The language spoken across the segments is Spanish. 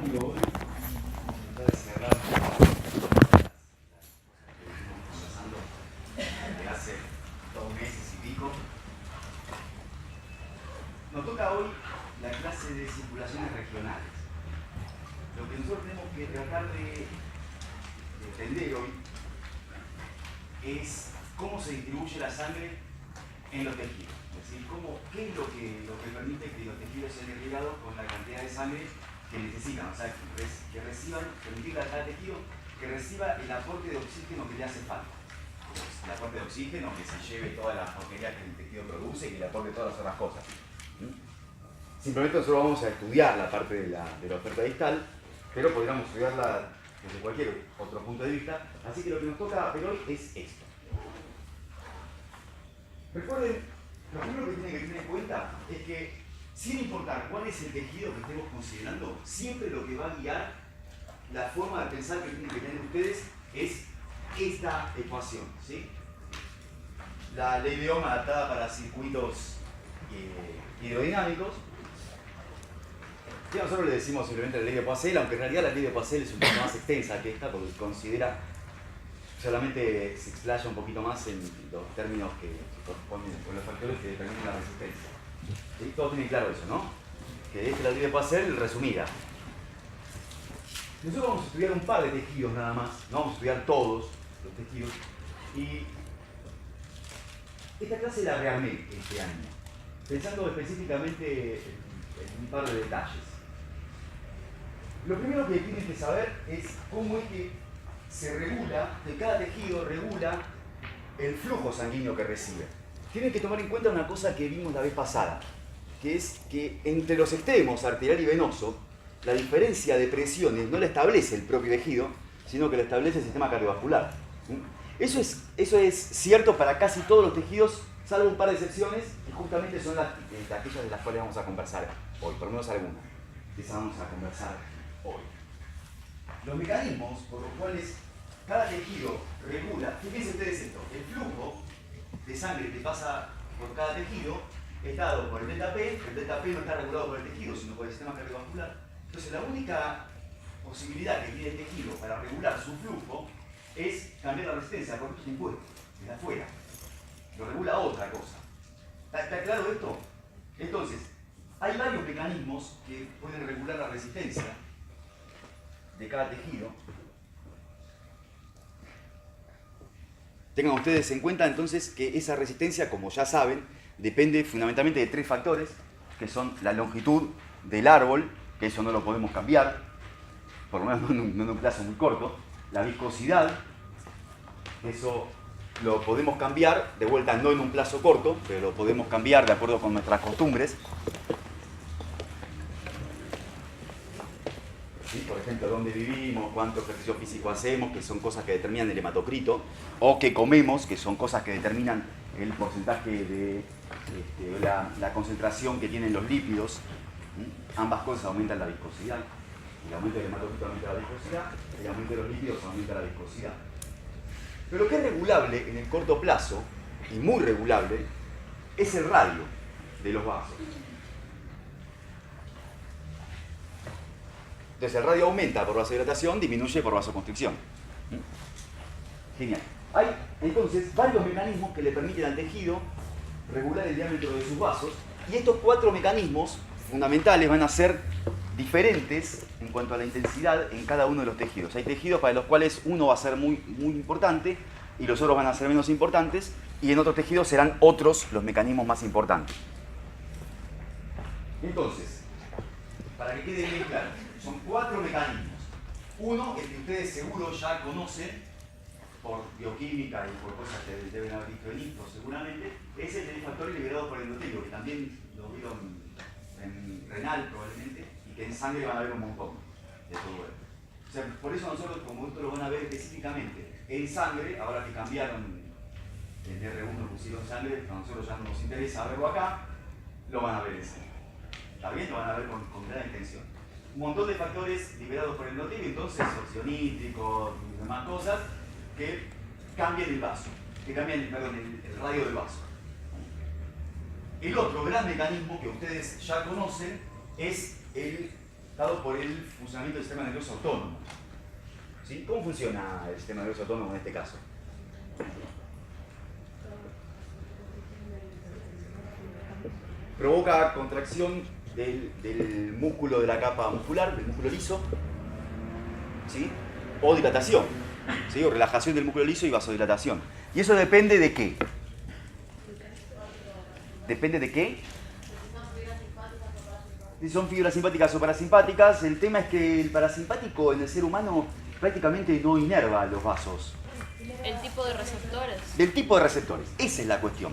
y hoy vamos a tratar de cerrar las cosas que venimos conversando desde hace 2 meses y pico. Nos toca hoy la clase de circulaciones regionales. Lo que nosotros tenemos que tratar de entender hoy es cómo se distribuye la sangre en los tejidos. Es decir, qué es lo que permite que los tejidos sean irrigados con la cantidad de sangre que necesitan. O sea, que reciban, permitirle a cada tejido que reciba el aporte de oxígeno que le hace falta. El aporte de oxígeno, que se lleve toda la porquería que el tejido produce y que le aporte todas las otras cosas. Simplemente nosotros vamos a estudiar la parte de la oferta distal, pero podríamos estudiarla desde cualquier otro punto de vista. Así que lo que nos toca ver hoy es esto. Recuerden, lo primero que tienen que tener en cuenta es que, sin importar cuál es el tejido que estemos considerando, siempre lo que va a guiar la forma de pensar que tienen que tener ustedes es esta ecuación, ¿sí? La ley de Ohm adaptada para circuitos hidrodinámicos. Y nosotros le decimos simplemente la ley de Poiseuille, aunque en realidad la ley de Poiseuille es un poco más extensa que esta, porque considera, solamente se explaya un poquito más en los términos que corresponden con los factores que determinan la resistencia. ¿Sí? Todos tienen claro eso, ¿no? Que es la ley de Poiseuille resumida. Nosotros vamos a estudiar un par de tejidos nada más, no vamos a estudiar todos los tejidos. Y esta clase la rearmé este año, pensando específicamente en un par de detalles. Lo primero que tienen que saber es cómo es que se regula, que cada tejido regula el flujo sanguíneo que recibe. Tienen que tomar en cuenta una cosa que vimos la vez pasada, que es que entre los extremos arterial y venoso, la diferencia de presiones no la establece el propio tejido, sino que la establece el sistema cardiovascular. Eso es cierto para casi todos los tejidos, salvo un par de excepciones, y justamente son aquellas de las cuales vamos a conversar hoy, por lo menos algunas. De esas vamos a conversar hoy. Los mecanismos por los cuales cada tejido regula, fíjense ustedes esto, el flujo de sangre que pasa por cada tejido es dado por el delta P no está regulado por el tejido, sino por el sistema cardiovascular. Entonces la única posibilidad que tiene el tejido para regular su flujo es cambiar la resistencia, porque esto es impuesto, desde afuera. Lo regula otra cosa. ¿Está claro esto? Entonces, hay varios mecanismos que pueden regular la resistencia de cada tejido. Tengan ustedes en cuenta entonces que esa resistencia, como ya saben, depende fundamentalmente de 3 factores, que son la longitud del árbol, que eso no lo podemos cambiar, por lo menos no en un plazo muy corto, la viscosidad, eso lo podemos cambiar, de vuelta no en un plazo corto, pero lo podemos cambiar de acuerdo con nuestras costumbres. ¿Sí? Por ejemplo, dónde vivimos, cuánto ejercicio físico hacemos, que son cosas que determinan el hematocrito, o qué comemos, que son cosas que determinan el porcentaje de la concentración que tienen los lípidos. Ambas cosas aumentan la viscosidad. El aumento del hematocrito aumenta la viscosidad, el aumento de los lípidos aumenta la viscosidad. Pero lo que es regulable en el corto plazo, y muy regulable, es el radio de los vasos. Entonces el radio aumenta por vasodilatación, disminuye por vasoconstricción. Genial. Hay entonces varios mecanismos que le permiten al tejido regular el diámetro de sus vasos, y estos 4 mecanismos fundamentales van a ser diferentes en cuanto a la intensidad en cada uno de los tejidos. Hay tejidos para los cuales uno va a ser muy importante y los otros van a ser menos importantes, y en otros tejidos serán otros los mecanismos más importantes. Entonces, para que quede bien claro, son 4 mecanismos. Uno, el que ustedes seguro ya conocen por bioquímica y por cosas que deben haber visto en intro seguramente, es el del factor liberado por el endotelio, que también lo vieron en renal probablemente, y que en sangre van a ver un montón de todo esto. O sea, por eso nosotros, como esto lo van a ver específicamente en sangre, ahora que cambiaron el R1, pusieron sangre, a nosotros ya no nos interesa verlo acá, lo van a ver en sangre. ¿Está bien? Lo van a ver con gran intención. Un montón de factores liberados por el endotelio, entonces óxido nítrico y demás cosas, que cambian el vaso, que cambian el radio del vaso. El otro gran mecanismo que ustedes ya conocen es el dado por el funcionamiento del sistema nervioso autónomo. ¿Sí? ¿Cómo funciona el sistema nervioso autónomo en este caso? Provoca contracción del músculo de la capa muscular, del músculo liso, ¿sí? O dilatación, ¿sí? O relajación del músculo liso y vasodilatación. ¿Y eso depende de qué? ¿Depende de qué? Si son fibras simpáticas o parasimpáticas, el tema es que el parasimpático en el ser humano prácticamente no inerva los vasos. El tipo de receptores. Del tipo de receptores, esa es la cuestión.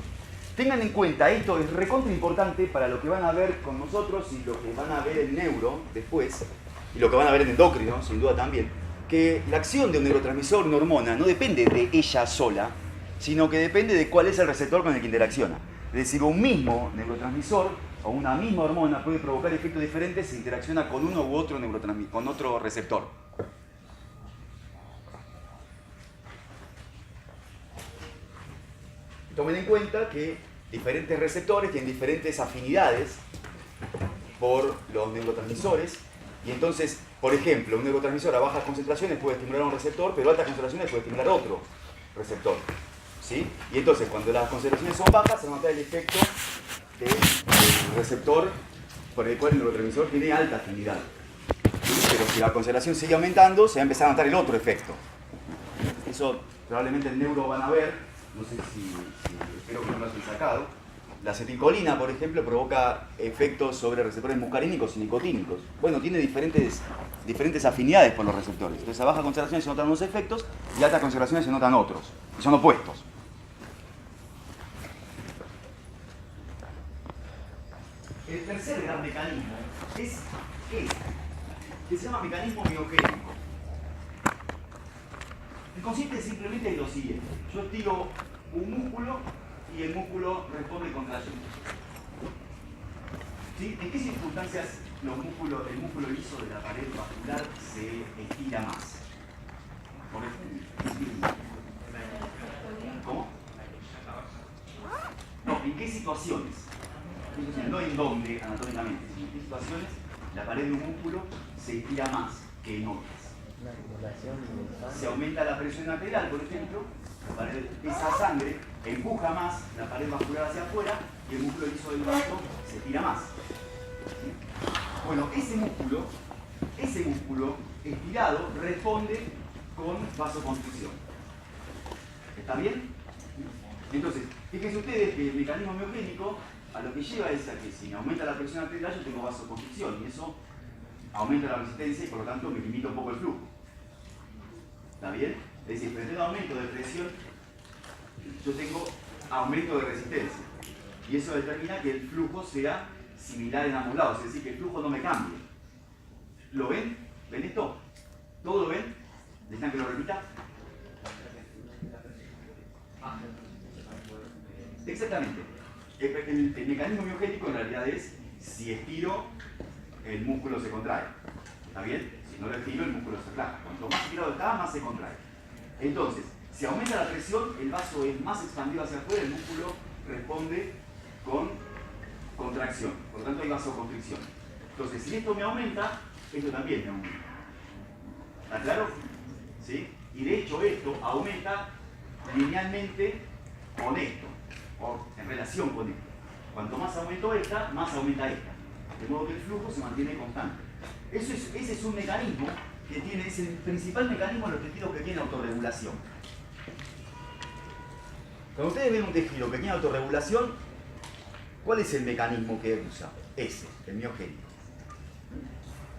Tengan en cuenta, esto es recontra importante para lo que van a ver con nosotros y lo que van a ver en neuro después, y lo que van a ver en endocrino, sin duda también, que la acción de un neurotransmisor, una hormona, no depende de ella sola, sino que depende de cuál es el receptor con el que interacciona. Es decir, un mismo neurotransmisor o una misma hormona puede provocar efectos diferentes si interacciona con uno u otro con otro receptor. Tomen en cuenta que diferentes receptores tienen diferentes afinidades por los neurotransmisores y entonces, por ejemplo, un neurotransmisor a bajas concentraciones puede estimular a un receptor, pero a altas concentraciones puede estimular a otro receptor. ¿Sí? Y entonces, cuando las concentraciones son bajas, se nota el efecto del receptor por el cual el neurotransmisor tiene alta afinidad. ¿Sí? Pero si la concentración sigue aumentando, se va a empezar a notar el otro efecto. Eso probablemente el neuro van a ver. No sé si espero que no lo hayan sacado. La acetilcolina, por ejemplo, provoca efectos sobre receptores muscarínicos y nicotínicos. Bueno, tiene diferentes afinidades por los receptores. Entonces a bajas concentraciones se notan unos efectos y a altas concentraciones se notan otros. Y son opuestos. El tercer gran mecanismo es este, que se llama mecanismo miogénico. El consiste simplemente en lo siguiente. Yo estiro un músculo y el músculo responde contrayendo. ¿Sí? ¿En qué circunstancias el músculo liso de la pared vascular se estira más? Por ejemplo. ¿Cómo? No, ¿en qué situaciones? No en dónde anatómicamente, sino en qué situaciones la pared de un músculo se estira más que en otras. Se aumenta la presión arterial, por ejemplo, esa sangre empuja más la pared vascular hacia afuera y el músculo liso del brazo se tira más. ¿Sí? Bueno, ese músculo estirado responde con vasoconstricción. ¿Está bien? Entonces, fíjense ustedes que el mecanismo miogénico a lo que lleva es a que si me aumenta la presión arterial yo tengo vasoconstricción y eso aumenta la resistencia y por lo tanto me limita un poco el flujo. ¿Está bien? Es decir, frente a un aumento de presión, yo tengo aumento de resistencia. Y eso determina que el flujo sea similar en ambos lados, es decir, que el flujo no me cambie. ¿Lo ven? ¿Ven esto? ¿Todo lo ven? ¿Desean que lo repita? Exactamente. El mecanismo miogénico en realidad es si estiro, el músculo se contrae. ¿Está bien? Si no lo estiro, el músculo se relaja. Cuanto más estirado está, más se contrae. Entonces, si aumenta la presión, el vaso es más expandido hacia afuera, el músculo responde con contracción. Por lo tanto, hay vasoconstricción. Entonces, si esto me aumenta, esto también me aumenta. ¿Está claro? ¿Sí? Y de hecho, esto aumenta linealmente con esto, o en relación con esto. Cuanto más aumento esta, más aumenta esta. De modo que el flujo se mantiene constante. Ese es un mecanismo que tiene, es el principal mecanismo en los tejidos que tienen autorregulación. Cuando ustedes ven un tejido que tiene autorregulación, ¿cuál es el mecanismo que usa? Ese, el miogénico.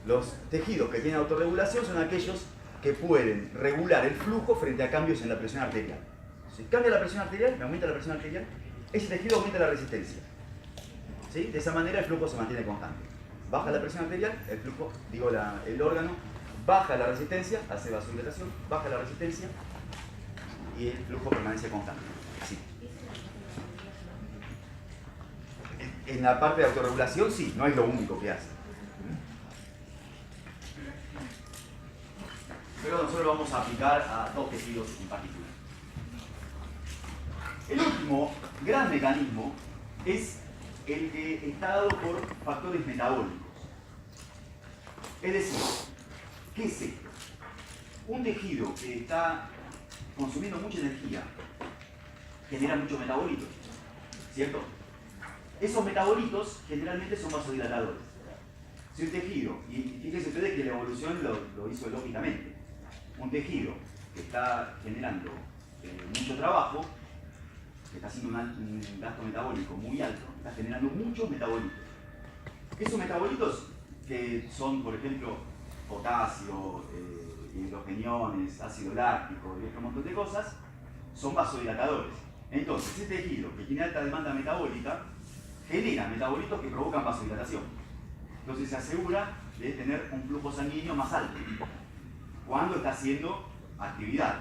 Los tejidos que tienen autorregulación son aquellos que pueden regular el flujo frente a cambios en la presión arterial. Si cambia la presión arterial, me aumenta la presión arterial, ese tejido aumenta la resistencia. ¿Sí? De esa manera el flujo se mantiene constante. Baja la presión arterial, el flujo, el órgano, baja la resistencia, hace vasodilatación, baja la resistencia y el flujo permanece constante. Sí. En la parte de autorregulación sí, no es lo único que hace. Pero nosotros lo vamos a aplicar a dos tejidos en particular. El último gran mecanismo es el que está dado por factores metabólicos. Es decir, ¿qué es esto? Un tejido que está consumiendo mucha energía genera muchos metabolitos, ¿cierto? Esos metabolitos generalmente son vasodilatadores. Si un tejido, y fíjense ustedes que la evolución lo hizo lógicamente, un tejido que está generando mucho trabajo, que está haciendo un gasto metabólico muy alto, está generando muchos metabolitos. Esos metabolitos, que son, por ejemplo, potasio, hidrogeniones, ácido láctico y otro montón de cosas, son vasodilatadores. Entonces, ese tejido que tiene alta demanda metabólica genera metabolitos que provocan vasodilatación. Entonces se asegura de tener un flujo sanguíneo más alto cuando está haciendo actividad.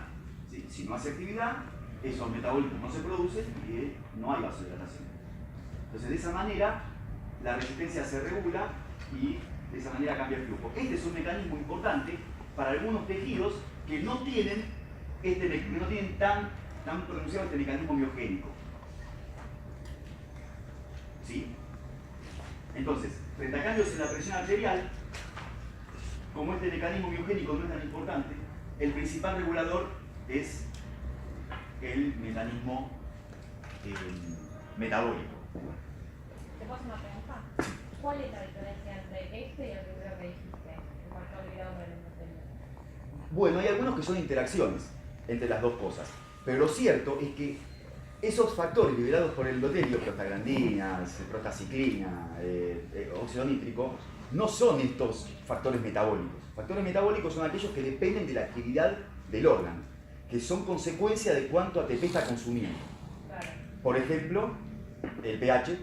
¿Sí? Si no hace actividad, esos metabolitos no se producen y no hay vasodilatación. Entonces, de esa manera, la resistencia se regula y de esa manera cambia el flujo. Este es un mecanismo importante para algunos tejidos que no tienen, tan pronunciado este mecanismo miogénico. ¿Sí? Entonces, frente a cambios en la presión arterial, como este mecanismo miogénico no es tan importante, el principal regulador es el mecanismo metabólico. ¿Te puedo hacer una pregunta? ¿Cuál es la diferencia entre este y el primero que dijiste? El factor liberado por el endotelio. Bueno, hay algunos que son interacciones entre las dos cosas, pero lo cierto es que esos factores liberados por el endotelio, prostaglandinas, prostaciclina, óxido nítrico, no son estos factores metabólicos. Factores metabólicos son aquellos que dependen de la actividad del órgano, que son consecuencia de cuánto ATP está consumiendo. Claro. Por ejemplo, el pH,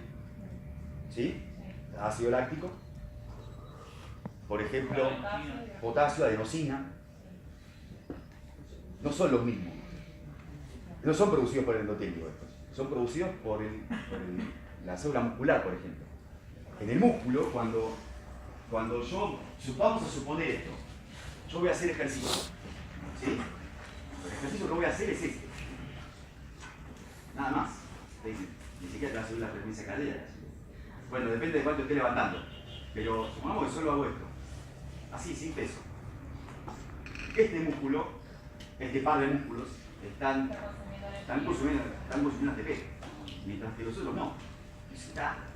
¿sí? Ácido láctico, por ejemplo, potasio, adenosina, no son los mismos. No son producidos por el endotelio estos, son producidos por la célula muscular, por ejemplo. En el músculo, cuando yo, vamos a suponer esto, yo voy a hacer ejercicio, ¿sí? El ejercicio que voy a hacer es este. Nada más. Ni siquiera te va a subir la frecuencia cardíaca. Bueno, depende de cuánto esté levantando. Pero supongamos que solo hago esto. Así, sin peso. Este músculo, este par de músculos, están consumiendo ATP. Mientras que los otros no.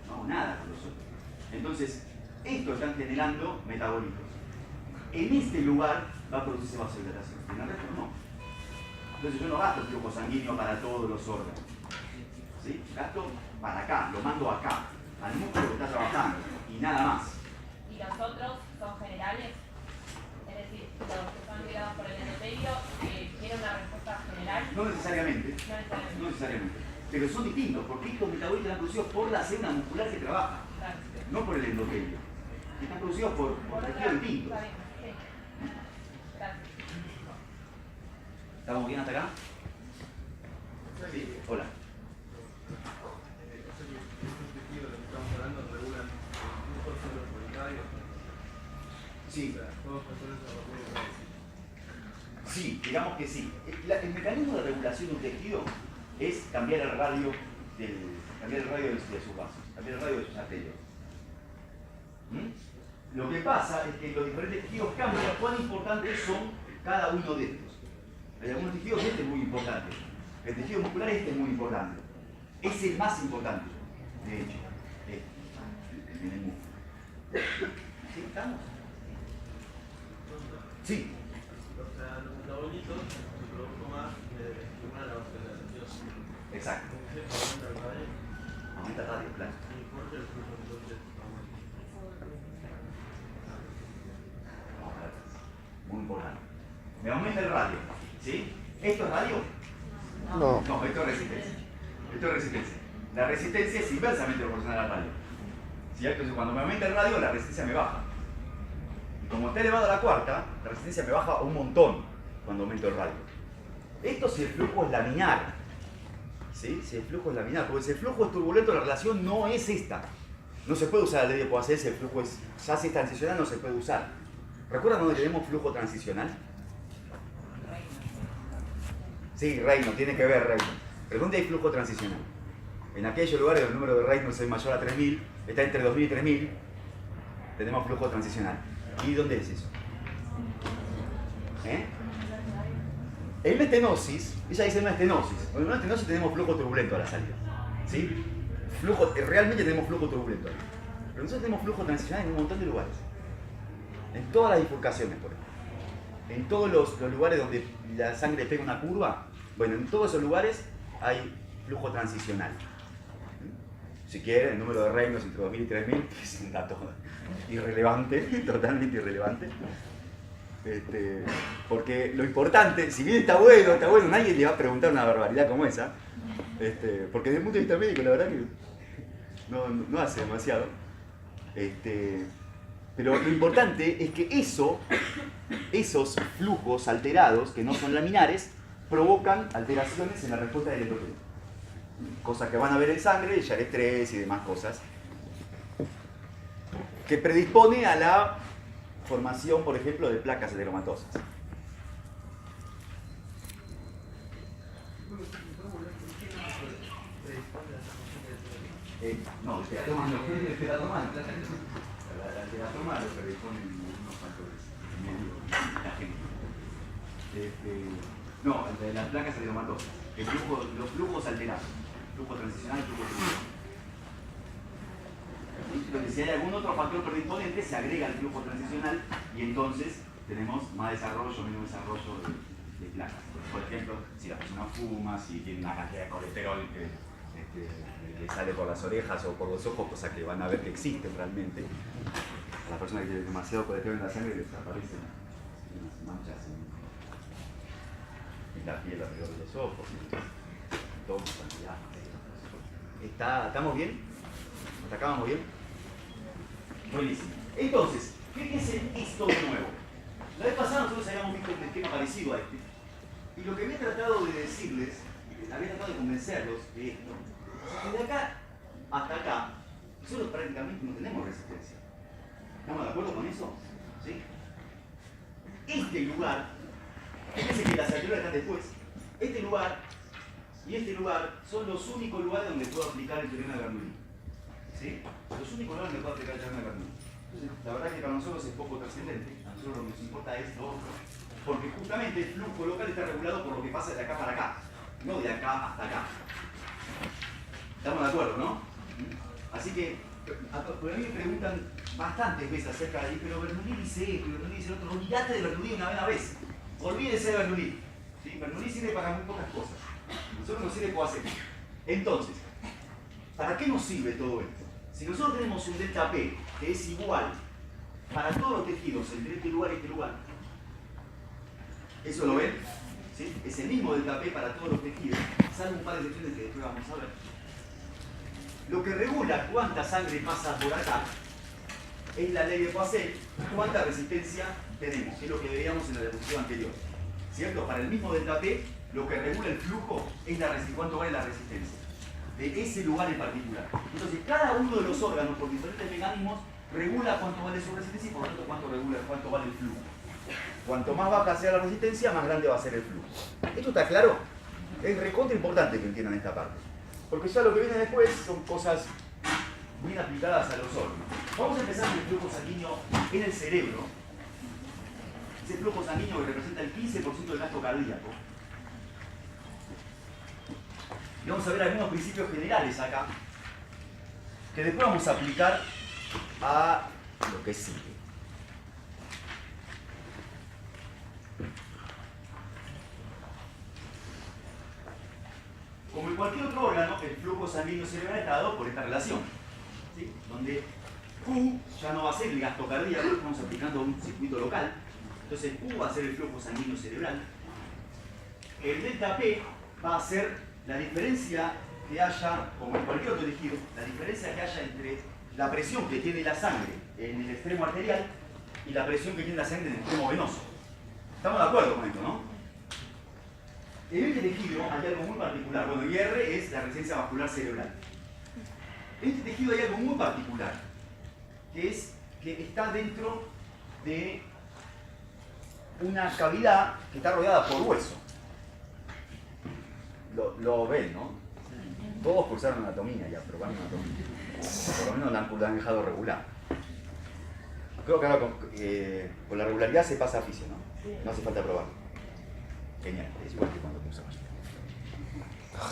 No hago nada con los otros. Entonces, estos están generando metabolitos. En este lugar va a producirse vasodilatación. En el resto no. Entonces yo no gasto el flujo sanguíneo para todos los órganos. ¿Sí? Gasto para acá, lo mando acá, al músculo que está trabajando, y nada más. ¿Y los otros son generales? Es decir, los que son liberados por el endotelio tienen una respuesta general. No necesariamente. No necesariamente. Pero son distintos, porque estos metabolitos están producidos por la célula muscular que trabaja, Claro. no por el endotelio. Están producidos por tejidos distintos. Está bien, sí. Gracias. ¿Estamos bien hasta acá? Sí. Hola. Sí. Sí, digamos que sí. El mecanismo de regulación de un tejido es cambiar el radio de sus vasos, cambiar el radio de sus arterias. Lo que pasa es que los diferentes tejidos cambian cuán importantes son cada uno de estos. Hay algunos tejidos, este es muy importante. El tejido muscular este es muy importante. Es el más importante, de hecho, en el músculo. ¿Sí? ¿Estamos? Sí. Los metabolitos se producen más estimulan la vasodilatación. Exacto. Aumenta el radio, claro. ¿Y por qué el flujo entonces aumenta? Muy importante. Me aumenta el radio, ¿sí? ¿Esto es radio? No. No, esto es resistencia. Esto es resistencia. La resistencia es inversamente proporcional al radio. ¿Sí? Entonces cuando me aumenta el radio, la resistencia me baja. Y como está elevado a la cuarta, la resistencia me baja un montón cuando aumento el radio. Esto si el flujo es laminar. ¿Sí? Si el flujo es laminar. Porque si el flujo es turbulento, la relación no es esta. No se puede usar la ley de Poisson si el flujo es, ya si es transicional, no se puede usar. ¿Recuerdan dónde tenemos flujo transicional? Sí, Reynolds, tiene que ver Reynolds. ¿Pero dónde hay flujo transicional? En aquellos lugares donde el número de Reynolds es mayor a 3000, está entre 2000 y 3000, tenemos flujo transicional. ¿Y dónde es eso? En la estenosis, ella dice una estenosis. En una estenosis tenemos flujo turbulento a la salida. ¿Sí? Realmente tenemos flujo turbulento ahí. Pero nosotros tenemos flujo transicional en un montón de lugares. En todas las bifurcaciones, por ejemplo. En todos los lugares donde la sangre pega una curva, bueno, en todos esos lugares hay flujo transicional. Si quieren, el número de reinos entre 2000 y 3000 es un dato irrelevante, totalmente irrelevante. Porque lo importante, si bien está bueno, nadie le va a preguntar una barbaridad como esa, porque desde el punto de vista médico la verdad que no hace demasiado. Pero lo importante es que esos flujos alterados, que no son laminares, provocan alteraciones en la respuesta del endotelium. Cosas que van a ver en sangre, ya el estrés y demás cosas, que predispone a la formación, por ejemplo, de placas ateromatosas. No, el teratoma no. El teratoma lo predisponen unos factores la genética. No, el de las placas ateromatosas. Los flujos alterados. Flujo transicional y flujo turbulento. Entonces, si hay algún otro factor predisponente, se agrega el flujo transicional y entonces tenemos más desarrollo, menos desarrollo de placas. Por ejemplo, si la persona fuma, si tiene una cantidad de colesterol que le sale por las orejas o por los ojos, cosa que van a ver que existe realmente. A la persona que tiene demasiado colesterol en la sangre les aparecen unas manchas en la piel alrededor de los ojos. ¿Estamos bien? ¿Hasta acá vamos bien? Buenísimo. Entonces, fíjense esto de nuevo. La vez pasada nosotros habíamos visto un esquema parecido a este. Y lo que había tratado de decirles, había tratado de convencerlos de esto, es que de acá hasta acá, nosotros prácticamente no tenemos resistencia. ¿Estamos de acuerdo con eso? ¿Sí? Este lugar, fíjense que las anteriores están después, este lugar y este lugar son los únicos lugares donde puedo aplicar el teorema de Bernoulli. ¿Sí? Los únicos lugares donde puedo aplicar el teorema de Bernoulli. Entonces, la verdad es que para nosotros es poco trascendente, a nosotros lo que nos importa es lo otro, porque justamente el flujo local está regulado por lo que pasa de acá para acá, no de acá hasta acá. ¿Estamos de acuerdo, no? Así que, por a mí me preguntan bastantes veces acerca de, pero Bernoulli dice esto, Bernoulli dice lo otro, olvídate de Bernoulli una vez, olvídese de Bernoulli. ¿Sí? Bernoulli sirve para muy pocas cosas. Nosotros nos sirve como hacer. Entonces, ¿para qué nos sirve todo esto? Si nosotros tenemos un delta P que es igual para todos los tejidos entre este lugar y este lugar, ¿eso lo ven? ¿Sí? Es el mismo delta P para todos los tejidos, salvo un par de excepciones que después vamos a ver. Lo que regula cuánta sangre pasa por acá es la ley de Poiseuille, cuánta resistencia tenemos, que es lo que veíamos en la diapositiva anterior. ¿Cierto? Para el mismo delta P, lo que regula el flujo es cuánto vale la resistencia de ese lugar en particular. Entonces, cada uno de los órganos, por diferentes mecanismos, regula cuánto vale su resistencia y por lo tanto cuánto vale el flujo. Cuanto más baja sea la resistencia, más grande va a ser el flujo. ¿Esto está claro? Es recontra importante que entiendan esta parte. Porque ya lo que viene después son cosas bien aplicadas a los órganos. Vamos a empezar con el flujo sanguíneo en el cerebro. Ese flujo sanguíneo que representa el 15% del gasto cardíaco. Y vamos a ver algunos principios generales acá, que después vamos a aplicar a lo que sigue. Como en cualquier otro órgano, el flujo sanguíneo cerebral está dado por esta relación, ¿sí? Donde Q ya no va a ser el gasto cardíaco, estamos aplicando un circuito local. Entonces Q va a ser el flujo sanguíneo cerebral. El delta P va a ser la diferencia que haya, como en cualquier otro tejido, la diferencia que haya entre la presión que tiene la sangre en el extremo arterial y la presión que tiene la sangre en el extremo venoso. ¿Estamos de acuerdo con esto, no? En este tejido hay algo muy particular. Bueno, IR es la resistencia vascular cerebral. En este tejido hay algo muy particular, que es que está dentro de una cavidad que está rodeada por hueso. Lo ven, ¿no? Todos cursaron anatomía ya, pero van anatomía. Por lo menos la han dejado regular. Creo que ahora con la regularidad se pasa a fisio, ¿no? No hace falta probar. Genial, es igual que cuando cursamos.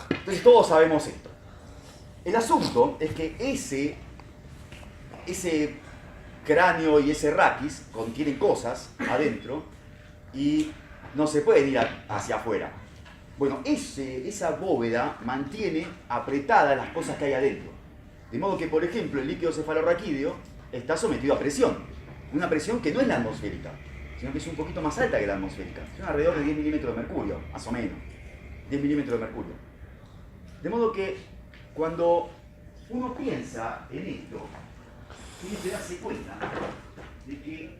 Entonces todos sabemos esto. El asunto es que ese cráneo y ese raquis contienen cosas adentro y no se pueden ir hacia afuera. Bueno, esa bóveda mantiene apretadas las cosas que hay adentro. De modo que, por ejemplo, el líquido cefalorraquídeo está sometido a presión. Una presión que no es la atmosférica, sino que es un poquito más alta que la atmosférica. Son alrededor de 10 milímetros de mercurio, más o menos. 10 milímetros de mercurio. De modo que cuando uno piensa en esto, tiene que darse cuenta de que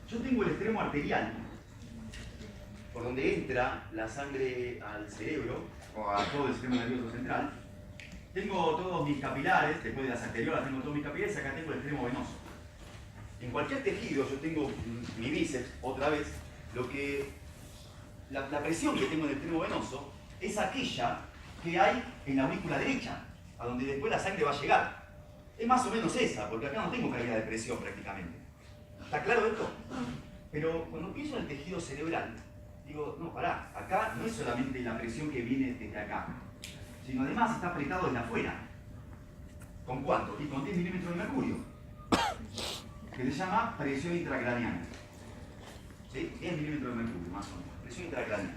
yo tengo el extremo arterial, por donde entra la sangre al cerebro, o a todo el sistema nervioso central. Tengo todos mis capilares, después de las arteriolas tengo todos mis capilares, acá tengo el extremo venoso. En cualquier tejido yo tengo mi bíceps, otra vez, la presión que tengo en el extremo venoso es aquella que hay en la aurícula derecha, a donde después la sangre va a llegar. Es más o menos esa, porque acá no tengo calidad de presión prácticamente. ¿Está claro esto? Pero cuando pienso en el tejido cerebral, digo, no, pará, acá no es solamente la presión que viene desde acá, sino además está apretado desde afuera. ¿Con cuánto? Y con 10 milímetros de mercurio, que se llama presión intracraneana. ¿Sí? 10 milímetros de mercurio, más o menos. Presión intracraneana.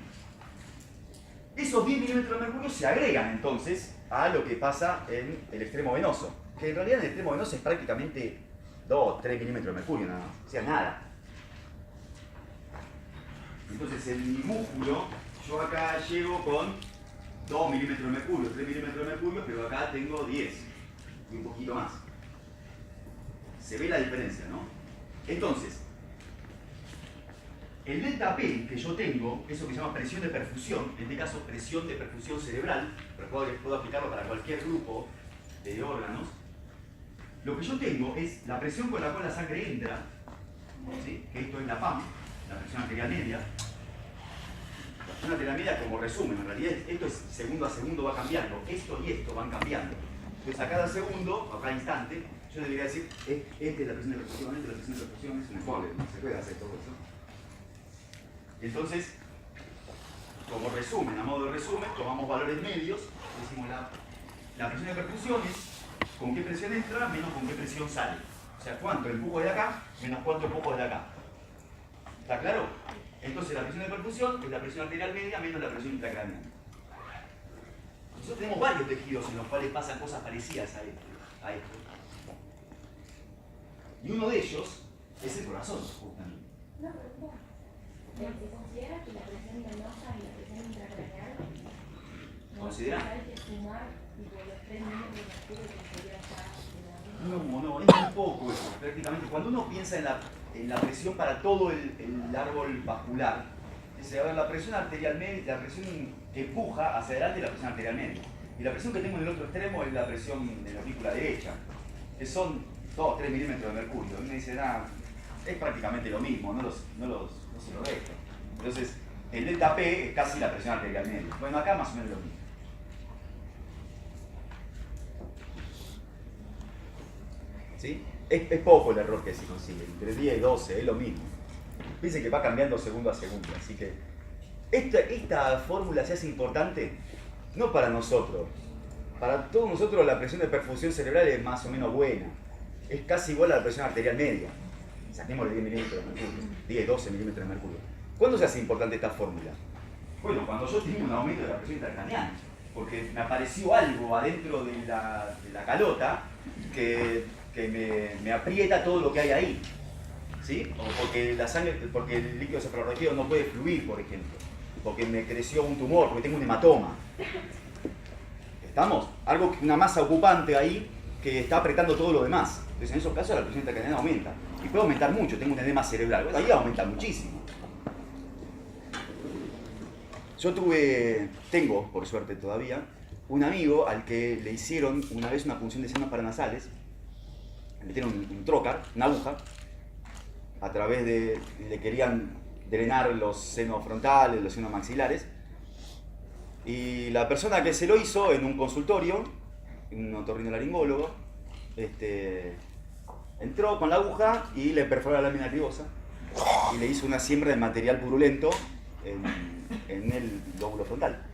Esos 10 milímetros de mercurio se agregan entonces a lo que pasa en el extremo venoso, que en realidad en el extremo venoso es prácticamente 2, 3 milímetros de mercurio nada más, o sea, nada. Entonces en mi músculo, yo acá llego con 2 milímetros de mercurio, 3 milímetros de mercurio, pero acá tengo 10 y un poquito más. Se ve la diferencia, ¿no? Entonces, el delta P que yo tengo, eso que se llama presión de perfusión, en este caso presión de perfusión cerebral, pero puedo aplicarlo para cualquier grupo de órganos, lo que yo tengo es la presión con la cual la sangre entra, ¿sí? Que esto es la PAM, la presión arterial media. La presión arterial media, como resumen, en realidad esto es segundo a segundo va cambiando, esto y esto van cambiando. Entonces a cada segundo, a cada instante, yo debería decir, esta es la presión de perfusión, esta es la presión de perfusión, es un embole, no se puede hacer todo eso. Entonces, como resumen, a modo de resumen, tomamos valores medios, decimos la presión de perfusión es con qué presión entra menos con qué presión sale. O sea, cuánto empujo de acá menos cuánto empujo de acá. ¿Está claro? Entonces la presión de perfusión es la presión arterial media menos la presión intracraneal. Nosotros tenemos varios tejidos en los cuales pasan cosas parecidas a esto. Y uno de ellos es el corazón, justamente. No, pero ¿se considera que la presión venosa y la presión intracraneal ¿Considera? hay que sumar tipo, los 3 milímetros de mercurio que sería ya No, es muy poco eso, prácticamente. Cuando uno piensa en la presión para todo el árbol vascular, dice, a ver, la presión arterial media, la presión que empuja hacia adelante es la presión arterial media. Y la presión que tengo en el otro extremo es la presión de la aurícula derecha, que son 2, 3 milímetros de mercurio. Y me dice, es prácticamente lo mismo, no se lo resto. Entonces, el delta P es casi la presión arterial media. Bueno, acá más o menos lo mismo. ¿Sí? Es poco el error que se consigue, entre 10 y 12, es lo mismo. Piensen que va cambiando segundo a segundo, así que esta fórmula se hace importante no para nosotros. Para todos nosotros la presión de perfusión cerebral es más o menos buena. Es casi igual a la presión arterial media. Saquémosle 10 milímetros de mercurio, 10, 12 milímetros de mercurio. ¿Cuándo se hace importante esta fórmula? Bueno, cuando yo tengo un aumento de la presión intracraneal, porque me apareció algo adentro de la calota que me aprieta todo lo que hay ahí, ¿sí? O porque el líquido cefalorraquídeo no puede fluir, por ejemplo, porque me creció un tumor, porque tengo un hematoma. ¿Estamos? Una masa ocupante ahí que está apretando todo lo demás. Entonces en esos casos la presión intracraneal aumenta. Y puede aumentar mucho, tengo un edema cerebral. Bueno, ahí aumenta muchísimo. Yo tengo, por suerte todavía, un amigo al que le hicieron una vez una punción de senos paranasales. Le metieron un trocar, una aguja, a través le querían drenar los senos frontales, los senos maxilares. Y la persona que se lo hizo en un consultorio, un otorrinolaringólogo, Entró con la aguja y le perforó la lámina arteriosa y le hizo una siembra de material purulento en el lóbulo frontal.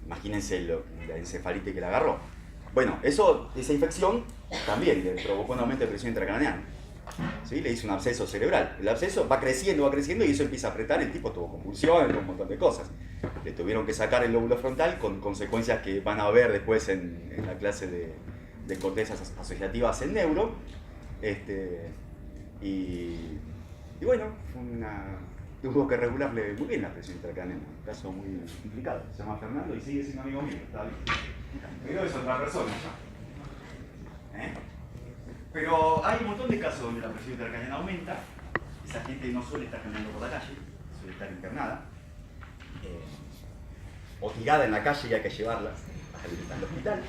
Imagínense la encefalitis que le agarró. Bueno, esa infección también le provocó un aumento de presión intracraneal. ¿Sí? Le hizo un absceso cerebral. El absceso va creciendo y eso empieza a apretar. El tipo tuvo convulsiones, un montón de cosas. Le tuvieron que sacar el lóbulo frontal con consecuencias que van a ver después en la clase de cortezas asociativas en neuro. Y bueno, tuvo que regularle muy bien la presión intracraneal. Un caso muy complicado. Se llama Fernando y sigue siendo amigo mío. Está bien. Pero es otra persona ya. Pero hay un montón de casos donde la presión intracraneal aumenta. Esa gente no suele estar caminando por la calle, suele estar internada. O tirada en la calle y hay que llevarla al hospital.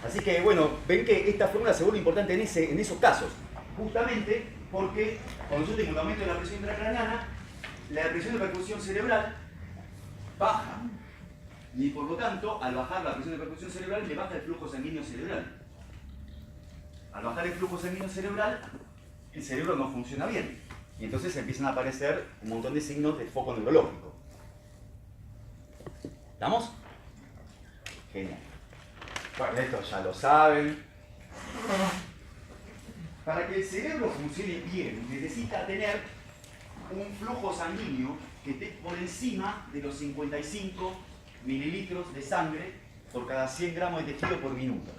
Así que bueno, ven que esta fórmula se vuelve importante en esos casos. Justamente porque cuando yo tengo un aumento de la presión intracraneana, la presión de percusión cerebral baja. Y por lo tanto, al bajar la presión de percusión cerebral, le baja el flujo sanguíneo cerebral. Al bajar el flujo sanguíneo cerebral, el cerebro no funciona bien. Y entonces empiezan a aparecer un montón de signos de foco neurológico. ¿Estamos? Genial. Bueno, esto ya lo saben. Para que el cerebro funcione bien, necesita tener un flujo sanguíneo que esté por encima de los 55 mililitros de sangre por cada 100 gramos de tejido por minuto.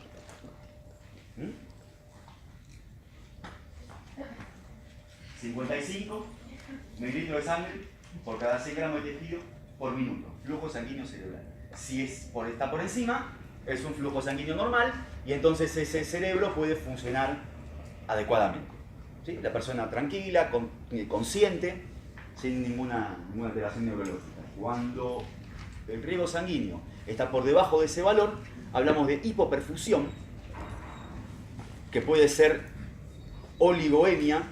55 mililitros de sangre por cada 100 gramos de tejido por minuto. Flujo sanguíneo cerebral. Si está por encima, es un flujo sanguíneo normal y entonces ese cerebro puede funcionar adecuadamente. ¿Sí? La persona tranquila, consciente, sin ninguna alteración neurológica. Cuando el riego sanguíneo está por debajo de ese valor, hablamos de hipoperfusión, que puede ser oligoemia,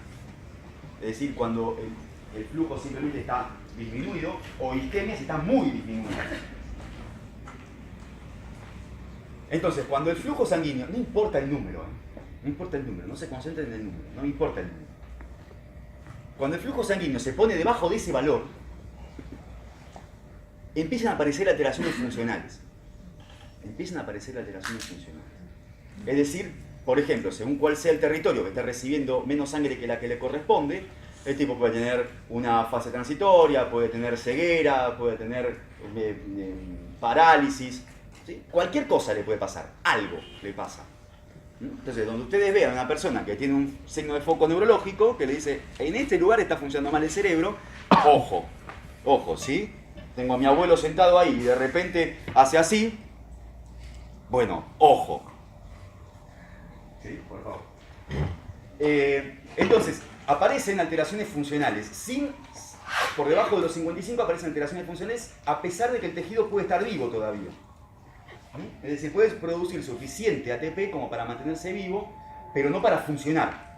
es decir, cuando el flujo simplemente está disminuido, o isquemia si está muy disminuido. Entonces, cuando el flujo sanguíneo, no importa el número, no importa el número, no se concentren en el número, no importa el número. Cuando el flujo sanguíneo se pone debajo de ese valor, empiezan a aparecer alteraciones funcionales. Es decir, por ejemplo, según cuál sea el territorio que esté recibiendo menos sangre que la que le corresponde, el tipo puede tener una fase transitoria, puede tener ceguera, puede tener parálisis, ¿sí? Cualquier cosa le puede pasar, algo le pasa. Entonces, donde ustedes vean a una persona que tiene un signo de foco neurológico, que le dice, en este lugar está funcionando mal el cerebro, ojo, ¿sí? Tengo a mi abuelo sentado ahí y de repente hace así, bueno, ojo. ¿Sí? Por favor. Entonces, aparecen alteraciones funcionales. Por debajo de los 55 aparecen alteraciones funcionales a pesar de que el tejido puede estar vivo todavía. Es decir, puede producir suficiente ATP como para mantenerse vivo, pero no para funcionar.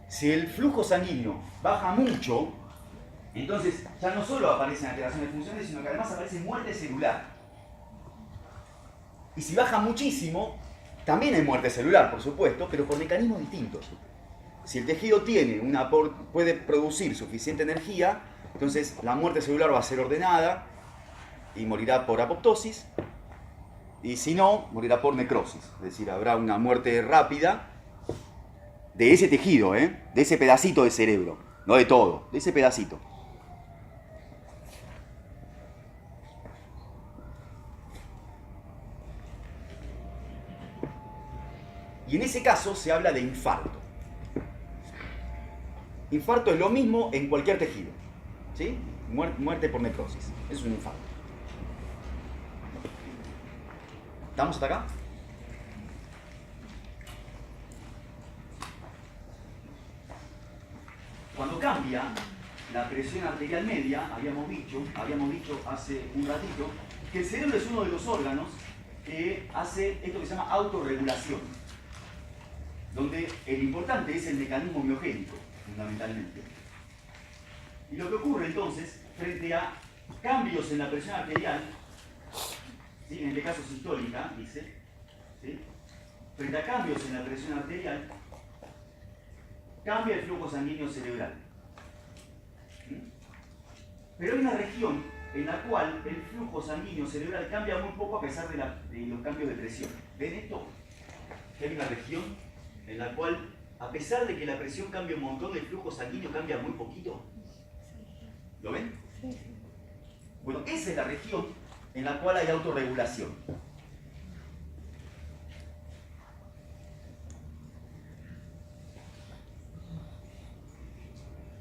Si el flujo sanguíneo baja mucho, entonces ya no solo aparecen alteraciones funcionales, sino que además aparece muerte celular. Y si baja muchísimo, también hay muerte celular, por supuesto, pero por mecanismos distintos. Si el tejido puede producir suficiente energía, entonces la muerte celular va a ser ordenada y morirá por apoptosis. Y si no, morirá por necrosis. Es decir, habrá una muerte rápida de ese tejido, de ese pedacito de cerebro. No de todo, de ese pedacito. Y en ese caso se habla de infarto. Infarto es lo mismo en cualquier tejido. ¿Sí? Muerte por necrosis. Es un infarto. ¿Estamos hasta acá? Cuando cambia la presión arterial media, habíamos dicho hace un ratito, que el cerebro es uno de los órganos que hace esto que se llama autorregulación, donde el importante es el mecanismo miogénico, fundamentalmente. Y lo que ocurre entonces, frente a cambios en la presión arterial, ¿sí? En este caso sistólica, dice, ¿sí? Frente a cambios en la presión arterial, cambia el flujo sanguíneo cerebral. Pero hay una región en la cual el flujo sanguíneo cerebral cambia muy poco a pesar de los cambios de presión. ¿Ven esto? Que hay una región en la cual, a pesar de que la presión cambia un montón, el flujo sanguíneo cambia muy poquito. ¿Lo ven? Bueno, esa es la región en la cual hay autorregulación.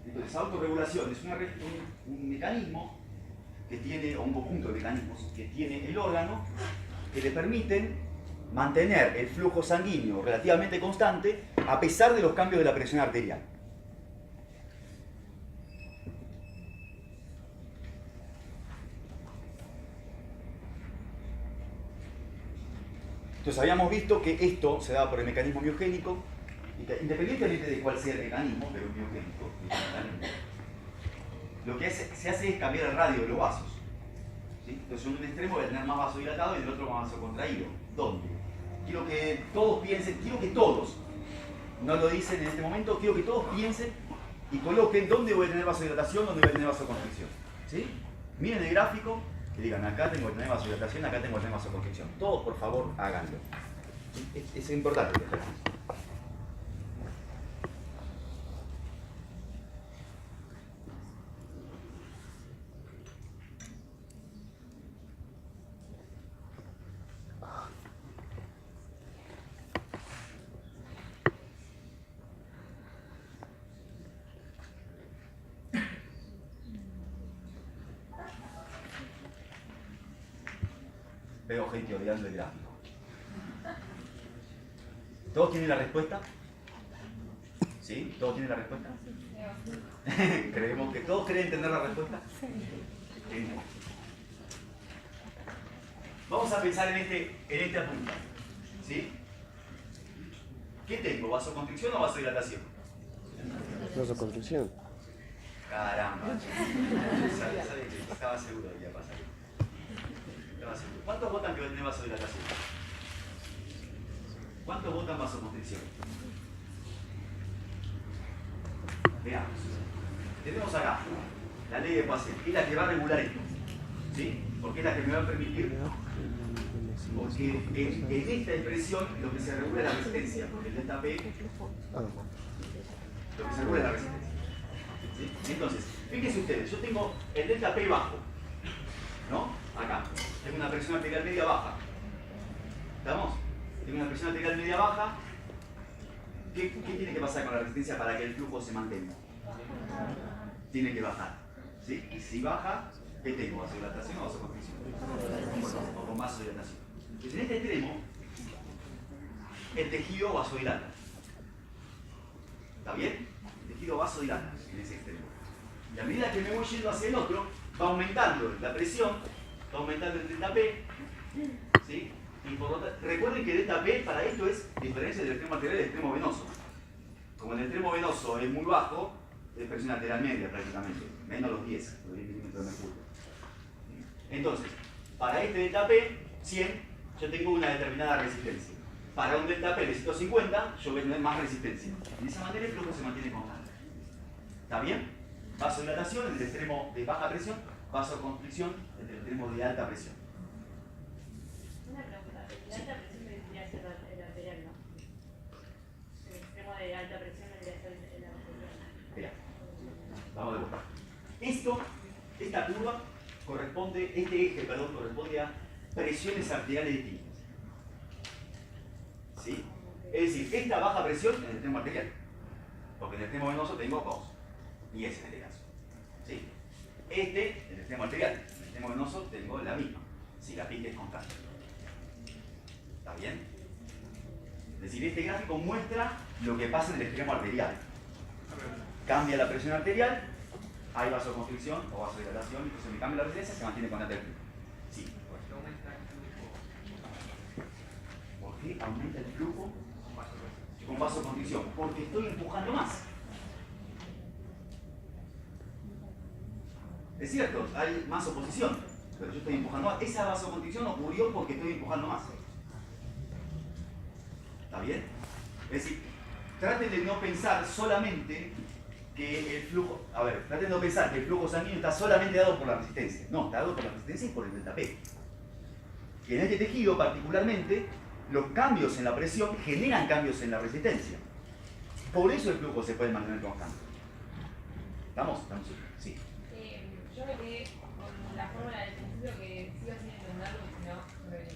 Entonces, autorregulación es un mecanismo que tiene, o un conjunto de mecanismos que tiene el órgano que le permiten mantener el flujo sanguíneo relativamente constante a pesar de los cambios de la presión arterial. Entonces habíamos visto que esto se da por el mecanismo miogénico, y que independientemente de cuál sea el mecanismo, pero miogénico, lo que se hace es cambiar el radio de los vasos. ¿Sí? Entonces en un extremo voy a tener más vaso dilatado y en el otro más vaso contraído. ¿Dónde? Quiero que todos piensen, quiero que todos, no lo dicen en este momento, quiero que todos piensen y coloquen dónde voy a tener vasodilatación, dónde voy a tener vasoconstricción. ¿Sí? Miren el gráfico y digan, acá tengo que tener vasodilatación, acá tengo que tener vasoconstricción. Todos, por favor, háganlo. Es importante el ejercicio. Veo gente odiando el gráfico. ¿Todos tienen la respuesta? ¿Sí? ¿Todos tienen la respuesta? ¿Creemos que todos creen tener la respuesta? Sí. Vamos a pensar en este apunte. ¿Sí? ¿Qué tengo? ¿Vasoconstricción o vasodilatación? Vasoconstricción. Caramba. Estaba seguro de que iba a pasar. ¿Cuántos votan que va a tener vasodilatación? ¿Cuántos votan vasoconstricción? Veamos. Tenemos acá la ley de Poisson, que es la que va a regular esto. ¿Sí? Porque es la que me va a permitir. Porque en esta expresión lo que se regula es la resistencia. Porque el delta P. Lo que se regula es la resistencia. ¿Sí? Entonces, fíjense ustedes, yo tengo el delta P bajo. ¿No? Acá. Tengo una presión arterial media baja. ¿Estamos? Tengo una presión arterial media baja. ¿Qué tiene que pasar con la resistencia para que el flujo se mantenga? Tiene que bajar. ¿Sí? Y si baja, ¿qué tengo? ¿Vasodilatación o vasoconstricción? O con vasodilatación. Entonces, en este extremo, el tejido vasodilata. ¿Está bien? El tejido vasodilata en ese extremo. Y a medida que me voy yendo hacia el otro, va aumentando la presión, va aumentando el delta P, ¿sí? Y por lo tanto, recuerden que el delta P para esto es diferencia del extremo arterial y del extremo venoso. Como el extremo venoso es muy bajo, es presión arterial media prácticamente, menos los 10 milímetros de mercurio. Entonces, para este delta P, 100, yo tengo una determinada resistencia. Para un delta P de 150, yo voy a tener más resistencia. De esa manera el flujo se mantiene constante. ¿Está bien? Vasodilatación en el extremo de baja presión, vasoconstricción en el extremo de alta presión. Una pregunta, la alta presión debería ser el arterial, ¿no? El extremo de alta presión debería ser el arterial. Espera, vamos de vuelta. Esta curva corresponde, este eje, perdón, corresponde a presiones arteriales distintas. ¿Sí? Es decir, esta baja presión en el extremo arterial, porque en el extremo venoso tengo 2. Y ese en este caso. ¿Sí? Este, el extremo arterial, en el extremo venoso tengo la misma, si la pique es constante. ¿Está bien? Es decir, este gráfico muestra lo que pasa en el extremo arterial. Cambia la presión arterial, hay vasoconstricción o vasodilatación, entonces me cambia la resistencia, se mantiene constante el flujo. Sí. ¿Por qué aumenta el flujo con vasoconstricción? Porque estoy empujando más. Es cierto, hay más oposición, pero yo estoy empujando más. Esa vasoconstricción ocurrió porque estoy empujando más. ¿Está bien? Es decir, traten de no pensar solamente que el flujo, traten de no pensar que el flujo sanguíneo está solamente dado por la resistencia. No, está dado por la resistencia y por el delta P. Y en este tejido particularmente, los cambios en la presión generan cambios en la resistencia. Por eso el flujo se puede mantener constante. ¿Estamos? ¿Estamos? Sí. Yo me quedé con la fórmula del principio que sigo sin entenderlo y si no, no me viene.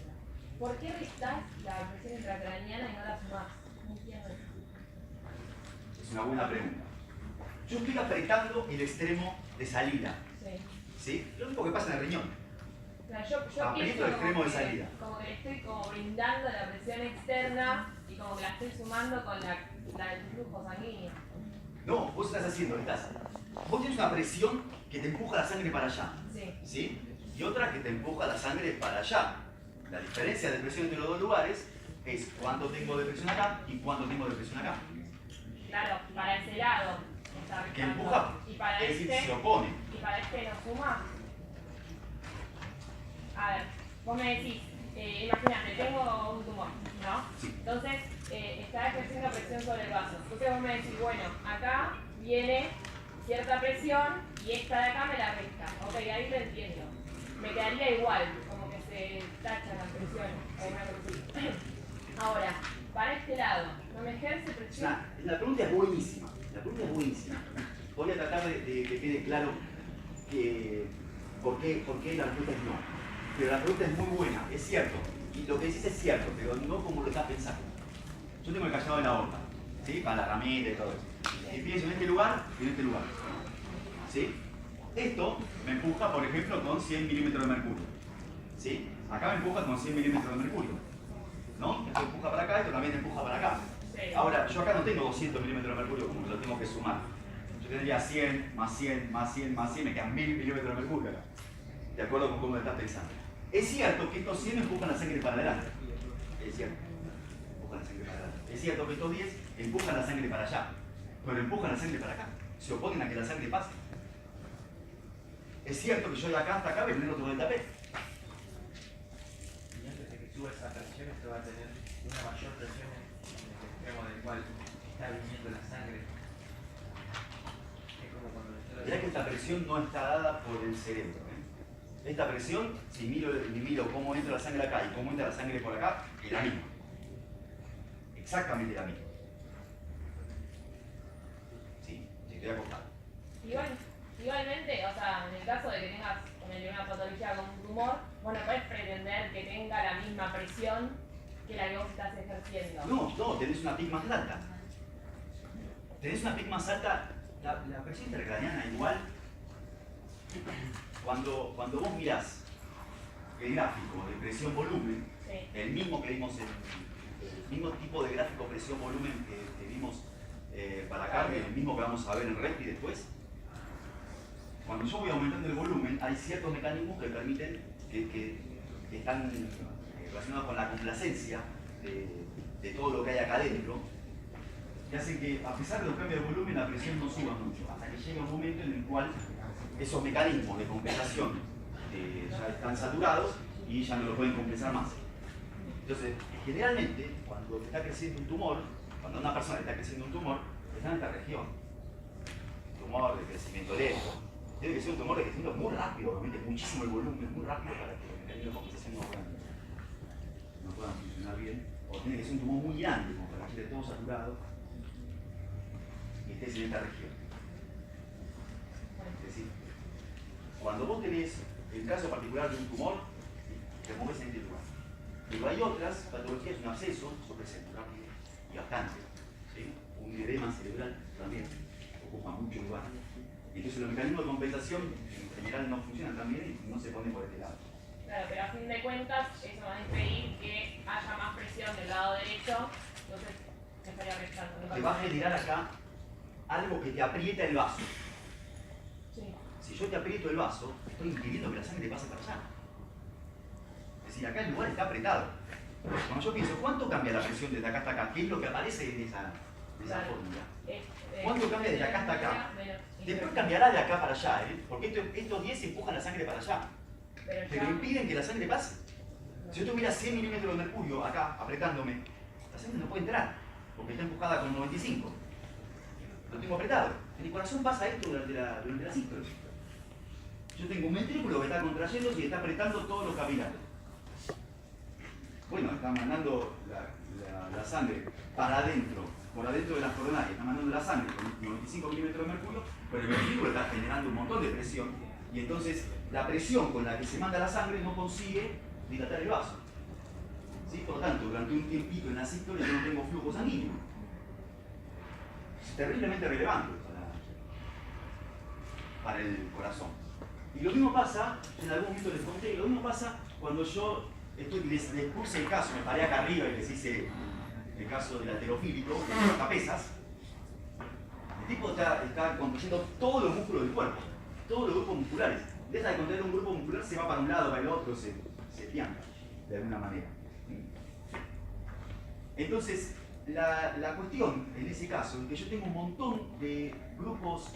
¿Por qué restás la presión intracraniana y no la sumás? No entiendo. Es una buena pregunta. Yo estoy apretando el extremo de salida. Sí. ¿Sí? Lo único que pasa en el riñón. O sea, yo Aprieto pienso el extremo como de salida. como que le estoy como brindando la presión externa y como que la estoy sumando con la del flujo sanguíneo. No, vos estás haciendo, vos tienes una presión que te empuja la sangre para allá. Sí. ¿Sí? Y otra que te empuja la sangre para allá. La diferencia de presión entre los dos lugares es cuánto tengo de presión acá y cuánto tengo de presión acá. Claro, para ese lado está Que restando. empuja, Y para es decir, este, se opone. y para este no suma. A ver, vos me decís, imagínate, tengo un tumor, ¿no? Sí. Entonces, está ejerciendo presión sobre el vaso. Entonces vos me decís, bueno, acá viene cierta presión y esta de acá me la resta. Ok, ahí lo entiendo. Me quedaría igual, como que se tachan las presiones o una cosa así. Ahora, para este lado, ¿no me ejerce presión? La pregunta es buenísima. La pregunta es buenísima. Voy a tratar de que quede claro por qué la respuesta es no. Pero la pregunta es muy buena, es cierto. Y lo que decís es cierto, pero no como lo estás pensando. Yo tengo el callado en la aorta, ¿sí? Para la ramita y todo eso. Y pienso en este lugar y en este lugar. ¿Sí? Esto me empuja, por ejemplo, con 100 milímetros de mercurio. ¿Sí? Acá me empuja con 100 milímetros de mercurio. ¿No? Esto empuja para acá, esto también empuja para acá. Ahora, yo acá no tengo 200 milímetros de mercurio como que lo tengo que sumar. Yo tendría 100, más 100, más 100, más 100, me quedan 1000 milímetros de mercurio acá. De acuerdo con cómo lo estás pensando. Es cierto que estos 100 empujan la sangre para adelante. Es cierto. Empujan la sangre para adelante. Es cierto que estos 10 empujan la sangre para allá. Pero empujan la sangre para acá. Se oponen a que la sangre pase. Es cierto que yo de acá hasta acá voy a tener otro delta P. Y antes de que suba esa presión, esto va a tener una mayor presión en el extremo del cual está viniendo la sangre. Es como cuando Mirá que esta presión no está dada por el cerebro. Esta presión, si miro cómo entra la sangre acá y cómo entra la sangre por acá, es la misma. Exactamente la misma. Sí, estoy acostado. Igualmente, o sea, en el caso de que tengas una patología como un tumor, vos no podés pretender que tenga la misma presión que la que vos estás ejerciendo. No, tenés una PIC más alta. Tenés una PIC más alta, la presión intracraniana igual. Cuando vos mirás el gráfico de presión-volumen, Sí. el mismo que vimos el mismo tipo de gráfico presión-volumen que vimos para acá, el mismo que vamos a ver en RESPI después, cuando yo voy aumentando el volumen, hay ciertos mecanismos que permiten que están relacionados con la complacencia de todo lo que hay acá adentro, que hacen que, a pesar de los cambios de volumen, la presión no suba mucho, hasta que llega un momento en el cual esos mecanismos de compensación ya están saturados y ya no lo pueden compensar más. Entonces, generalmente, cuando está creciendo un tumor, cuando una persona está creciendo un tumor, está en esta región. Tumor de crecimiento lento. Tiene que ser un tumor de crecimiento muy rápido, obviamente muchísimo el volumen, muy rápido para que los mecanismos de compensación no puedan funcionar bien. O tiene que ser un tumor muy grande, como para que esté todo saturado y estés en esta región. Es decir, cuando vos tenés el caso particular de un tumor, te mueves en este lugar. Pero hay otras patologías, un absceso, eso presenta rápido y bastante. ¿Sí? Un edema cerebral también ocupa mucho lugar. Entonces los mecanismos de compensación en general no funcionan tan bien y no se ponen por este lado. Claro, pero a fin de cuentas eso va a impedir que haya más presión del lado derecho, entonces me estaría restando. Te va a generar acá algo que te aprieta el vaso. Sí. Si yo te aprieto el vaso, estoy impidiendo que la sangre pase para allá. Es decir, acá el lugar está apretado. Cuando yo pienso, ¿cuánto cambia la presión desde acá hasta acá? ¿Qué es lo que aparece en esa Claro. fórmula? ¿Cuánto cambia desde acá hasta acá? Menos. Después cambiará de acá para allá, porque estos 10 empujan la sangre para allá, Pero pero ya, impiden que la sangre pase. Si yo tuviera 100 milímetros de mercurio acá apretándome, la sangre no puede entrar. porque está empujada con 95. Lo tengo apretado. En el corazón pasa esto durante la sístole. Yo tengo un ventrículo que está contrayéndose y está apretando todos los capilares. Bueno, está mandando la sangre para adentro, por adentro de las coronarias, está mandando la sangre con 95 milímetros de mercurio, pero el ventrículo está generando un montón de presión y entonces la presión con la que se manda la sangre no consigue dilatar el vaso. ¿Sí? Por lo tanto, durante un tiempito en la sístole yo no tengo flujo sanguíneo. Es terriblemente relevante para el corazón. Y lo mismo pasa, en algún momento les conté, lo mismo pasa cuando yo les puse el caso, me paré acá arriba y les hice el caso del halterofílico, que los pesas. El tipo está contrayendo todos los músculos del cuerpo, todos los grupos musculares. Deja de contraer un grupo muscular, se va para un lado, para el otro, se pianta de alguna manera. Entonces, la cuestión en ese caso es que yo tengo un montón de grupos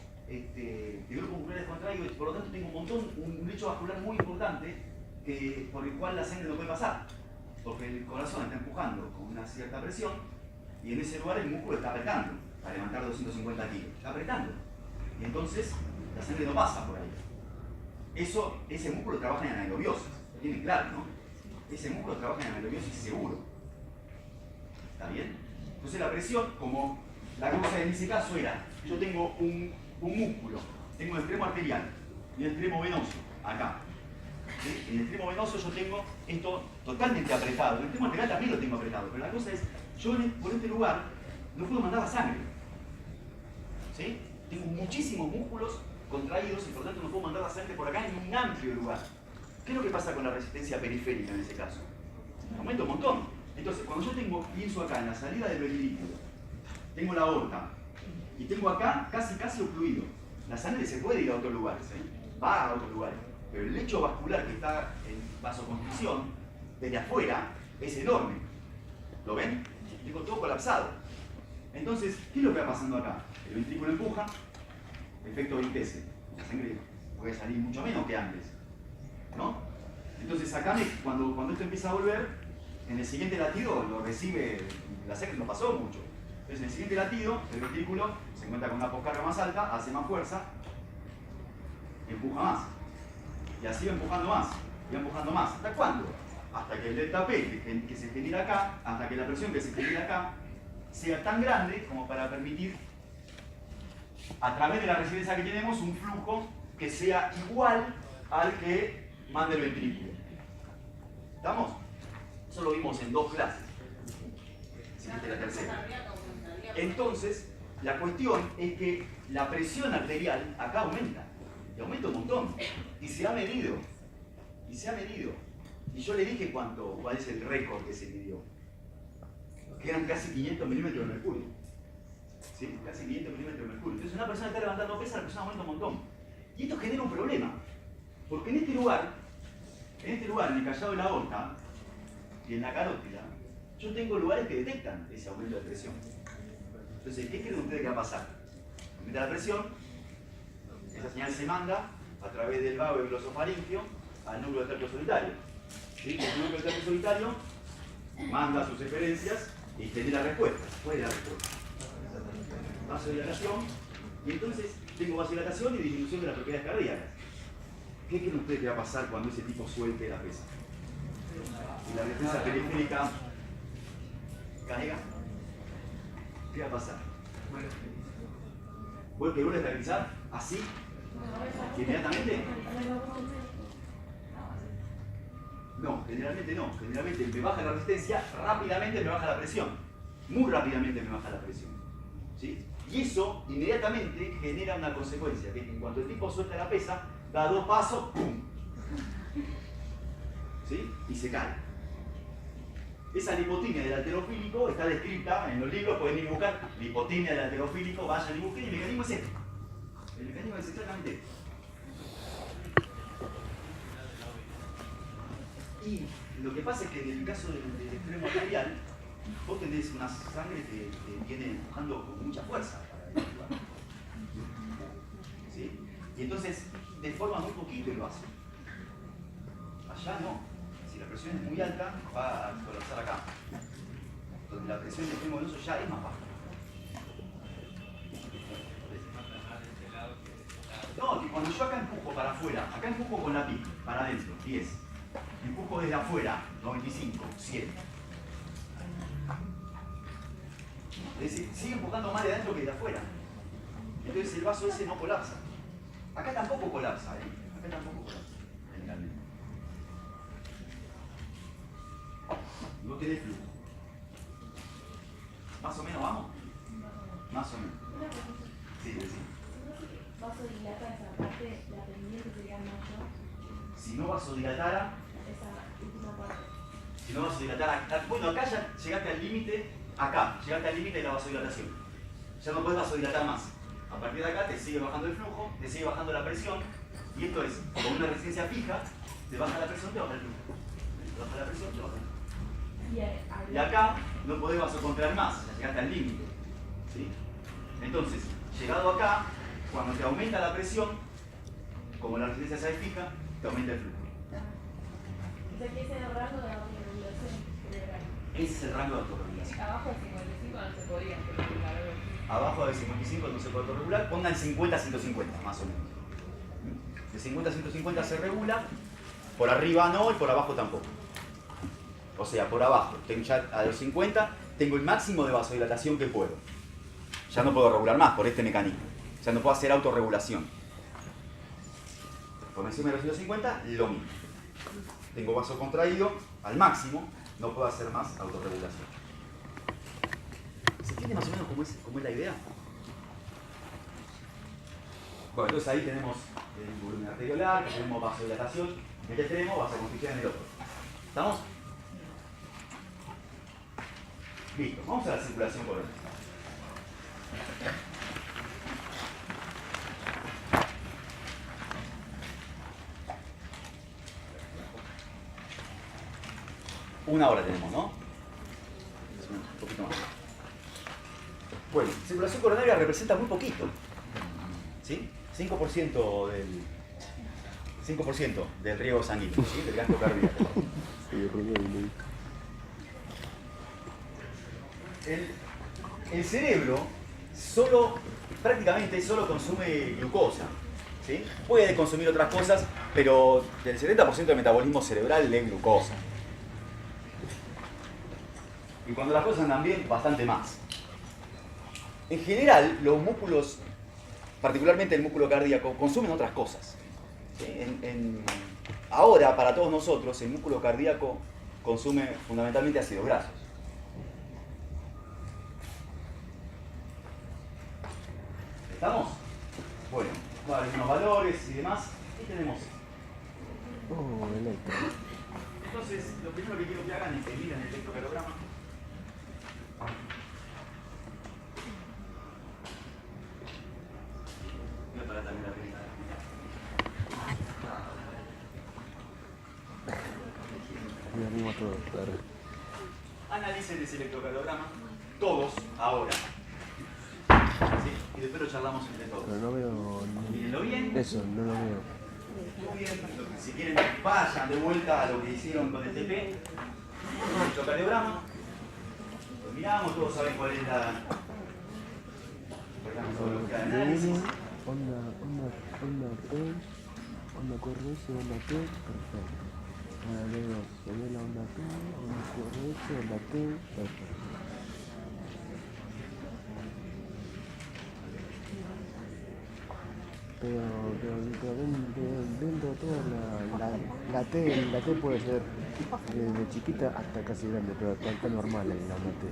musculares contraídos y por lo tanto tengo un lecho vascular muy importante por el cual la sangre no puede pasar, porque el corazón está empujando con una cierta presión y en ese lugar el músculo está apretando para levantar 250 kilos, está apretando y entonces la sangre no pasa por ahí. Ese músculo trabaja en anaerobiosis, lo tienen claro, ¿no? Ese músculo trabaja en anaerobiosis seguro. ¿Está bien? Entonces la presión, como la cosa en ese caso era, yo tengo un músculo, tengo un extremo arterial y un extremo venoso, acá. ¿Sí? En el extremo venoso yo tengo esto totalmente apretado, el extremo arterial también lo tengo apretado, pero la cosa es, yo por este lugar no puedo mandar la sangre. ¿Sí? Tengo muchísimos músculos contraídos y por lo tanto no puedo mandar la sangre por acá en un amplio lugar. ¿Qué es lo que pasa con la resistencia periférica en ese caso? Aumenta un montón. Entonces, cuando yo pienso acá en la salida del verilíquido, tengo la aorta y tengo acá casi ocluido. La sangre se puede ir a otros lugares, va a otros lugares, pero el lecho vascular que está en vasoconstricción, desde afuera, es enorme. ¿Lo ven? Tengo todo colapsado. Entonces, ¿qué es lo que va pasando acá? El ventrículo empuja, efecto Vitesse. La sangre puede salir mucho menos que antes, ¿no? Entonces acá, cuando esto empieza a volver, en el siguiente latido lo recibe, la sangre no pasó mucho. Entonces en el siguiente latido, el ventrículo se encuentra con una poscarga más alta, hace más fuerza, empuja más. Y así va empujando más, y va empujando más. ¿Hasta cuándo? Hasta que el delta P que se genera acá, hasta que la presión que se genera acá, sea tan grande como para permitir, a través de la resistencia que tenemos, un flujo que sea igual al que manda el ventrículo. ¿Estamos? Eso lo vimos en 2 clases. Siguiente la tercera. Entonces, la cuestión es que la presión arterial acá aumenta. Y aumenta un montón. Y se ha medido. Y se ha medido. Y yo le dije cuál es el récord que se midió. Que eran casi 500 milímetros de mercurio. ¿Sí? Casi 500 milímetros de mercurio. Entonces una persona está levantando pesas, la persona aumenta un montón. Y esto genera un problema. Porque en este lugar, en el callado de la aorta y en la carótida, yo tengo lugares que detectan ese aumento de presión. Entonces, ¿qué creen ustedes que va a pasar? Aumenta la presión, esa señal se manda a través del vago glosofaringeo al núcleo del tercio solitario. ¿Sí? El núcleo del tercio solitario manda sus referencias y genera respuesta. ¿Cuál es la respuesta? Vasodilatación, y entonces tengo vasodilatación y disminución de las propiedades cardíacas. ¿Qué creen ustedes que va a pasar cuando ese tipo suelte la pesa? Si la resistencia periférica caiga, ¿qué va a pasar? ¿Puede que vuelva a estabilizar así? ¿Inmediatamente? No, generalmente no. Generalmente me baja la resistencia, rápidamente me baja la presión. Muy rápidamente me baja la presión. ¿Sí? Y eso inmediatamente genera una consecuencia, que en cuanto el tipo suelta la pesa, da 2 pasos, ¡pum! ¿Sí? Y se cae. Esa lipotimia del halterofílico está descrita en los libros, pueden ir a buscar lipotimia del halterofílico, vayan y busquen, y el mecanismo es este. El mecanismo es exactamente este. Y lo que pasa es que en el caso del extremo arterial, vos tenés una sangre que viene empujando con mucha fuerza para el lugar. ¿Sí? Y entonces deforma muy poquito el vaso. Allá no. Si la presión es muy alta, va a colapsar acá. donde la presión del extremo venoso ya es más baja. No, cuando yo acá empujo para afuera, acá empujo con la PIC, para adentro, 10. Empujo desde afuera, 95, 100. Es decir, sigue empujando más de adentro que de afuera. Entonces el vaso ese no colapsa. Acá tampoco colapsa, Acá tampoco colapsa, generalmente. No tenés flujo. ¿Más o menos vamos? Más o menos. Sí, sí. Vasodilata esa parte, la pendiente sería mayor. Si no vasodilatara, Esa última parte. si no vasodilatara, bueno, acá ya llegaste al límite, llegaste al límite de la vasodilatación. Ya no podés vasodilatar más. A partir de acá te sigue bajando el flujo, te sigue bajando la presión, y esto es, con una resistencia fija, te baja la presión, te baja el flujo. Te baja la presión, te baja el flujo. Y acá no podés vasocontraer más, ya llegaste al límite. ¿Sí? Entonces, llegado acá, cuando te aumenta la presión, como la resistencia se fija, te aumenta el flujo. O sea que ese es el rango de autorregulación cerebral. Ese es el rango de autorregulación. Abajo de 55 no se podía regular. Abajo de 55 no se puede autorregular, pongan 50-150 más o menos. De 50 a 150 se regula, por arriba no y por abajo tampoco. O sea, por abajo, ya a los 50 tengo el máximo de vasodilatación que puedo. Ya no puedo regular más por este mecanismo. Ya no puedo hacer autorregulación. Por encima de los 150, lo mismo. Tengo vaso contraído al máximo, no puedo hacer más autorregulación. ¿Se entiende más o menos cómo es la idea? Bueno, entonces ahí tenemos el volumen arteriolar, tenemos vasodilatación, en este extremo, vasoconstricción en el otro. ¿Estamos? Listo, vamos a la circulación por dentro. Una hora tenemos, ¿no? Un poquito más. Bueno, circulación coronaria representa muy poquito. ¿Sí? 5% del riego sanguíneo, ¿sí? Del gasto cardíaco. El cerebro prácticamente solo consume glucosa. ¿Sí? Puede consumir otras cosas, pero del 70% del metabolismo cerebral es glucosa. Y cuando las cosas andan bien, bastante más. En general, los músculos, particularmente el músculo cardíaco, consumen otras cosas. ¿Sí? Ahora, para todos nosotros, el músculo cardíaco consume fundamentalmente ácidos grasos. ¿Estamos? Bueno, algunos valores y demás. ¿Qué tenemos? Entonces, lo primero que quiero que hagan es que miren el electrocardiograma. Voy a parar también la película. Analicen ese electrocardiograma, todos, ahora. ¿Sí? Y después lo charlamos entre todos. Pero no veo Mírenlo bien. eso, no lo veo. Muy bien. Si quieren, vayan de vuelta a lo que hicieron con el TP. El electrocardiograma. Lo miramos, todos saben cuál es la metodología de análisis. Onda P, onda QRS, onda T, perfecto. Ahora luego se ve la onda P, onda QRS, onda T, perfecto. Pero dentro de toda la T puede ser desde chiquita hasta casi grande, pero está normal ahí la onda T.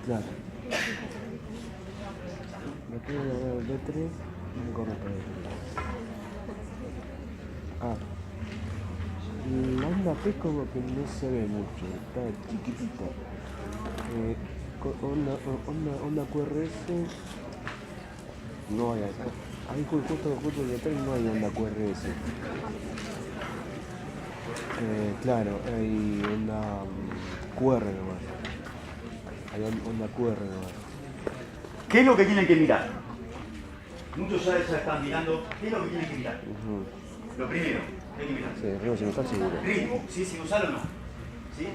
Claro. Me quedo el D3 y me corro para ahí. La onda P como que no se ve mucho, está chiquitita. Onda QRS no hay acá. Ahí justo detrás no hay onda QRS. Claro, hay onda QR nomás. Hay onda QR nomás. ¿Qué es lo que tienen que mirar? Muchos ya están mirando. ¿Qué es lo que tienen que mirar? Lo primero, Hay que mirar. Sí, ritmo sinusal seguro. Ritmo, ¿sí? Sinusal o no. ¿Sí?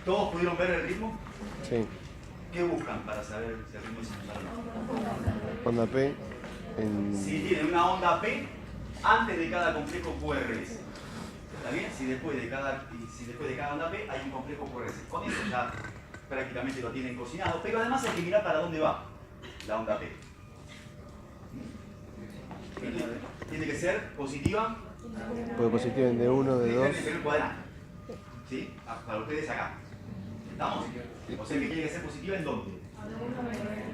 ¿Todos pudieron ver el ritmo? Sí. ¿Qué buscan para saber si el ritmo es sinusal o no? Onda P en... Si tienen una onda P antes de cada complejo QRS. ¿Está bien? Si después de cada onda P hay un complejo QRS. Con eso ya prácticamente lo tienen cocinado, pero además hay que mirar para dónde va la onda P. Tiene que ser positiva. Puede positiva en D1, Tiene que D2. estar en el primer cuadrante. ¿Sí? Para ustedes acá. ¿Estamos? O sea que tiene que ser positiva en dónde?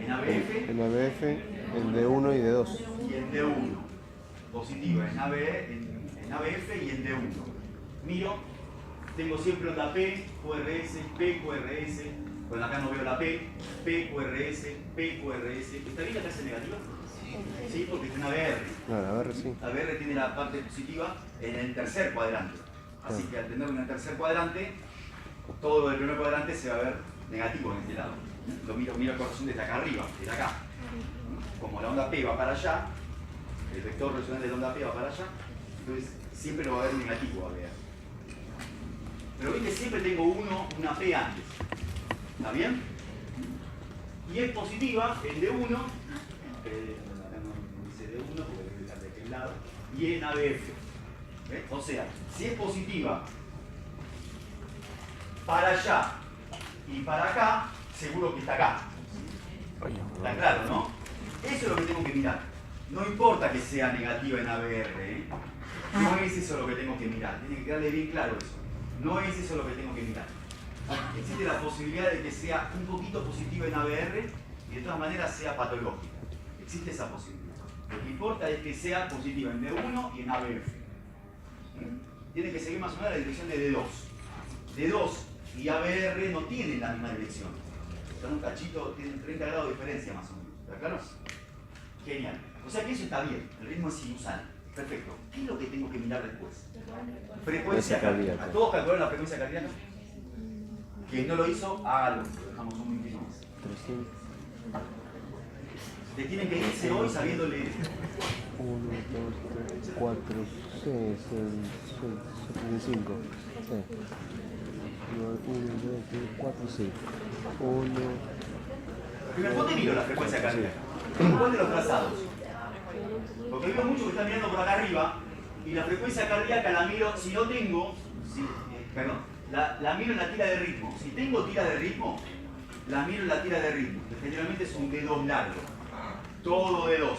En ABF. En ABF, en D1 y D2. Y en D1. Positiva en ABF y en D1. Miro, tengo siempre onda P, QRS, P, QRS. Bueno, acá no veo la P, P, QRS, P, QRS. ¿Está bien la clase negativa? Sí, porque es una ABR. Claro, a ver, sí. ABR tiene la parte positiva en el tercer cuadrante. Así que al tener en el tercer cuadrante, todo lo del primer cuadrante se va a ver negativo en este lado. Lo miro la corrección desde acá arriba, desde acá. Como la onda P va para allá, el vector rotacional de la onda P va para allá, entonces siempre lo va a ver negativo ABR. Pero ven que siempre tengo una P antes. ¿Está bien? Y es positiva en D1, acá no dice D1 porque voy a dejar de aquel lado, y en ABF. ¿Ves? O sea, si es positiva para allá y para acá, seguro que está acá. Está claro, ¿no? Eso es lo que tengo que mirar. No importa que sea negativa en ABR, ¿eh? No es eso lo que tengo que mirar. Tiene que quedarle bien claro eso. No es eso lo que tengo que mirar. Existe la posibilidad de que sea un poquito positiva en ABR y de todas maneras sea patológica. Existe esa posibilidad. Lo que importa es que sea positiva en D1 y en ABF. Tiene que seguir más o menos la dirección de D2. D2 y ABR no tienen la misma dirección. Son un cachito, tienen 30 grados de diferencia más o menos. ¿Está claro? Genial. O sea que eso está bien. El ritmo es sinusal. Perfecto. ¿Qué es lo que tengo que mirar después? Frecuencia cardíaca. ¿Todos calcularon la frecuencia cardíaca? Quien no lo hizo, hágalo. Lo dejamos un minutito más. 300. Te tienen que irse hoy sabiendo leer. 1, 2, 3, 4, 6, 75. 1, 2, 3, 4, 5. 1. Primero, ¿dónde miro la frecuencia cardíaca? ¿En cuál de los trazados? Porque veo muchos que están mirando por acá arriba y la frecuencia cardíaca la miro, si no tengo, la miro en la tira de ritmo. Si tengo tira de ritmo, la miro en la tira de ritmo, que generalmente es un D2 largo. Todo D2.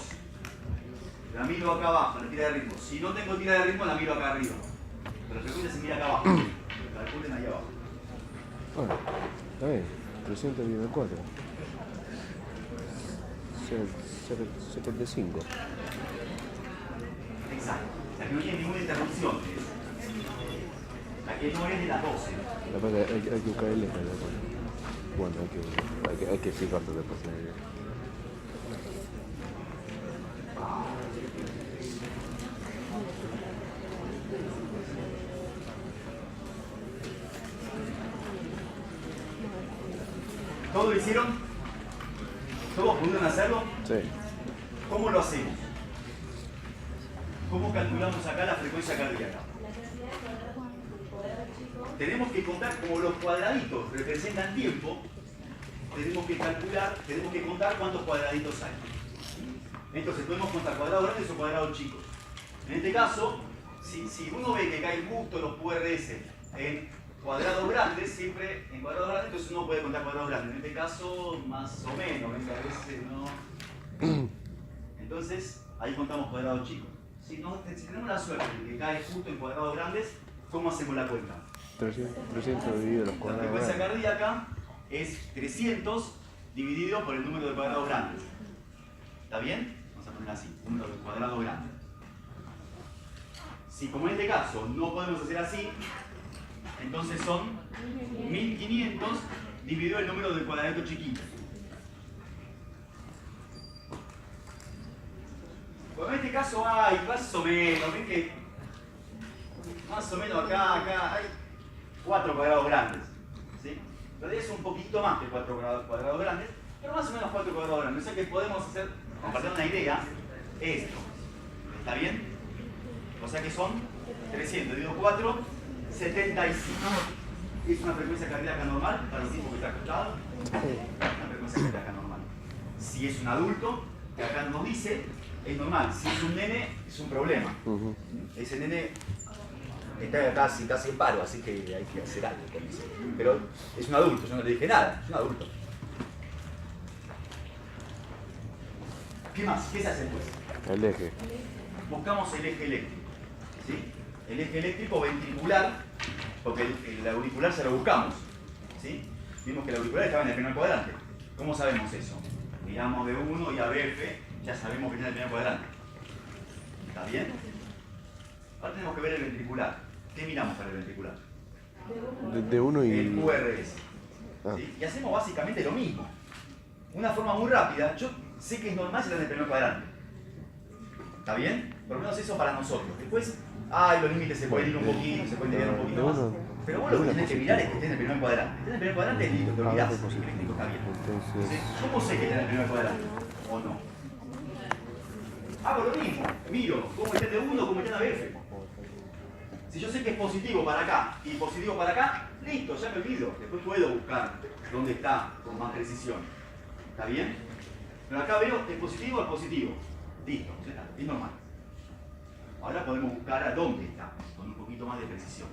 La miro acá abajo, en la tira de ritmo. Si no tengo tira de ritmo, la miro acá arriba. Pero la frecuencia se mira acá abajo. Calculen ahí abajo. Bueno, está bien. 300 dividido 4. 75. Exacto. La que no tiene ninguna interrupción. La que no es de las 12. La verdad que hay que buscar el eje. Bueno, hay que fijarlo después. ¿Todos lo hicieron? ¿Todos pudieron hacerlo? Sí. ¿Cómo lo hacemos? ¿Cómo calculamos acá la frecuencia cardíaca? Tenemos que contar, como los cuadraditos representan tiempo, tenemos que contar cuántos cuadraditos hay. Entonces podemos contar cuadrados grandes o cuadrados chicos. En este caso, si uno ve que caen justo los QRS en cuadrados grandes, siempre en cuadrados grandes, entonces uno puede contar cuadrados grandes. En este caso, más o menos, a veces no. Entonces, ahí contamos cuadrados chicos. Si tenemos la suerte de que cae justo en cuadrados grandes, ¿cómo hacemos la cuenta? 300 dividido los La cuadrados frecuencia grandes. cardíaca es 300 dividido por el número de cuadrados grandes. ¿Está bien? Vamos a poner así, un número de cuadrados grandes. Si como en este caso no podemos hacer así, entonces son 1500 dividido el número de cuadraditos chiquitos. Pues en este caso hay más o menos, ven que más o menos acá hay 4 cuadrados grandes. ¿Sí? En realidad es un poquito más que 4 cuadrados grandes, pero más o menos 4 cuadrados grandes. O sea que podemos compartir una idea, esto. ¿Está bien? O sea que son 300 dividido 4, 75. ¿Es una frecuencia cardíaca normal para un tipo que está acostado? Una frecuencia cardíaca normal. Si es un adulto, que acá nos dice, es normal. Si es un nene, es un problema. Ese nene está casi en paro, así que hay que hacer algo con eso. Pero es un adulto, yo no le dije nada, es un adulto. ¿Qué más? ¿Qué se hace después? El eje. Buscamos el eje eléctrico. ¿Sí? El eje eléctrico ventricular, porque el auricular se lo buscamos. ¿Sí? Vimos que el auricular estaba en el primer cuadrante. ¿Cómo sabemos eso? Miramos B1 y a BF, ya sabemos que está en el primer cuadrante. ¿Está bien? Ahora tenemos que ver el ventricular. ¿Qué miramos para el ventricular? De uno y... El QRS. Ah. ¿Sí? Y hacemos básicamente lo mismo. Una forma muy rápida. Yo sé que es normal si está en el primer cuadrante. ¿Está bien? Por lo menos eso para nosotros. Después, los límites se pueden ir un poquito, se pueden desviar un poquito más. Pero vos lo que tenés que mirar es que esté en el primer cuadrante. Esté en el primer cuadrante, listo, te olvidás. El eléctrico está bien. Entonces, ¿cómo sé que está en el primer cuadrante? ¿O no? Hago lo mismo. Miro cómo está en D1, cómo está en ABF. Si yo sé que es positivo para acá y positivo para acá, listo, ya me olvido. Después puedo buscar dónde está con más precisión. ¿Está bien? Pero acá veo que es positivo. Listo, ya está, es normal. Ahora podemos buscar a dónde está, con un poquito más de precisión.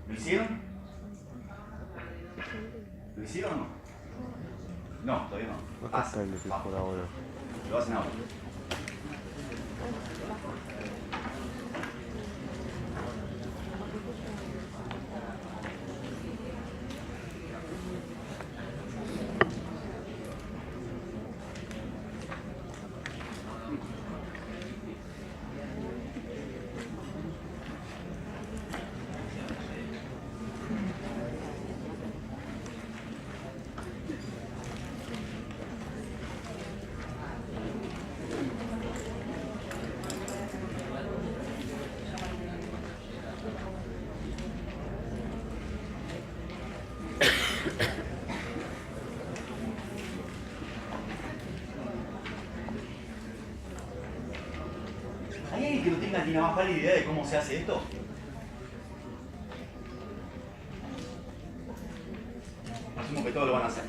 ¿Lo hicieron? ¿Lo hicieron o no? No, todavía no. No está el eje por ahora. Lo hacen ahora. ¿Hay alguien que no tenga ni la más pálida idea de cómo se hace esto? Asumo que todos lo van a hacer.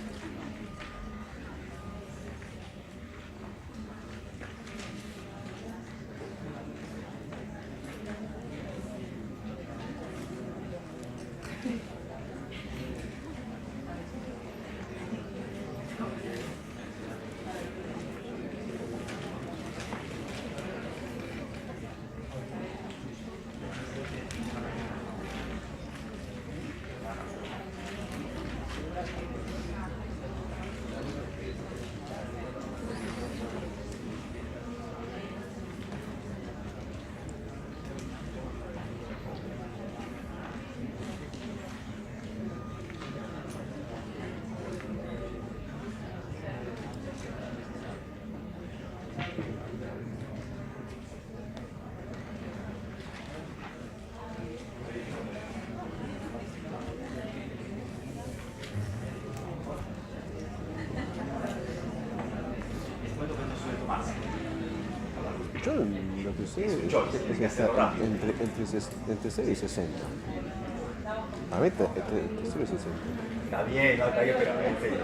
Yo lo que sé Es un choice, es tienes que que está hacerlo rápido. entre 0 y 60. A mí entre 0 y 60. Está bien, no, está bien, pero en serio.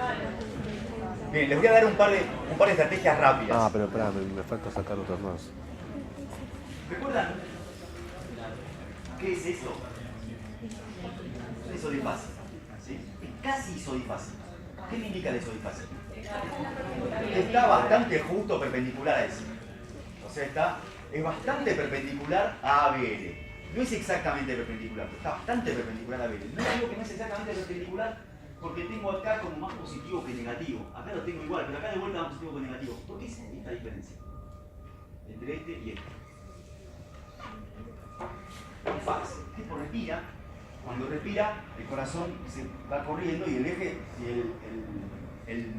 Bien, les voy a dar un par de estrategias rápidas. Ah, pero espera, me falta sacar otras más. ¿Recuerdan? ¿Qué es eso? Es isodifásico. ¿Sí? Es casi isodifásico. ¿Qué me indica el isodifásico? Está bastante justo perpendicular a eso. O sea, es bastante perpendicular a ABL. No es exactamente perpendicular, pero está bastante perpendicular a ABL. No digo que no es exactamente perpendicular porque tengo acá como más positivo que negativo. Acá lo tengo igual, pero acá de vuelta más positivo que negativo. ¿Por qué es esta diferencia? Entre este y este. Muy fácil. El tipo respira. Cuando respira, el corazón se va corriendo y el eje, el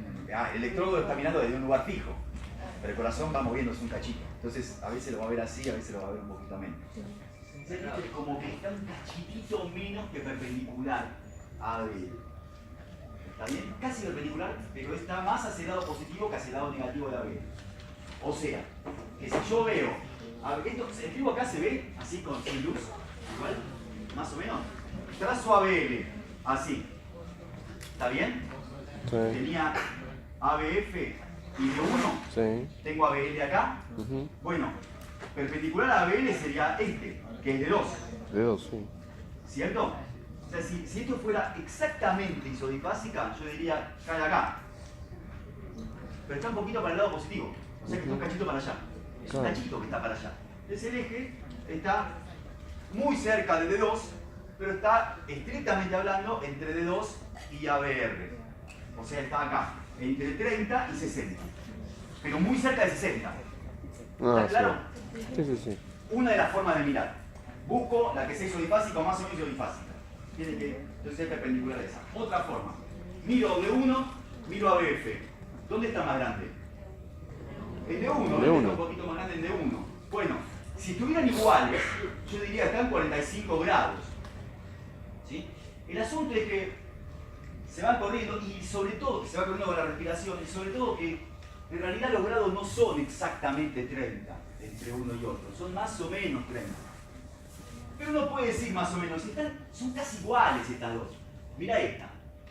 electrodo está mirando desde un lugar fijo. Pero el corazón va moviéndose un cachito. Entonces, a veces lo va a ver así, a veces lo va a ver un poquito menos. Entonces, como que está un cachitito menos que perpendicular a ABL. ¿Está bien? Casi perpendicular, pero está más hacia el lado positivo que hacia el lado negativo de ABL. O sea, que si yo veo, esto, el trigo acá se ve así sin luz, igual, más o menos. Trazo ABL, así. ¿Está bien? Sí. Tenía ABF y de 1, Sí. tengo ABL acá. Ujú. Bueno, perpendicular a ABL sería este, que es de 2. De 2, sí. ¿Cierto? O sea, si esto fuera exactamente isodifásica, yo diría, cae acá. Pero está un poquito para el lado positivo. O sea que está un cachito para allá. Es un Claro. cachito que está para allá. Entonces el eje está muy cerca de D2, pero está estrictamente hablando entre D2 y ABR. O sea, está acá, entre 30 y 60. Pero muy cerca de 60. Ah, ¿Está claro? sí. Sí, sí. Una de las formas de mirar. Busco la que sea isodifásica o más o menos isodifásica. Tiene que ser perpendicular a esa. Otra forma. Miro D1, miro ABF. ¿Dónde está más grande? El D1, D1. un poquito más grande el D1. Bueno, si estuvieran iguales, yo diría que están 45 grados. ¿Sí? El asunto es que se van corriendo y sobre todo que se va corriendo con la respiración y sobre todo que en realidad los grados no son exactamente 30 entre uno y otro, son más o menos 30. Pero uno puede decir más o menos, son casi iguales estas dos. Mira esta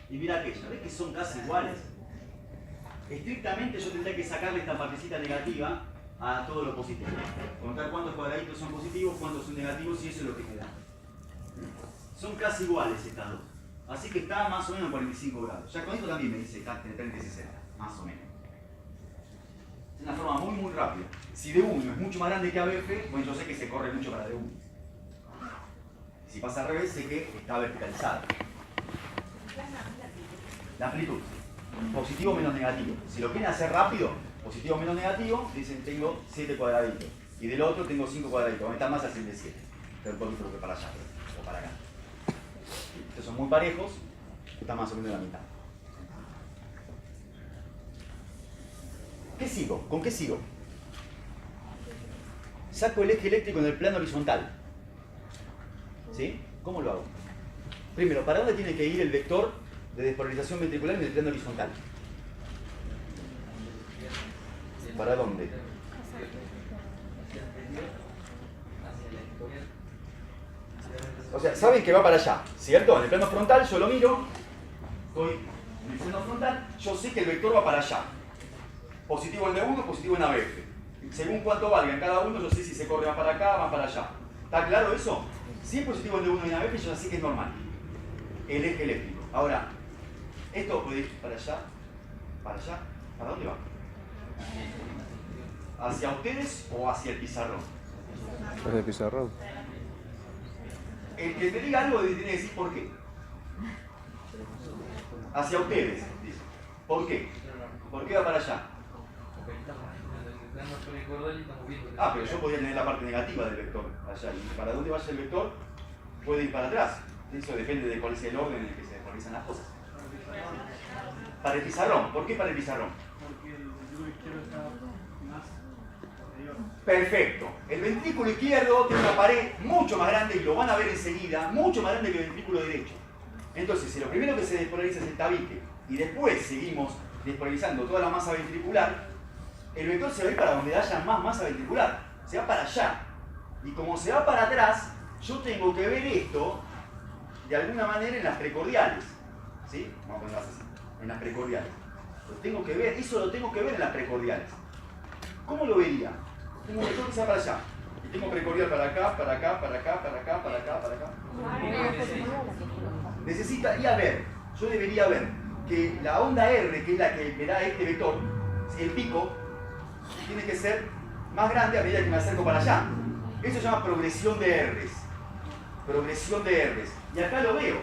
y mira aquella, ¿ves que son casi iguales? Estrictamente yo tendría que sacarle esta partecita negativa a todo lo positivo. Contar cuántos cuadraditos son positivos, cuántos son negativos y eso es lo que me da. Son casi iguales estas dos. Así que está más o menos en 45 grados. Ya con esto también me dice entre 30 y 60, más o menos. Es una forma muy rápida. Si D1 es mucho más grande que ABF, bueno, yo sé que se corre mucho para D1. Si pasa al revés, sé que está verticalizado. La amplitud. Positivo menos negativo. Si lo quieren hacer rápido, positivo menos negativo, dicen tengo 7 cuadraditos. Y del otro tengo 5 cuadraditos. Donde está más hacia el de 7. Pero un poquito que para allá, o para acá. Estos son muy parejos, está más o menos en la mitad. ¿Qué sigo? ¿Con qué sigo? Saco el eje eléctrico en el plano horizontal. ¿Sí? ¿Cómo lo hago? Primero, ¿para dónde tiene que ir el vector de despolarización ventricular en el plano horizontal? ¿Para dónde? O sea, saben que va para allá, ¿cierto? En el plano frontal yo lo miro, estoy en el plano frontal, yo sé que el vector va para allá. Positivo en D1, positivo en ABF. Según cuánto valga en cada uno, yo sé si se corre más para acá, más para allá. ¿Está claro eso? Si es positivo en D1 y en ABF, yo ya sé que es normal. El eje eléctrico. Ahora, esto puede ir para allá, ¿para dónde va? ¿Hacia ustedes o hacia el pizarrón? ¿Es de pizarrón? El que te diga algo tiene que decir por qué. Hacia ustedes, dice. ¿Por qué? ¿Por qué va para allá? Ah, pero yo podría tener la parte negativa del vector allá. Y para dónde vaya el vector, puede ir para atrás. Eso depende de cuál es el orden en el que se realizan las cosas. Para el pizarrón. ¿Por qué para el pizarrón? Porque el ventrículo izquierdo está más superior. Perfecto. El ventrículo izquierdo tiene una pared mucho más grande, y lo van a ver enseguida, mucho más grande que el ventrículo derecho. Entonces, si lo primero que se despolariza es el tabique, y después seguimos despolarizando toda la masa ventricular, el vector se va a ir para donde haya más masa ventricular. Se va para allá. Y como se va para atrás, yo tengo que ver esto de alguna manera en las precordiales. ¿Sí? Vamos a ponerlas así. En las precordiales. Lo tengo que ver, eso lo tengo que ver en las precordiales. ¿Cómo lo vería? Tengo un vector que se va para allá. Y tengo precordial para acá, para acá, para acá, para acá, para acá, para acá. Necesitaría ver, yo debería ver que la onda R, que es la que me da este vector, el pico, tiene que ser más grande a medida que me acerco para allá. Eso se llama progresión de R's. Progresión de R's. Y acá lo veo.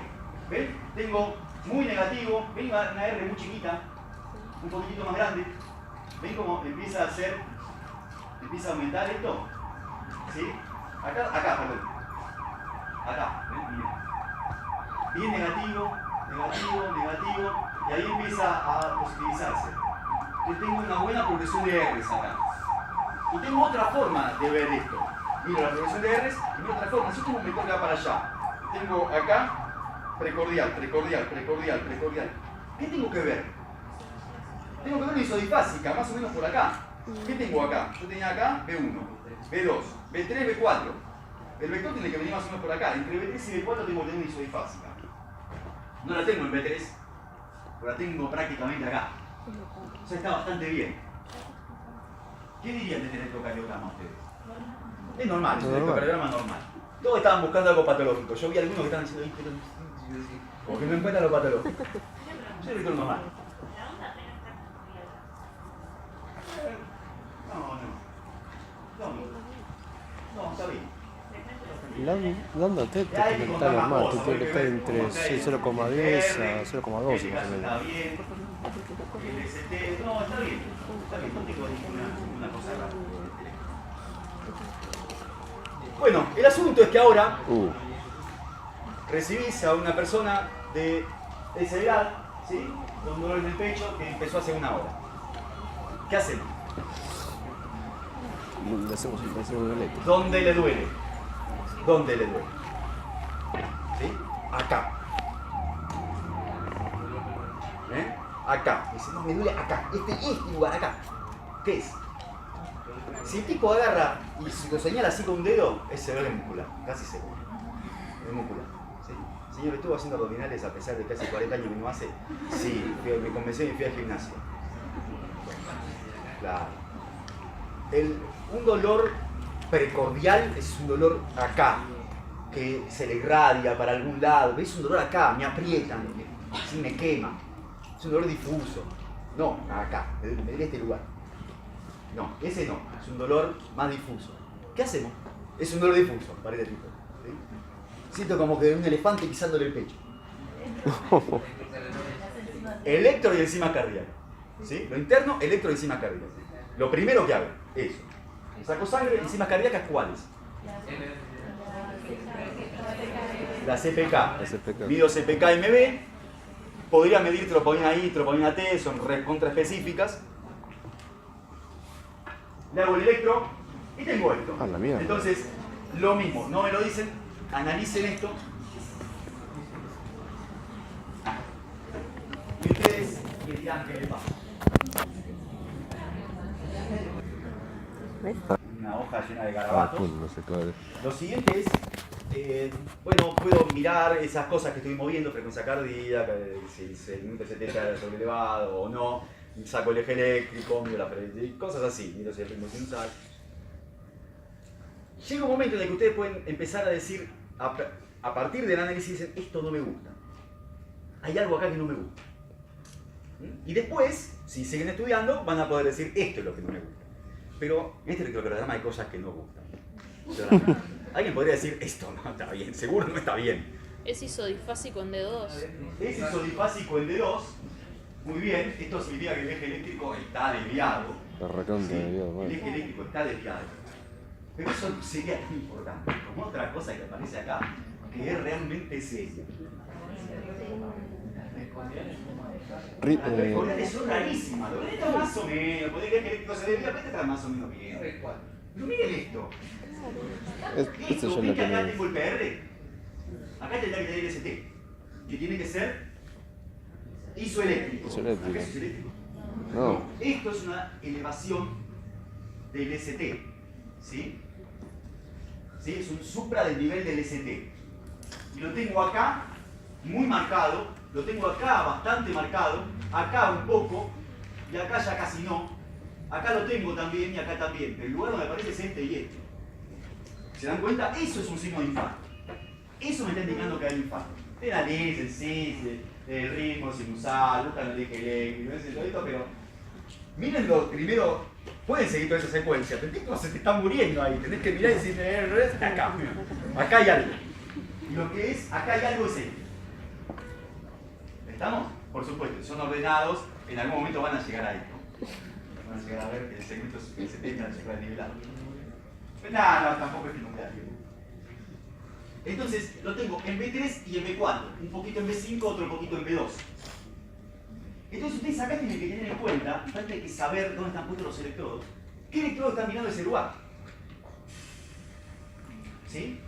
¿Ven? Tengo muy negativo, ven una R muy chiquita, un poquitito más grande. ¿Ven cómo empieza a hacer, empieza a aumentar esto? ¿Sí? Acá, perdón. Acá, ¿ven? Miren. Bien negativo, negativo, negativo, y ahí empieza a positivizarse. Yo tengo una buena progresión de R's acá. Y tengo otra forma de ver esto. Miro la progresión de R's y miro otra forma. Yo tengo un vector que va para allá. Tengo acá precordial, precordial, precordial, precordial. ¿Qué tengo que ver? Tengo que ver una isodifásica, más o menos por acá. ¿Qué tengo acá? Yo tenía acá B1, B2, B3, B4. El vector tiene que venir más o menos por acá. Entre B3 y B4 tengo que tener una isodifásica. No la tengo en B3, pero la tengo prácticamente acá. O sea, está bastante bien. ¿Qué dirían de tener electrocardiograma ustedes? Es normal, es un electrocardiograma normal. Todos estaban buscando algo patológico. Yo vi algunos que estaban diciendo, como que no encuentran lo patológico. Yo el vector normal. La onda apenas está construida. No, está bien. La onda teta tiene que estar normal, tú tienes que estar entre 0,10 a 0,12 más o menos. Está bien. El ST, no, está bien. Está bien, no tengo ninguna cosa rara. Bueno, el asunto es que ahora recibís a una persona de esa edad, ¿sí? Con dolor en el pecho que empezó hace una hora. ¿Qué hacemos? Le hacemos un electro. ¿Dónde le duele? ¿Dónde le duele? ¿Sí? Acá. ¿Eh? Acá. Dice, no, me duele acá. Este lugar, acá. ¿Qué es? Si el tipo agarra y si lo señala así con un dedo, es cerebral muscular, casi seguro. Es muscular. ¿Sí? Señor, ¿estuvo haciendo abdominales a pesar de que hace 40 años que no hace? Sí, me convencí y fui al gimnasio. Claro. Un dolor precordial es un dolor acá, que se le irradia para algún lado. ¿Ves? Un dolor acá, me aprietan, ¿sí? Me quema. Es un dolor difuso. No, acá, en este lugar. No, ese no, es un dolor más difuso. ¿Qué hacemos? Es un dolor difuso para este tipo. ¿Sí? Siento como que un elefante pisándole el pecho. Electro y enzimas cardíacas. ¿Sí? Lo interno, electro y enzimas cardíacas. Lo primero que hago, eso. Saco sangre, enzimas cardíacas, ¿cuáles? La CPK. Mido CPK-MB. Podría medir troponina I, troponina T, son contraespecíficas. Le hago el electro y tengo esto. Ah, la mierda. Entonces, lo mismo, no me lo dicen, analicen esto. Y ustedes me dirán qué le pasa. Una hoja llena de garabatos. No sé cuál es. Lo siguiente es, bueno, puedo mirar esas cosas que estuvimos viendo, frecuencia cardíaca, si el número ST está sobre elevado o no, saco el eje eléctrico, miro la frecuencia, cosas así, miro si el ritmo sinusal. Llega un momento en el que ustedes pueden empezar a decir, a partir del análisis, dicen, esto no me gusta. Hay algo acá que no me gusta. Y después, si siguen estudiando, van a poder decir, esto es lo que no me gusta. Pero en este electrocardiograma hay cosas que no gustan. Alguien podría decir, esto no está bien, seguro no está bien. Es isodifásico en D2. Es isodifásico en D2. Muy bien, esto significa que el eje eléctrico está desviado. Sí, el eje eléctrico está desviado. Pero eso sería tan importante como otra cosa que aparece acá, que es realmente seria. Las precordiales son rarísimas. Lo ven más o menos, puede que el eje eléctrico se desvía, pero está más o menos bien. Pero miren esto. Esto, ven que acá tengo el PR. Acá tendrá que tener el ST, que tiene que ser isoeléctrico. Isoeléctrico. ¿Acá es isoeléctrico? No. Esto es una elevación del ST. ¿Sí? ¿Sí? Es un supra del nivel del ST. Y lo tengo acá muy marcado, lo tengo acá bastante marcado, acá un poco, y acá ya casi no. Acá lo tengo también y acá también, pero el lugar donde aparece es este y este. ¿Se dan cuenta? Eso es un signo de infarto. Eso me está indicando que hay infarto. Ustedes analicen, sí, el ritmo sinusal, buscan el eje eléctrico, ese todo esto, pero mírenlo primero. Pueden seguir toda esa secuencia, pero el tipo se te está muriendo ahí. Tenés que mirar y decir, acá. Acá hay algo. Y lo que es, acá hay algo es esto. ¿Estamos? Por supuesto, si son ordenados, en algún momento van a llegar a esto. Van a llegar a ver que el segmento que se está nivelado. Pero no, tampoco es que no me da tiempo. Entonces, lo tengo en B3 y en B4. Un poquito en B5, otro poquito en B2. Entonces ustedes acá tienen que tener en cuenta, antes de que saber dónde están puestos los electrodos, ¿qué electrodos están mirando ese lugar? ¿Sí?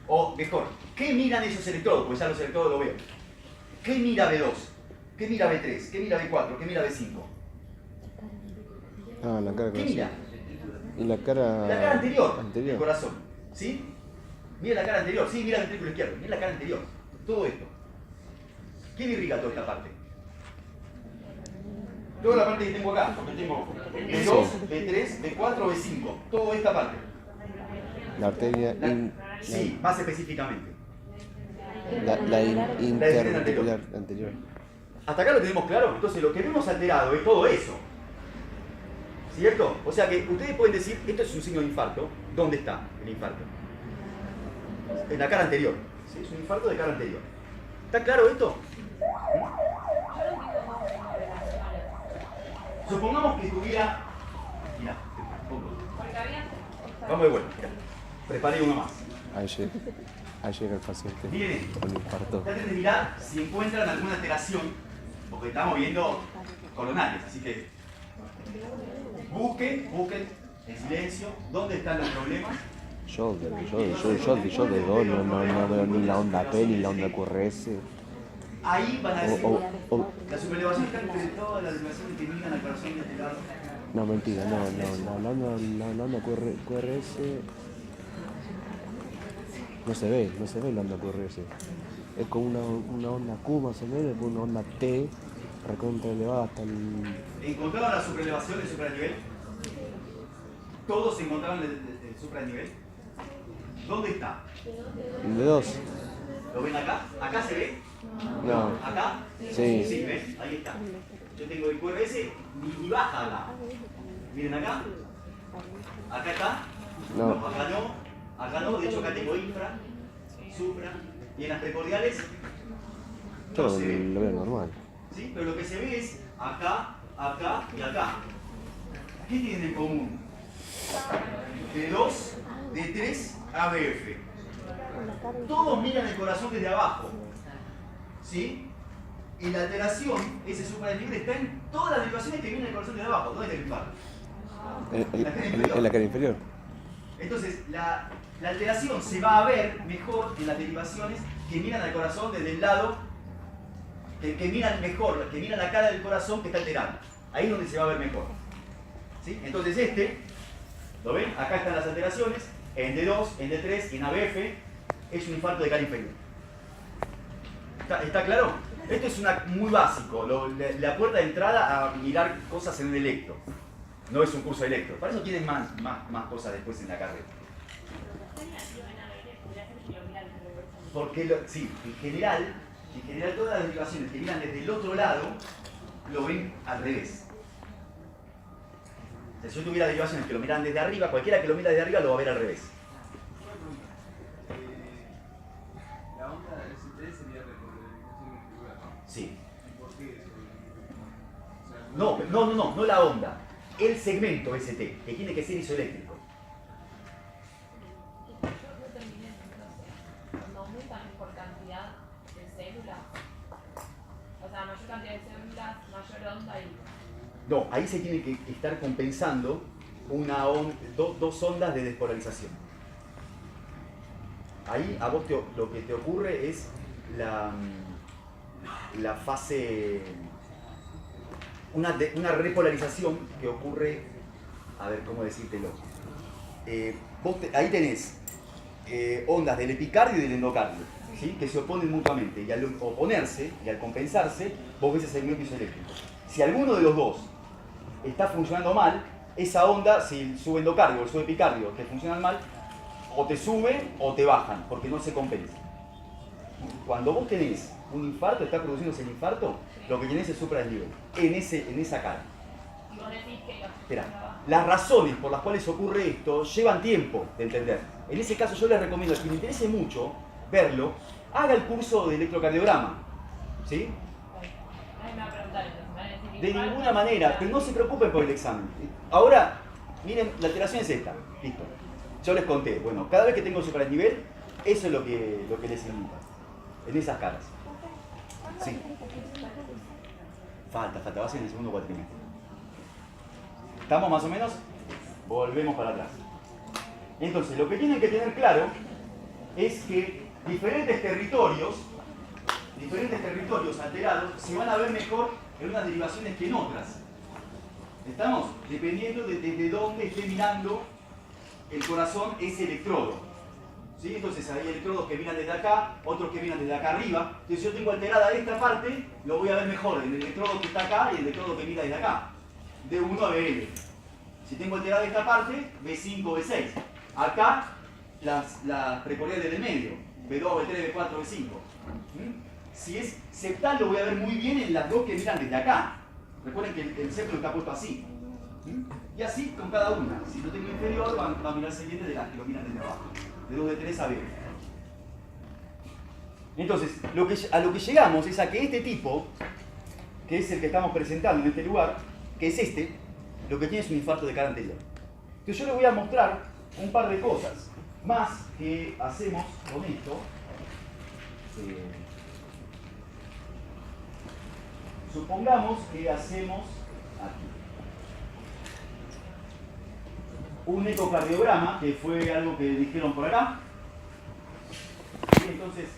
O mejor, ¿qué miran esos electrodos? Pues ya los electrodos lo veo. ¿Qué mira B2? ¿Qué mira B3? ¿Qué mira B4? ¿Qué mira B5? Ah, la cara ¿Qué que mira? Y la cara anterior, anterior. del corazón. ¿Sí? Mira la cara anterior. Sí, mira el ventrículo izquierdo. Mira la cara anterior. Todo esto. ¿Quién irriga toda esta parte? Toda la parte que tengo acá. Porque tengo B2, B3, B4, B5. Toda esta parte. La arteria Sí, más específicamente. la interventricular anterior. ¿Hasta acá lo tenemos claro? Entonces lo que vemos alterado es todo eso. ¿Cierto? O sea que ustedes pueden decir, esto es un signo de infarto. ¿Dónde está el infarto? En la cara anterior. ¿Sí? Es un infarto de cara anterior. ¿Está claro esto? Supongamos que tuviera... Mirá, te pongo. Vamos de vuelta, mirá. Preparé uno más. Ahí llega el paciente Miren, con infarto. traten de mirar si encuentran alguna alteración, porque estamos viendo coronarias, así que busquen en silencio dónde están los problemas. Yo de dos no veo ni la onda P ni la onda QRS. Ahí van a decir, la subelevación está entre todas las elevaciones que miran al corazón de este lado. No, mentira, la onda QRS no se ve la onda QRS. Es como una onda Q más o menos, después una onda T recontra elevada hasta el... ¿Encontraron la superelevación del supranivel? ¿Todos encontraron el supranivel? ¿Dónde está? El de 2. ¿Lo ven acá? ¿Acá se ve? No. ¿Acá? Sí. Sí, ¿ven? Ahí está. Yo tengo el QRS ni baja acá. Miren acá. Acá está. No. Acá no. De hecho acá tengo infra, supra. Y en las precordiales Yo no se ve. lo veo normal. ¿Sí? Pero lo que se ve es acá, acá y acá. ¿Qué tienen en común? D2, D3, ABF. Todos miran el corazón desde abajo. ¿Sí? Y la alteración, ese supranivel, está en todas las derivaciones que vienen del corazón desde abajo. ¿Dónde está el infarto? En la cara inferior. Entonces, la alteración se va a ver mejor en las derivaciones que miran al corazón desde el lado, que miran mejor, que miran la cara del corazón que está alterado. Ahí es donde se va a ver mejor. ¿Sí? Entonces ¿lo ven? Acá están las alteraciones, en D2, en D3 y en ABF, es un infarto de cara inferior. ¿Está claro? Esto es muy básico, la puerta de entrada a mirar cosas en el electro. No es un curso de electro. Para eso tienen más cosas después en la carrera. Porque, sí, en general todas las derivaciones que miran desde el otro lado lo ven al revés. O sea, si yo tuviera derivaciones que lo miran desde arriba, cualquiera que lo mira desde arriba lo va a ver al revés. La onda ST sería retroalimentación ventricular, ¿no? Sí. ¿Por qué eso? No la onda. El segmento ST, que tiene que ser isoeléctrico. Cuando aumentan por cantidad de células, o sea, mayor cantidad de células, mayor onda y... No, ahí se tiene que estar compensando dos ondas de despolarización. Ahí a vos lo que te ocurre es la fase... Una repolarización que ocurre, a ver cómo decírtelo. Ahí tenés ondas del epicardio y del endocardio, ¿sí? Que se oponen mutuamente, y al oponerse y al compensarse, vos ves ese segmento isoeléctrico. Si alguno de los dos está funcionando mal, esa onda, si el subendocardio o el subepicardio te funcionan mal, o te suben o te bajan, porque no se compensa. Cuando vos tenés un infarto, está produciéndose el infarto, lo que tenés es supradesnivel, en esa cara. Y vos decís que los... Espera, las razones por las cuales ocurre esto llevan tiempo de entender. En ese caso yo les recomiendo a quien le interese mucho verlo, haga el curso de electrocardiograma. ¿Sí? Nadie me va a preguntar eso, me van a decir De infarto, ninguna manera, que no se preocupen por el examen. Ahora, miren, la alteración es esta. Listo. Yo les conté, bueno, cada vez que tengo supradesnivel, eso es lo que les indica. En esas caras. Sí. Falta, va a ser en el segundo cuatrimestre. ¿Estamos más o menos? Volvemos para atrás. Entonces, lo que tienen que tener claro es que diferentes territorios alterados se van a ver mejor en unas derivaciones que en otras. ¿Estamos? Dependiendo de dónde esté mirando el corazón ese electrodo. ¿Sí? Entonces hay electrodos que miran desde acá, otros que miran desde acá arriba. Entonces si yo tengo alterada esta parte, lo voy a ver mejor, el electrodo que está acá y el electrodo que mira desde acá. D1 a BL. Si tengo alterada esta parte, B5, B6. Acá las precordiales del medio, B2, B3, B4, B5. Si es septal lo voy a ver muy bien en las dos que miran desde acá. Recuerden que el septo está puesto así. Y así con cada una. Si no tengo inferior, va a mirarse bien de las que lo miran desde abajo. De 2 de 3 a B. Entonces, a lo que llegamos es a que este tipo, que es el que estamos presentando en este lugar, que es este, lo que tiene es un infarto de cara anterior. Entonces yo les voy a mostrar un par de cosas más que hacemos con esto. Supongamos que hacemos aquí un ecocardiograma, que fue algo que dijeron por acá. Y entonces,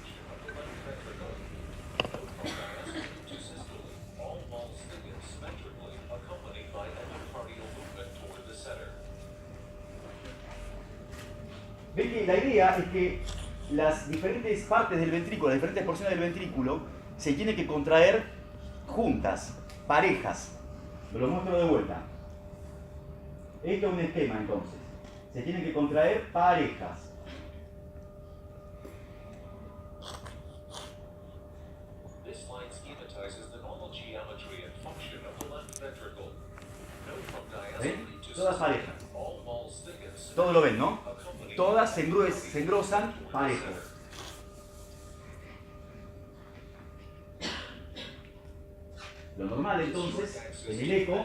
ven que la idea es que las diferentes partes del ventrículo, las diferentes porciones del ventrículo, se tienen que contraer juntas, parejas. Lo muestro de vuelta. Esto es un esquema entonces. Se tienen que contraer parejas. ¿Ven? Todas parejas. Todos lo ven, ¿no? Todas se engrosan parejos. Lo normal entonces, en el eco,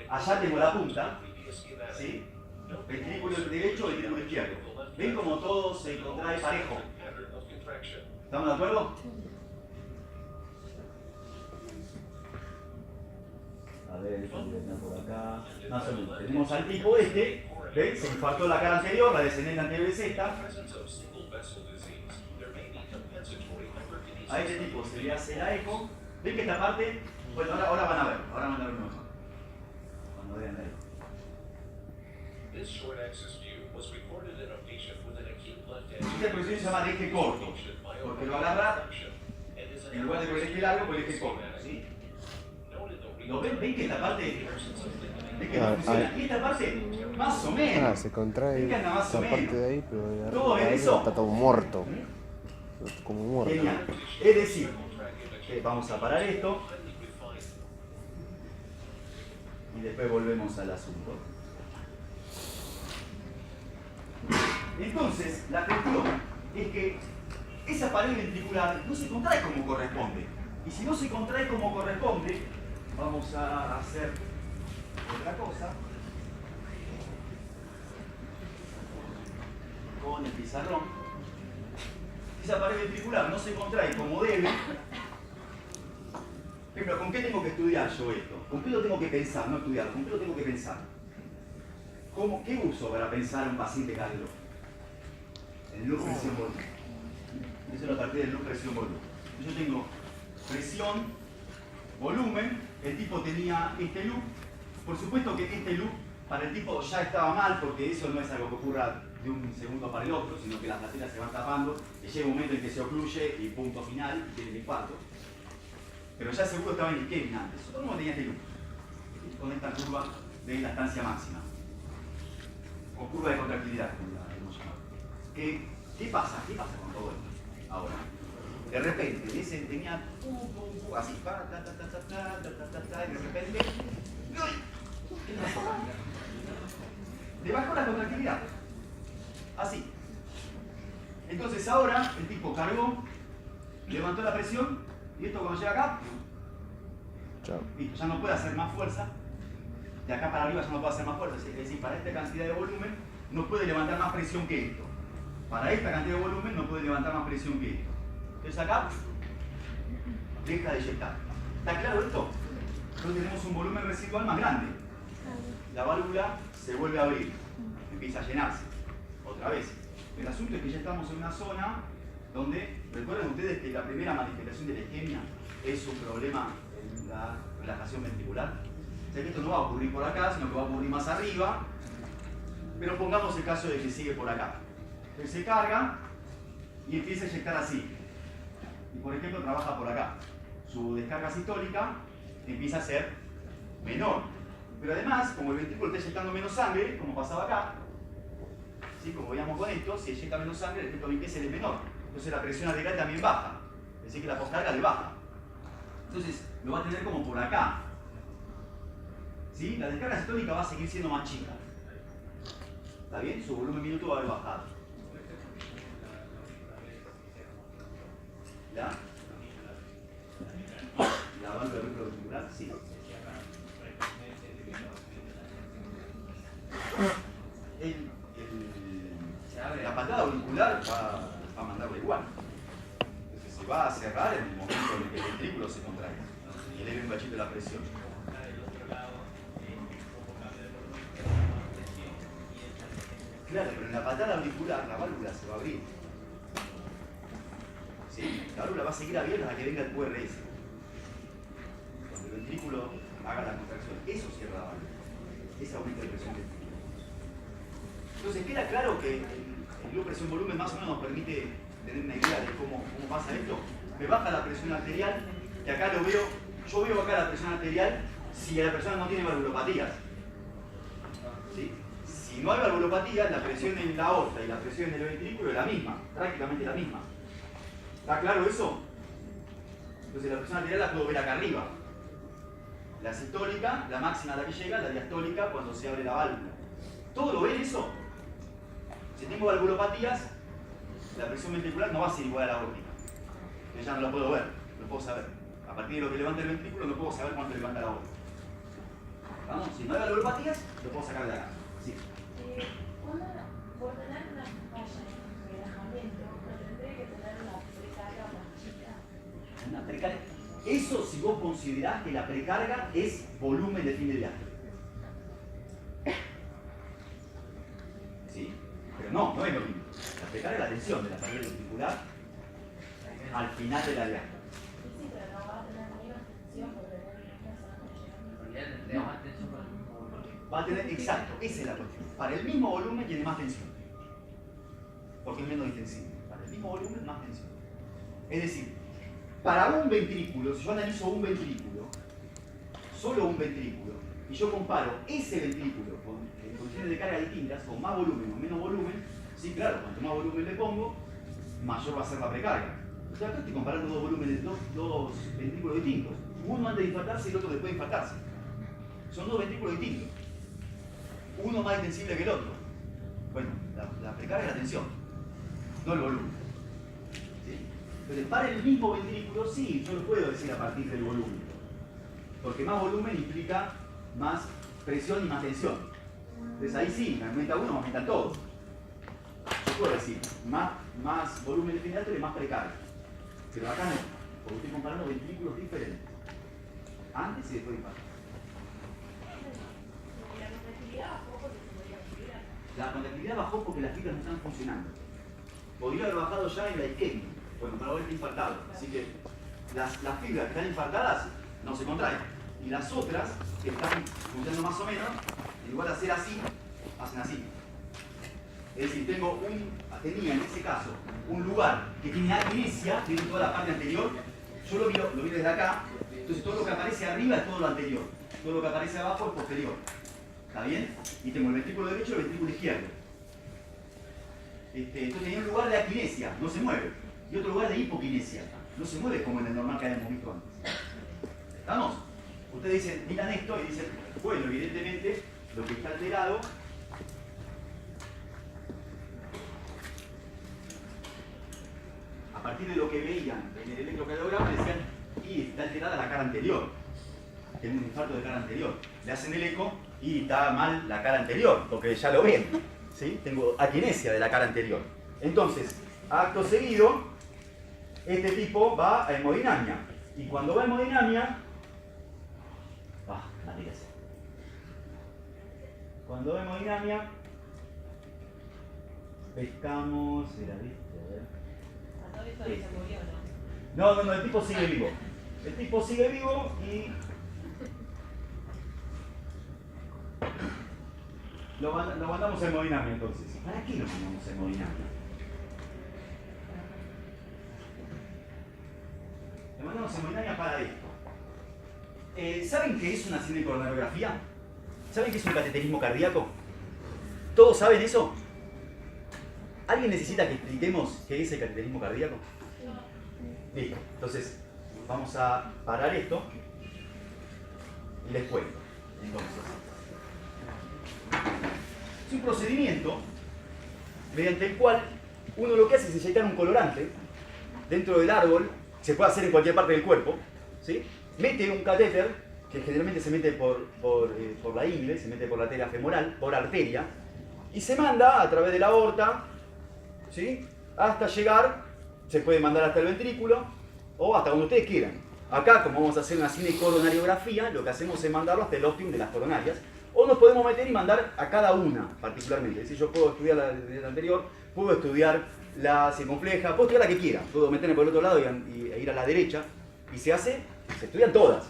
allá tengo la punta, ¿sí? Ventrículo derecho, ventrículo izquierdo. ¿Ven cómo todo se contrae parejo? ¿Estamos de acuerdo? A ver, por acá. Más o menos. Tenemos al tipo este, ¿ven? Se infartó la cara anterior, la descendente anterior es esta. A este tipo se le hace la eco. ¿Ven que esta parte? Bueno, ahora van a ver mejor. Cuando vean ahí. Esta expresión se llama de eje corto, porque lo agarra en lugar de con el eje largo, con el eje corto, ¿sí? ¿Lo ven? ¿Ven que esta parte? ¿Ven que no funciona? Y esta parte, más o menos. Se contrae esta parte de ahí, pero de ¿todo ven eso? está todo muerto. Como muerto. Genial. Es decir, que vamos a parar esto y después volvemos al asunto. Entonces, la cuestión es que esa pared ventricular no se contrae como corresponde. Y si no se contrae como corresponde, vamos a hacer otra cosa con el pizarrón. Si esa pared ventricular no se contrae como debe, pero ¿con qué tengo que estudiar yo esto? ¿Con qué lo tengo que pensar? No estudiar, ¿con qué lo tengo que pensar? ¿Qué uso para pensar a un paciente cardiólogo? El loop presión-volumen. Eso es a partir del loop presión-volumen. Yo tengo presión, volumen, el tipo tenía este loop. Por supuesto que este loop para el tipo ya estaba mal, porque eso no es algo que ocurra de un segundo para el otro, sino que las arterias se van tapando, y llega un momento en que se ocluye y punto final, y tiene el infarto. Pero ya seguro estaba en isquemia antes. Todo el mundo tenía este loop, con esta curva de la estancia máxima, o curva de contractilidad, como la hemos llamado. ¿Qué pasa? ¿Qué pasa con todo esto? Ahora, de repente, tenía así, y de repente, ¿qué pasó? Le bajó la contractilidad. Así. Entonces ahora el tipo cargó, levantó la presión, y esto cuando llega acá, listo, ya no puede hacer más fuerza. De acá para arriba ya no puede hacer más fuerza. Es decir, para esta cantidad de volumen no puede levantar más presión que esto. Para esta cantidad de volumen no puede levantar más presión que esto. Entonces acá deja de eyectar. ¿Está claro esto? Entonces tenemos un volumen residual más grande. La válvula se vuelve a abrir, empieza a llenarse otra vez. El asunto es que ya estamos en una zona donde, recuerden ustedes que la primera manifestación de la isquemia es un problema en la relajación ventricular. O sea que esto no va a ocurrir por acá, sino que va a ocurrir más arriba. Pero pongamos el caso de que sigue por acá. Entonces se carga y empieza a inyectar así. Y por ejemplo trabaja por acá. Su descarga sistólica empieza a ser menor. Pero además, como el ventrículo está inyectando menos sangre, como pasaba acá, ¿sí? Como veíamos con esto, si inyecta menos sangre, el efecto Minkesel es menor. Entonces la presión arterial también baja. Es decir, que la poscarga le baja. Entonces lo va a tener como por acá. ¿Sí? La descarga sistólica va a seguir siendo más chica. ¿Está bien? Su volumen minuto va a haber bajado. ¿Ya? ¿La válvula retroventricular? Sí. La patada auricular va a mandarla igual. Entonces se va a cerrar en el momento en el que el ventrículo se contrae y eleve un cachito la presión. Claro, pero en la patada auricular la válvula se va a abrir. ¿Sí? La válvula va a seguir abierta hasta que venga el QRS. Cuando el ventrículo haga la contracción, eso cierra la válvula. Esa aumenta la presión ventricular. Entonces queda claro que el globo presión-volumen más o menos nos permite tener una idea de cómo pasa esto. Me baja la presión arterial, que acá lo veo, yo veo acá la presión arterial si la persona no tiene valvulopatías. ¿Sí? Si no hay valvulopatía, la presión en la aorta y la presión en el ventrículo es la misma, prácticamente la misma. ¿Está claro eso? Entonces la presión arterial la puedo ver acá arriba. La sistólica, la máxima a la que llega, la diastólica cuando se abre la válvula. ¿Todo lo ven eso? Si tengo valvulopatías, la presión ventricular no va a ser igual a la aórtica. Yo ya no la puedo ver, no puedo saber. A partir de lo que levanta el ventrículo no puedo saber cuánto levanta la aórtica. ¿Vamos? Si no hay valvulopatías, lo puedo sacar de acá. Sí. Por tener una falla en relajamiento, no tendré que tener una precarga bajita. Una precarga. Eso si vos considerás que la precarga es volumen de fin de viaje. ¿Sí? Pero no es lo mismo. La precarga es la tensión de la pared ventricular al final de la viaje. Sí, pero no va a tener ninguna tensión por tener una Tendría No. más tensión con el mismo volumen. Va a tener, exacto, esa es la cuestión. Para el mismo volumen tiene más tensión. Porque es menos distensivo. Para el mismo volumen, más tensión. Es decir, para un ventrículo, si yo analizo un ventrículo, solo un ventrículo, y yo comparo ese ventrículo con condiciones de carga distintas, con más volumen o menos volumen, sí, claro, cuanto más volumen le pongo, mayor va a ser la precarga. O sea, acá estoy comparando dos volúmenes, dos ventrículos distintos. Uno antes de infartarse y el otro después de infartarse. Son dos ventrículos distintos. Uno más extensible que el otro. Bueno, la precarga es la tensión, no el volumen. ¿Sí? Entonces, para el mismo ventrículo, sí, yo lo puedo decir a partir del volumen. Porque más volumen implica más presión y más tensión. Entonces ahí sí, me aumenta uno, me aumenta todo. Yo puedo decir, más volumen de fin y más precarga. Pero acá no, porque estoy comparando ventrículos diferentes. Antes y después de infarto. La contractilidad bajó porque se podía equilibrar. La contractilidad bajó porque las fibras no están funcionando. Podría haber bajado ya en la isquemia. Bueno, para ahora está infartado. Así que las fibras que están infartadas no se contraen. Y las otras, que están funcionando más o menos, en lugar de hacer así, hacen así. Es decir, tenía en ese caso un lugar que tiene aquinesia, tiene toda la parte anterior. Yo lo miro desde acá. Entonces todo lo que aparece arriba es todo lo anterior. Todo lo que aparece abajo es posterior. ¿Está bien? Y tengo el ventrículo derecho y el ventrículo izquierdo. Entonces tenía un lugar de aquinesia, no se mueve. Y otro lugar de hipoquinesia, no se mueve como en el normal que habíamos visto antes. ¿Estamos? Ustedes dicen, miran esto y dicen, bueno, evidentemente lo que está alterado a partir de lo que veían en el electrocardiograma decían, y está alterada la cara anterior. Tengo un infarto de cara anterior. Le hacen el eco y está mal la cara anterior, porque ya lo ven. ¿Sí? Tengo aquinesia de la cara anterior. Entonces, acto seguido, este tipo va a hemodinamia. Y cuando va a hemodinamia, cuando va a hemodinamia, pescamos, ¿era viste? A ver. A todo esto se murió, ¿no? No, el tipo sigue vivo. El tipo sigue vivo y Lo mandamos a hemodinamia entonces. ¿Para qué lo mandamos a hemodinamia? Lo mandamos a hemodinamia para esto. ¿Saben qué es una cinecoronariografía? ¿Saben qué es un cateterismo cardíaco? ¿Todos saben eso? ¿Alguien necesita que expliquemos qué es el cateterismo cardíaco? Listo. Entonces, vamos a parar esto y les cuento. Entonces, es un procedimiento mediante el cual uno lo que hace es inyectar un colorante dentro del árbol, se puede hacer en cualquier parte del cuerpo, ¿sí? Mete un catéter, que generalmente se mete por la ingle, se mete por la arteria femoral, por arteria, y se manda a través de la aorta, ¿sí? Hasta llegar, se puede mandar hasta el ventrículo, o hasta donde ustedes quieran. Acá, como vamos a hacer una cinecoronariografía, lo que hacemos es mandarlo hasta el ostium de las coronarias, o nos podemos meter y mandar a cada una particularmente. Es decir, yo puedo estudiar la anterior, puedo estudiar la circunfleja, puedo estudiar la que quiera, puedo meterme por el otro lado e ir a la derecha, y se estudian todas.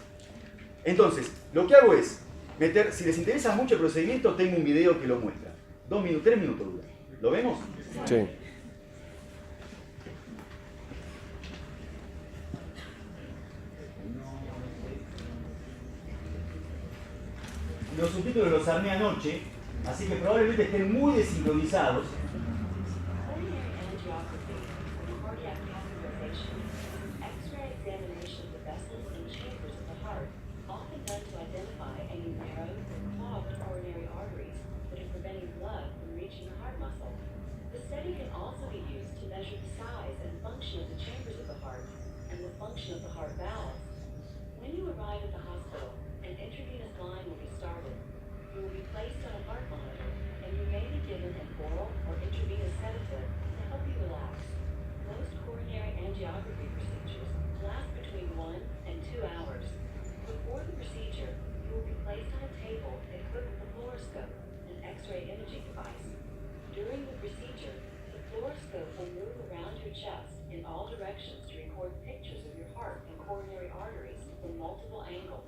Entonces, lo que hago es meter, si les interesa mucho el procedimiento, tengo un video que lo muestra. 2 minutos, 3 minutos dura. ¿Lo vemos? Sí. Los subtítulos los armé anoche, así que probablemente estén muy desincronizados. Of the heart valves. When you arrive at the hospital, an intravenous line will be started. You will be placed on a heart monitor, and you may be given an oral or intravenous sedative to help you relax. Most coronary angiography procedures last between 1 and 2 hours. Before the procedure, you will be placed on a table equipped with a fluoroscope, an X-ray imaging device. During the procedure, the fluoroscope will move around your chest in all directions to record pictures of your heart and coronary arteries from multiple angles.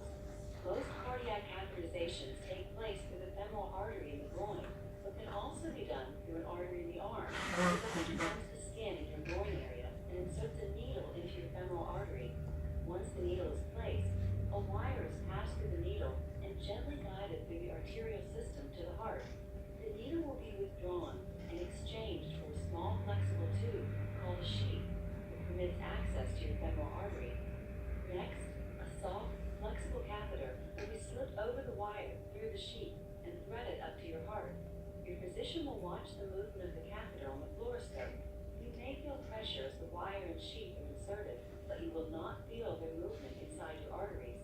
Most cardiac catheterizations take place through the femoral artery in the groin, but can also be done through an artery in the arm. It runs the skin in your groin area and inserts a needle into your femoral artery. Once the needle is placed, a wire is passed through the needle and gently guided through the arterial system to the heart. The needle will be withdrawn and exchanged for a small flexible tube called a sheath that permits access to your femoral artery. Next, a soft, flexible catheter will be slipped over the wire through the sheath and threaded up to your heart. Your physician will watch the movement of the catheter on the fluoroscope. You may feel pressure as the wire and sheath are inserted, but you will not feel their movement inside your arteries.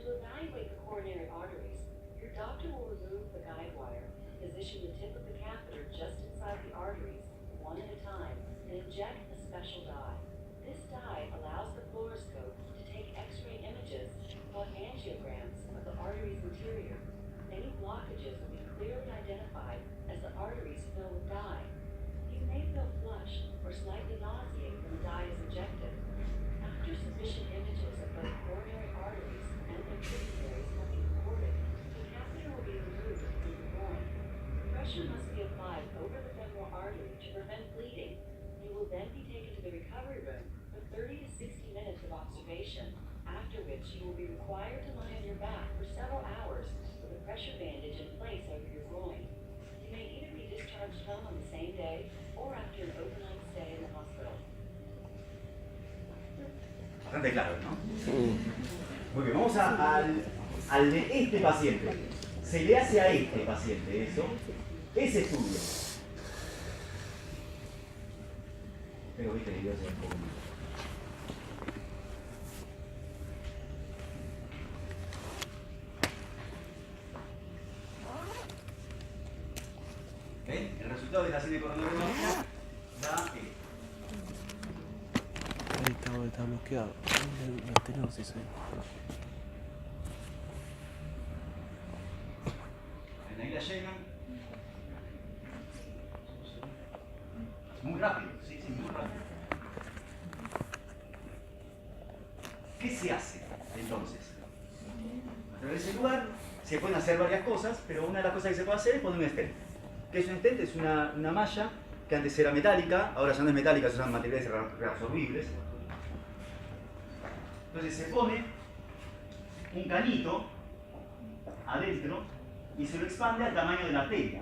To evaluate the coronary arteries, your doctor will remove the guide wire, position the tip of the catheter just inside the arteries, one at a time, and inject a special dye. This dye allows the fluoroscope to take X-ray images called angiograms of the artery's interior. Any blockages will be clearly identified as the arteries fill with dye. You may feel flushed or slightly nauseated when the dye is injected. After sufficient images of both coronary arteries and their tributaries have been recorded, the catheter will be removed from the groin. Pressure must be applied over the femoral artery to prevent bleeding. You will then be taken to the recovery room for 30 to 60 minutes of observation, after which you will be required to lie on your back for several hours with a pressure bandage in place over your groin. You may either be discharged home on the same day or after an overnight stay in the hospital. Bastante claro, ¿no? Muy bien, vamos al de este paciente. Se le hace a este paciente eso, ese estudio. Pero viste que yo sé un poco más. ¿Ven? El resultado de la cinecoronariografía da esto. Ahí está bloqueado. Lo tenemos eso. Ahí la llenan. Muy rápido, sí, muy rápido. ¿Qué se hace entonces? A través del lugar se se pueden hacer varias cosas, pero una de las cosas que se puede hacer es poner un stent. ¿Qué es un stent? Es una malla que antes era metálica, ahora ya no es metálica, se usan materiales reabsorbibles. Entonces se pone un canito adentro y se lo expande al tamaño de la arteria.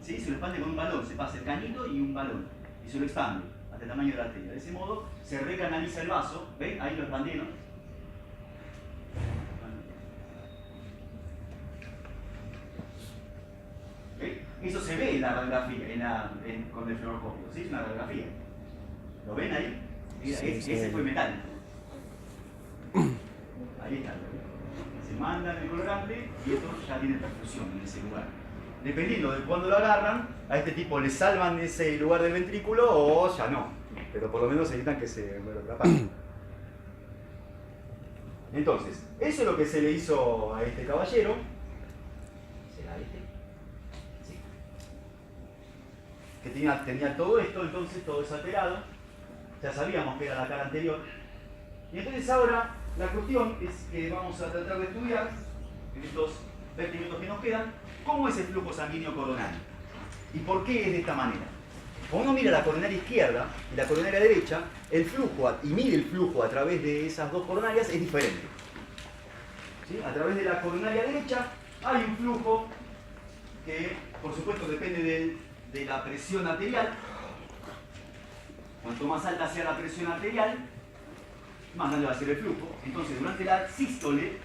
¿Sí? Se lo expande con un balón, se pasa el canito y un balón y se lo expande hasta el tamaño de la arteria. De ese modo se recanaliza el vaso, ¿ven? Ahí lo expandieron. ¿Okay? Eso se ve en la radiografía, con el fluoroscopio, ¿sí? Es una radiografía. ¿Lo ven ahí? Mira, Sí, ese fue metálico. Ahí está. Se mandan el colgante y esto ya tiene perfusión en ese lugar. Dependiendo de cuándo lo agarran, a este tipo le salvan ese lugar del ventrículo o ya no. Pero por lo menos evitan que se muera otra parte. Entonces, eso es lo que se le hizo a este caballero. ¿Será este? Sí. Que tenía todo esto, entonces todo desalterado. Ya sabíamos que era la cara anterior. Y entonces ahora la cuestión es que vamos a tratar de estudiar, en estos 20 minutos que nos quedan, cómo es el flujo sanguíneo coronario. ¿Y por qué es de esta manera? Cuando uno mira la coronaria izquierda y la coronaria derecha, el flujo, y mide el flujo a través de esas dos coronarias, es diferente. ¿Sí? A través de la coronaria derecha hay un flujo que, por supuesto, depende de la presión arterial. Cuanto más alta sea la presión arterial, más grande va a ser el flujo. Entonces, durante la sístole,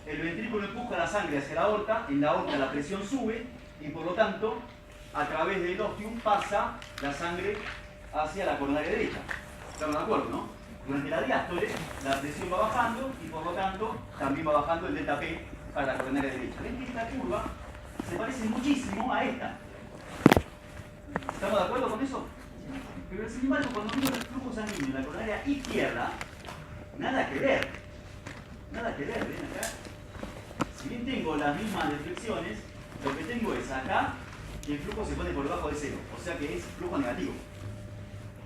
el ventrículo empuja la sangre hacia la aorta, en la aorta la presión sube y por lo tanto, a través del ostium pasa la sangre hacia la coronaria derecha. ¿Estamos de acuerdo, no? Durante la diástole, la presión va bajando y por lo tanto también va bajando el delta P para la coronaria derecha. ¿Ven que esta curva se parece muchísimo a esta? ¿Estamos de acuerdo con eso? Pero sin embargo, cuando miro el flujo sanguíneo en la coronaria izquierda, nada que ver. Nada que ver, ¿ven acá? Si bien tengo las mismas deflexiones, lo que tengo es acá que el flujo se pone por debajo de cero, o sea que es flujo negativo.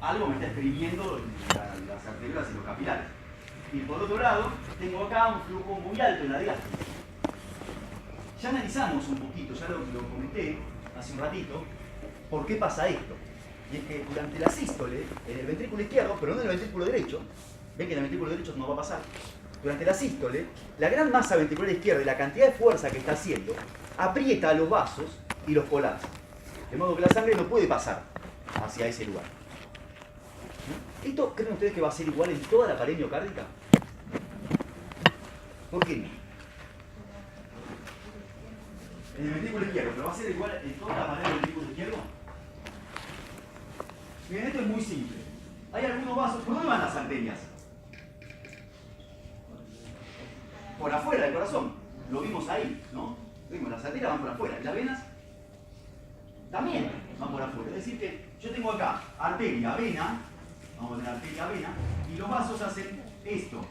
Algo me está exprimiendo las arteriolas y los capilares. Y por otro lado, tengo acá un flujo muy alto en la diástole. Ya analizamos un poquito, ya lo comenté hace un ratito, por qué pasa esto. Y es que durante la sístole, en el ventrículo izquierdo, pero no en el ventrículo derecho, ven que en el ventrículo derecho no va a pasar. Durante la sístole, la gran masa ventricular izquierda y la cantidad de fuerza que está haciendo aprieta los vasos y los colapsa. De modo que la sangre no puede pasar hacia ese lugar. ¿Esto creen ustedes que va a ser igual en toda la pared miocárdica? ¿Por qué no? En el ventrículo izquierdo, ¿pero va a ser igual en toda la pared del ventrículo izquierdo? Miren, esto es muy simple. Hay algunos vasos, ¿por dónde van las arterias? Por afuera del corazón. Lo vimos ahí, ¿no? Vimos, las arterias van por afuera. ¿Y las venas? También van por afuera. Es decir que yo tengo acá arteria, vena, vamos a poner arteria, vena, y los vasos hacen esto,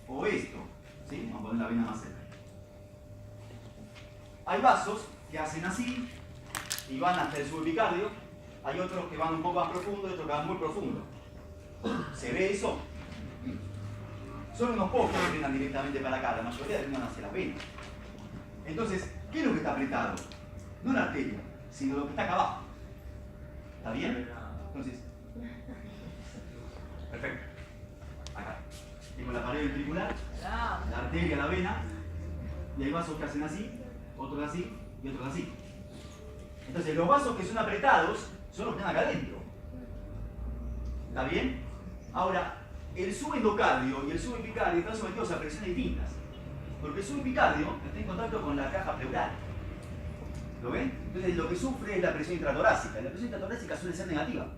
o esto, ¿sí? Vamos a poner la vena más cerca. Hay vasos que hacen así, y van hasta el subepicardio. Hay otros que van un poco más profundo y otros que van muy profundo. ¿Se ve eso? Son unos pocos que drenan directamente para acá, la mayoría drenan hacia la vena. Entonces, ¿qué es lo que está apretado? No la arteria, sino lo que está acá abajo. ¿Está bien? Entonces, perfecto. Acá. Tengo la pared ventricular, la arteria, la vena, y hay vasos que hacen así, otros así y otros así. Entonces, los vasos que son apretados son los que están acá adentro. ¿Está bien? Ahora, el subendocardio y el subepicardio están sometidos a presiones distintas. Porque el subepicardio está en contacto con la caja pleural. ¿Lo ven? Entonces lo que sufre es la presión intratorácica. Y la presión intratorácica suele ser negativa.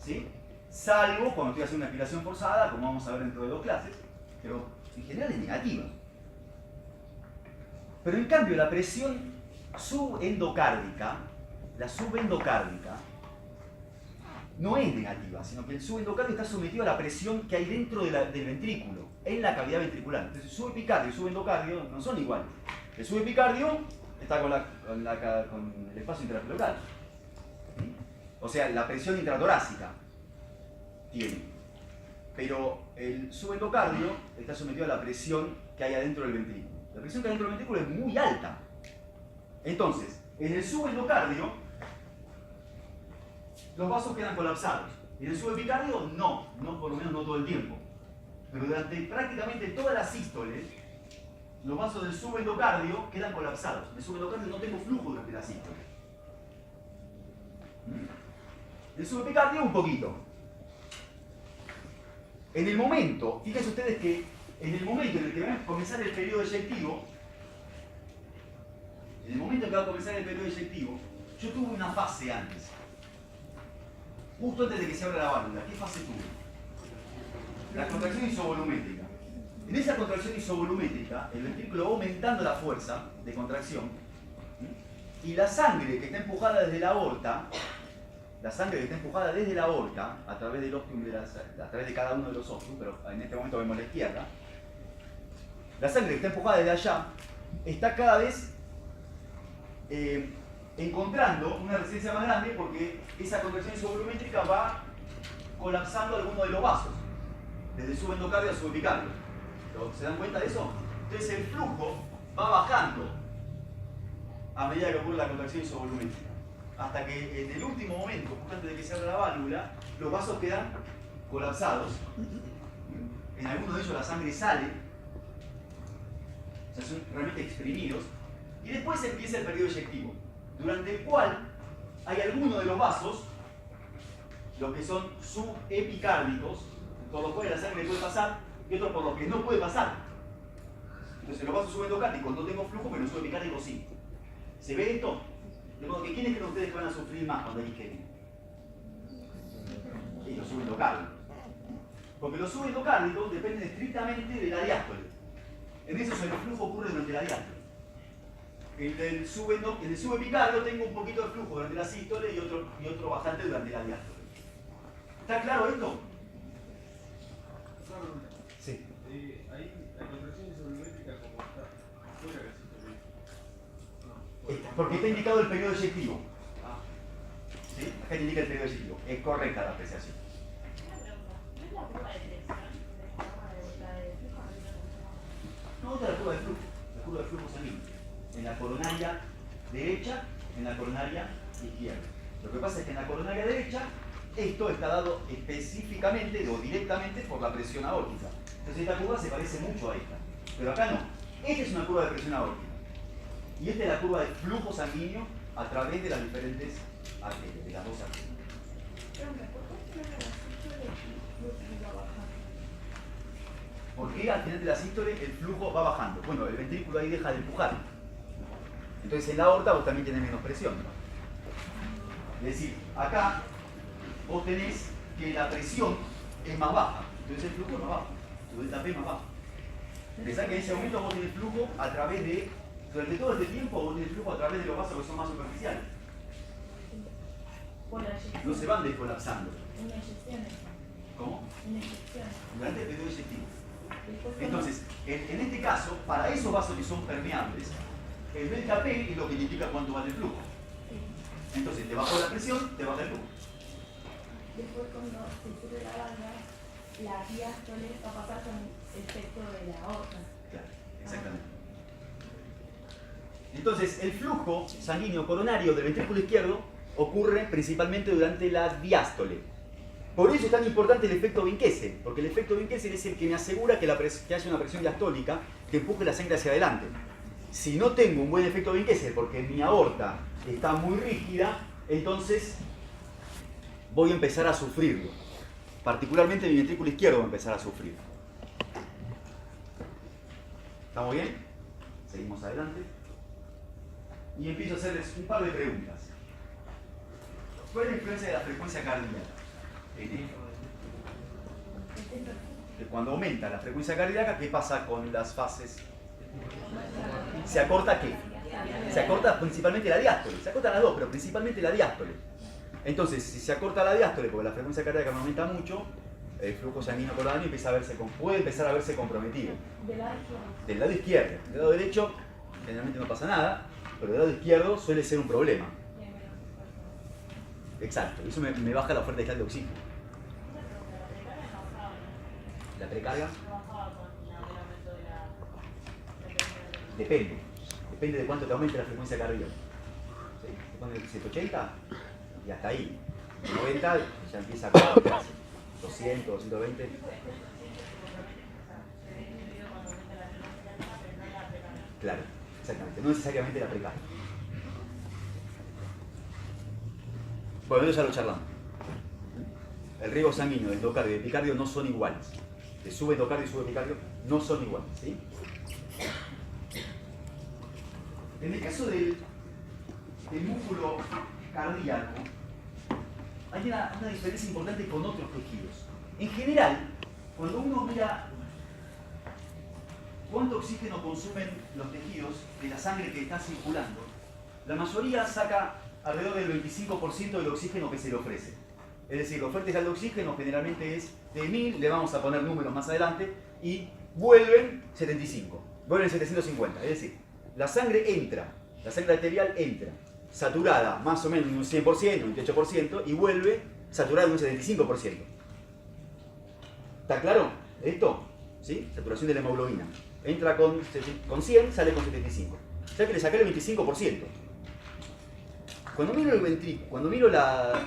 ¿Sí? Salvo cuando estoy haciendo una aspiración forzada, como vamos a ver dentro de 2 clases. Pero en general es negativa. Pero en cambio la presión subendocárdica, la subendocárdica, no es negativa, sino que el subendocardio está sometido a la presión que hay dentro del ventrículo, en la cavidad ventricular. Entonces subepicardio y subendocardio no son iguales. El subepicardio está con el espacio intrapleural. ¿Sí? O sea, la presión intratorácica tiene. Pero el subendocardio está sometido a la presión que que hay adentro del ventrículo. La presión que hay adentro del ventrículo es muy alta. Entonces, en el subendocardio, los vasos quedan colapsados. En el subepicardio, no, por lo menos no todo el tiempo. Pero durante prácticamente toda la sístole, los vasos del subendocardio quedan colapsados. En el subendocardio no tengo flujo durante la sístole. El subepicardio un poquito. En el momento, fíjense ustedes que en el momento en el que va a comenzar el periodo eyectivo, yo tuve una fase antes. Justo antes de que se abra la válvula. ¿Qué fase tuve? La contracción isovolumétrica. En esa contracción isovolumétrica, el ventrículo va aumentando la fuerza de contracción y la sangre que está empujada desde la aorta, a través del ostium a través de cada uno de los ostium, pero en este momento vemos la izquierda, la sangre que está empujada desde allá está cada vez encontrando una resistencia más grande porque esa contracción isovolumétrica va colapsando algunos de los vasos, desde subendocardio a subepicardio. ¿Se dan cuenta de eso? Entonces el flujo va bajando a medida que ocurre la contracción isovolumétrica, hasta que en el último momento, justo antes de que se abra la válvula, los vasos quedan colapsados. En algunos de ellos la sangre sale, o sea, son realmente exprimidos, y después empieza el periodo eyectivo, durante el cual hay algunos de los vasos, los que son subepicárdicos, por los cuales la sangre puede pasar, y otros por los que no puede pasar. Entonces, los vasos subendocárdicos no tengo flujo, pero los subepicárdicos sí. ¿Se ve esto? De modo que ¿quiénes creen ustedes que van a sufrir más cuando hay isquemia? Y los subendocárdicos. Porque los subendocárdicos dependen estrictamente de la diástole. En eso el flujo ocurre durante la diástole. En el subepicardio tengo un poquito de flujo durante la sístole y otro bastante durante la diástole. ¿Está claro esto? Sí. Ahí la contracción isovolumétrica como está fuera del sístole. Porque está indicado el periodo eyectivo. ¿Sí? Acá te indica el periodo eyectivo. Es correcta la apreciación. ¿No es la curva de presión de forma de flujo? No, esta es la curva de flujo. La curva de flujo sanguíneo. En la coronaria derecha, en la coronaria izquierda. Lo que pasa es que en la coronaria derecha, esto está dado específicamente o directamente por la presión aórtica. Entonces esta curva se parece mucho a esta. Pero acá no. Esta es una curva de presión aórtica. Y esta es la curva de flujo sanguíneo a través de las diferentes arterias, de las dos arterias. ¿Por qué al final de la sístole el flujo va bajando? Bueno, el ventrículo ahí deja de empujar. Entonces en la aorta vos también tenés menos presión. Es decir, acá vos tenés que la presión es más baja. Entonces el flujo es más bajo. Tu delta P es más bajo. Pensá que en ese momento vos tenés flujo a través de... Durante todo este tiempo vos tenés flujo a través de los vasos que son más superficiales. No se van descolapsando. Una eyección. ¿Cómo? Una eyección. Durante el periodo eyectivo. Entonces, en este caso, para esos vasos que son permeables, el delta P es lo que indica cuánto va el flujo. Entonces, te bajó la presión, te baja el flujo. Después, cuando se sube la válvula, la diástole va a pasar con el efecto de la aorta. Claro, exactamente. Entonces, el flujo sanguíneo coronario del ventrículo izquierdo ocurre principalmente durante la diástole. Por eso es tan importante el efecto Vinkessel, porque el efecto Vinkessel es el que me asegura que haya una presión diastólica que empuje la sangre hacia adelante. Si no tengo un buen efecto Vinkessel porque mi aorta está muy rígida, entonces voy a empezar a sufrirlo. Particularmente mi ventrículo izquierdo va a empezar a sufrir. ¿Estamos bien? Seguimos adelante. Y empiezo a hacerles un par de preguntas. ¿Cuál es la influencia de la frecuencia cardíaca en esto? Que cuando aumenta la frecuencia cardíaca, ¿qué pasa con las fases? ¿Se acorta qué? Se acorta principalmente la diástole. Se acortan las dos, pero principalmente la diástole. Entonces, si se acorta la diástole porque la frecuencia cardíaca me aumenta mucho, el flujo sanguíneo coronario puede empezar a verse comprometido. Del lado izquierdo. Del lado derecho, generalmente no pasa nada, pero del lado izquierdo suele ser un problema. Exacto, eso me baja la oferta inicial de oxígeno. ¿La precarga? No bajaba con el aumento de la Depende. Depende de cuánto te aumente la frecuencia cardíaca. ¿Sí? Te pone 180 y hasta ahí. 90 ya empieza a correr, 200, 220. Claro, exactamente. No necesariamente la precardia. Bueno, eso ya lo charlamos. El riego sanguíneo del endocardio y del epicardio no son iguales. De subendocardio y subepicardio no son iguales. ¿Sí? En el caso del músculo cardíaco, hay una diferencia importante con otros tejidos. En general, cuando uno mira cuánto oxígeno consumen los tejidos de la sangre que está circulando, la mayoría saca alrededor del 25% del oxígeno que se le ofrece. Es decir, la oferta de oxígeno generalmente es de 1000, le vamos a poner números más adelante, y vuelven 75, vuelven 750. Es decir, la sangre entra, la sangre arterial entra, saturada más o menos en un 100%, un 28%, y vuelve saturada en un 75%. ¿Está claro esto? ¿Sí? Saturación de la hemoglobina. Entra con 100, sale con 75. O sea que le saqué el 25%. Cuando miro el ventrículo, cuando miro la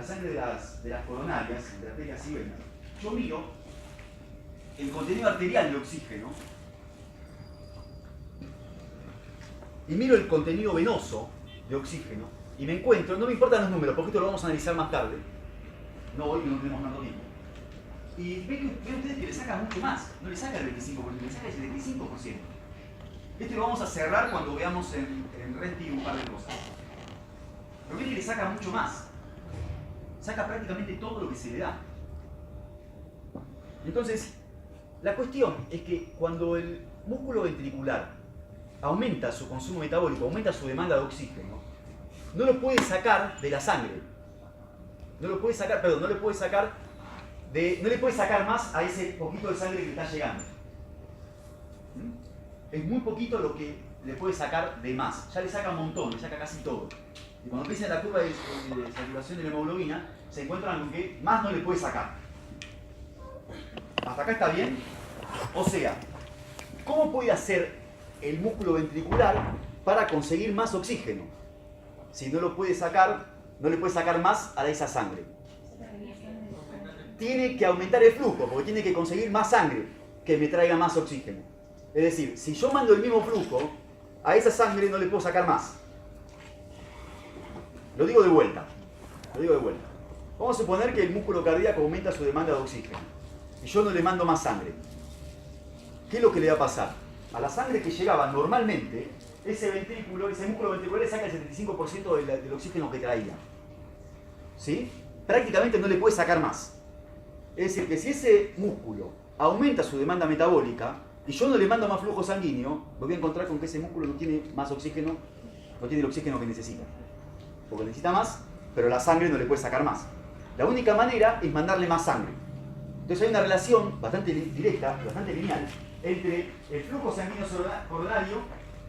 sangre de las coronarias, de arterias y venas, yo miro el contenido arterial de oxígeno y miro el contenido venoso de oxígeno y me encuentro, no me importan los números, porque esto lo vamos a analizar más tarde, no hoy que no tenemos tanto tiempo, y ven ustedes que le saca mucho más, no le saca el 25%, le saca el 75%. Este lo vamos a cerrar cuando veamos en Resti un par de cosas. Pero ven que le saca mucho más. Saca prácticamente todo lo que se le da. Entonces, la cuestión es que cuando el músculo ventricular aumenta su consumo metabólico, aumenta su demanda de oxígeno, no lo puede sacar de la sangre. No le puede sacar más a ese poquito de sangre que le está llegando. Es muy poquito lo que le puede sacar de más. Ya le saca un montón, le saca casi todo. Y cuando empieza la curva de saturación de la hemoglobina, se encuentran con que más no le puede sacar. ¿Hasta acá está bien? O sea, ¿cómo puede hacer el músculo ventricular para conseguir más oxígeno? Si no lo puede sacar, no le puede sacar más a esa sangre. Tiene que aumentar el flujo, porque tiene que conseguir más sangre que me traiga más oxígeno. Es decir, si yo mando el mismo flujo, a esa sangre no le puedo sacar más. Lo digo de vuelta. Vamos a suponer que el músculo cardíaco aumenta su demanda de oxígeno y yo no le mando más sangre. ¿Qué es lo que le va a pasar? A la sangre que llegaba normalmente, ese músculo ventricular le saca el 75% del oxígeno que traía. ¿Sí? Prácticamente no le puede sacar más. Es decir, que si ese músculo aumenta su demanda metabólica y yo no le mando más flujo sanguíneo, me voy a encontrar con que ese músculo no tiene más oxígeno, no tiene el oxígeno que necesita. Porque necesita más, pero la sangre no le puede sacar más. La única manera es mandarle más sangre. Entonces hay una relación bastante directa, bastante lineal, entre el flujo sanguíneo coronario,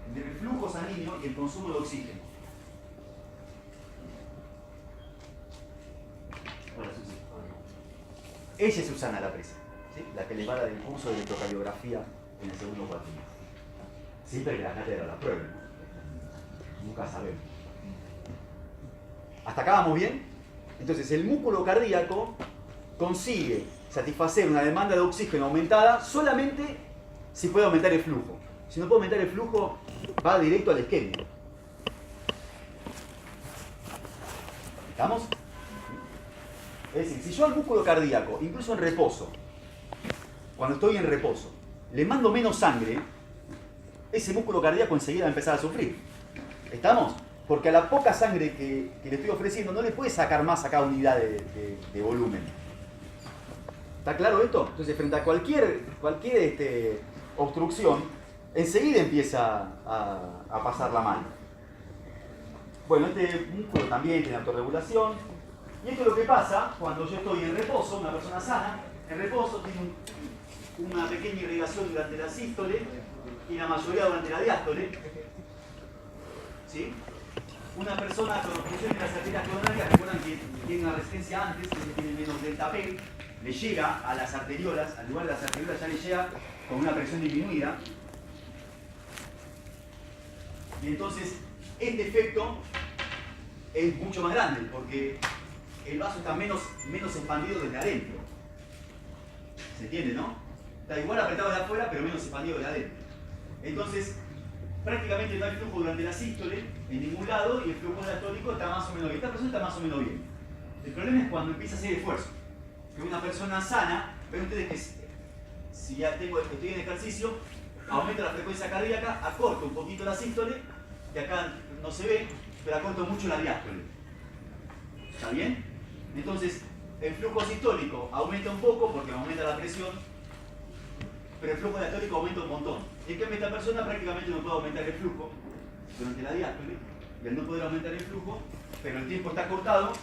entre el flujo sanguíneo y el consumo de oxígeno. Hola, Susi. Ella es Susana la presa, ¿sí? La que le va a dar el curso de electrocardiografía en el segundo cuatrimestre. Siempre que la cátedra la pruebe, ¿no? Nunca sabemos. ¿Hasta acá vamos bien? Entonces el músculo cardíaco consigue satisfacer una demanda de oxígeno aumentada solamente si puede aumentar el flujo. Si no puede aumentar el flujo, va directo al isquemia. ¿Estamos? Es decir, si yo al músculo cardíaco, incluso en reposo, cuando estoy en reposo, le mando menos sangre, ese músculo cardíaco enseguida va a empezar a sufrir. ¿Estamos? Porque a la poca sangre que le estoy ofreciendo no le puede sacar más a cada unidad de volumen. ¿Está claro esto? Entonces, frente a cualquier obstrucción, enseguida empieza a pasarla mal. Bueno, este músculo también tiene autorregulación. Y esto es lo que pasa cuando yo estoy en reposo, una persona sana, en reposo tiene una pequeña irrigación durante la sístole y la mayoría durante la diástole. ¿Sí? Una persona con obstrucción de las arterias coronarias, recuerdan que tiene una resistencia antes, que tiene menos delta P, le llega a las arteriolas, al lugar de las arteriolas ya le llega con una presión disminuida. Y entonces este efecto es mucho más grande porque el vaso está menos expandido desde adentro. ¿Se entiende, no? Está igual apretado de afuera, pero menos expandido de adentro. Entonces, prácticamente no hay flujo durante la sístole en ningún lado y el flujo diastólico está más o menos bien. Esta persona está más o menos bien. El problema es cuando empieza a hacer esfuerzo. Que una persona sana, ven ustedes que si ya estoy en ejercicio, aumento la frecuencia cardíaca, acorto un poquito la sístole, que acá no se ve, pero acorto mucho la diástole. ¿Está bien? Entonces, el flujo sistólico aumenta un poco porque aumenta la presión, pero el flujo diastólico aumenta un montón. En cambio, esta persona prácticamente no puede aumentar el flujo durante la diástole, y al no poder aumentar el flujo, pero el tiempo está cortado,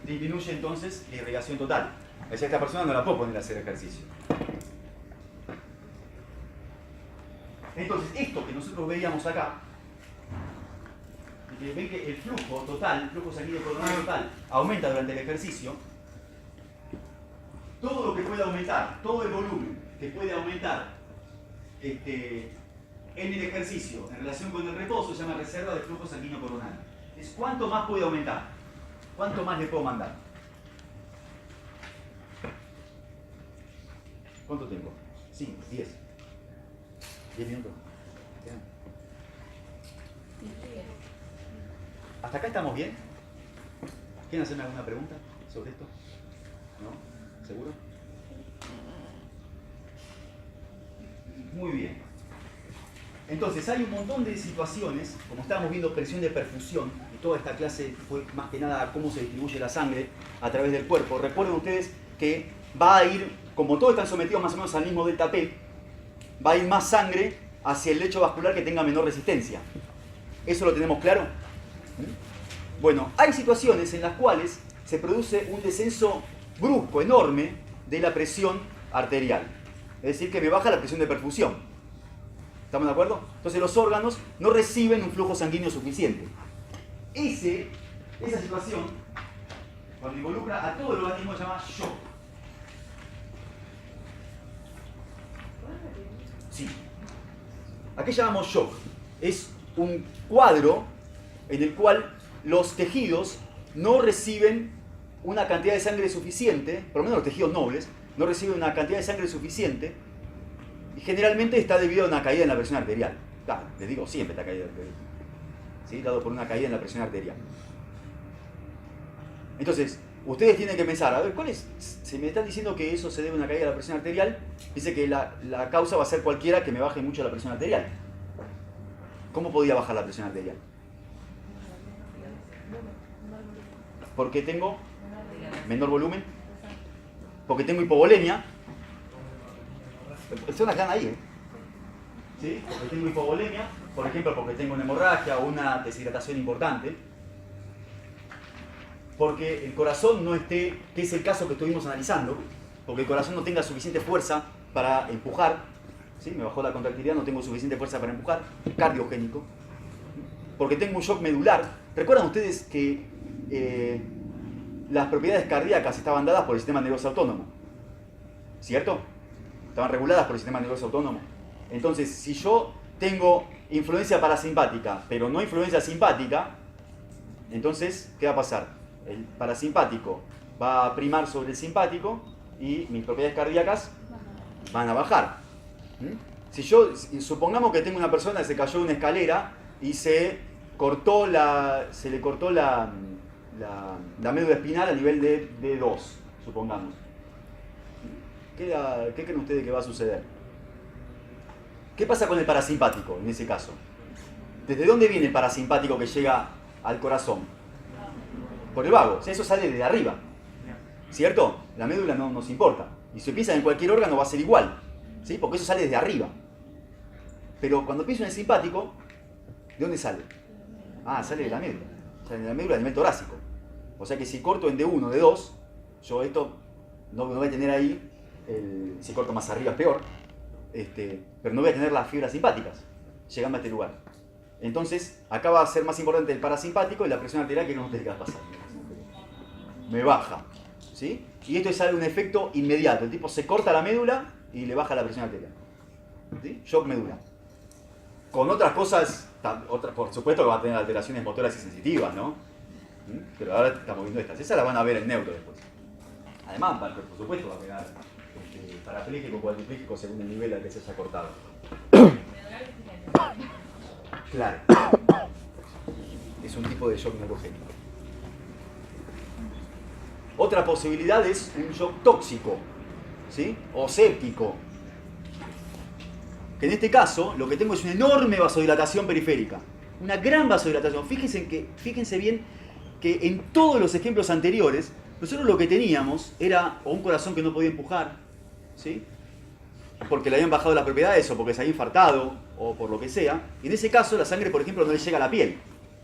disminuye entonces la irrigación total. O sea, esta persona no la puedo poner a hacer ejercicio. Entonces, esto que nosotros veíamos acá, ven que el flujo total, el flujo sanguíneo coronario total, aumenta durante el ejercicio. Todo lo que pueda aumentar, todo el volumen que puede aumentar en el ejercicio en relación con el reposo se llama reserva de flujo sanguíneo coronario. Es cuánto más puede aumentar, cuánto más le puedo mandar. ¿Cuánto tengo? 5, 10. 10 minutos. ¿Hasta acá estamos bien? ¿Quieren hacerme alguna pregunta sobre esto? ¿No? ¿Seguro? Muy bien. Entonces hay un montón de situaciones, como estábamos viendo presión de perfusión, y toda esta clase fue más que nada cómo se distribuye la sangre a través del cuerpo. Recuerden ustedes que va a ir, como todos están sometidos más o menos al mismo delta P, va a ir más sangre hacia el lecho vascular que tenga menor resistencia. ¿Eso lo tenemos claro? Bueno, hay situaciones en las cuales se produce un descenso brusco, enorme, de la presión arterial. Es decir, que me baja la presión de perfusión. ¿Estamos de acuerdo? Entonces los órganos no reciben un flujo sanguíneo suficiente. Esa situación, cuando involucra a todo el organismo, se llama shock. Sí. ¿A qué llamamos shock? Es un cuadro en el cual los tejidos no reciben una cantidad de sangre suficiente, por lo menos los tejidos nobles, no reciben una cantidad de sangre suficiente y generalmente está debido a una caída en la presión arterial. Claro, les digo, siempre está caída arterial. ¿Sí? Dado por una caída en la presión arterial. Entonces, ustedes tienen que pensar, a ver, ¿cuál es? Si me están diciendo que eso se debe a una caída de la presión arterial, dice que la causa va a ser cualquiera que me baje mucho la presión arterial. ¿Cómo podía bajar la presión arterial? Porque tengo menor volumen, porque tengo hipovolemia. Personas que están ahí, ¿sí? Porque tengo hipovolemia, por ejemplo, porque tengo una hemorragia o una deshidratación importante, porque el corazón no esté, que es el caso que estuvimos analizando, porque el corazón no tenga suficiente fuerza para empujar, ¿sí? Me bajó la contractilidad, no tengo suficiente fuerza para empujar, cardiogénico, porque tengo un shock medular. ¿Recuerdan ustedes que las propiedades cardíacas estaban dadas por el sistema nervioso autónomo? ¿Cierto? Estaban reguladas por el sistema nervioso autónomo. Entonces, si yo tengo influencia parasimpática, pero no influencia simpática, entonces, ¿qué va a pasar? El parasimpático va a primar sobre el simpático y mis propiedades cardíacas van a bajar. Supongamos que tengo una persona que se cayó de una escalera y se le cortó la médula espinal a nivel de D2, supongamos. ¿Qué creen ustedes que va a suceder? ¿Qué pasa con el parasimpático en ese caso? ¿Desde dónde viene el parasimpático que llega al corazón? Por el vago. O sea, eso sale de arriba. ¿Cierto? La médula no nos importa. Y si piensan en cualquier órgano va a ser igual. ¿Sí? Porque eso sale desde arriba. Pero cuando pienso en el simpático, ¿de dónde sale? Ah, sale de la médula. Sale de la médula a nivel torácico. O sea que si corto en D1, D2, yo esto no voy a tener ahí, si corto más arriba es peor, pero no voy a tener las fibras simpáticas llegando a este lugar. Entonces, acá va a ser más importante el parasimpático y la presión arterial que no te va a pasar. Me baja. ¿Sí? Y esto es un efecto inmediato. El tipo se corta la médula y le baja la presión arterial. ¿Sí? Shock medular. Con otras cosas Por supuesto que va a tener alteraciones motoras y sensitivas, ¿no? Pero ahora estamos viendo estas. Esas las van a ver en neuro después. Además, por supuesto va a quedar parapléjico o cuadripléjico según el nivel al que se haya cortado. Claro. Es un tipo de shock neurogénico. Otra posibilidad es un shock tóxico, ¿sí? O séptico. Que en este caso lo que tengo es una enorme vasodilatación periférica. Una gran vasodilatación. Fíjense bien que en todos los ejemplos anteriores, nosotros lo que teníamos era o un corazón que no podía empujar, ¿sí? Porque le habían bajado las propiedades o porque se había infartado o por lo que sea. Y en ese caso la sangre, por ejemplo, no le llega a la piel.